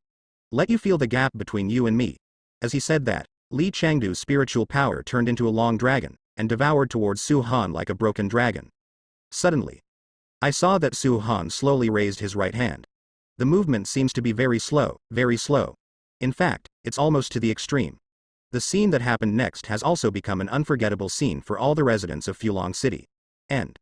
[SPEAKER 1] Let you feel the gap between you and me. As he said that, Li Changdu's spiritual power turned into a long dragon, and devoured towards Su Han like a broken dragon. Suddenly, I saw that Su Han slowly raised his right hand. The movement seems to be very slow, very slow. In fact, it's almost to the extreme. The scene that happened next has also become an unforgettable scene for all the residents of Fulong City. End.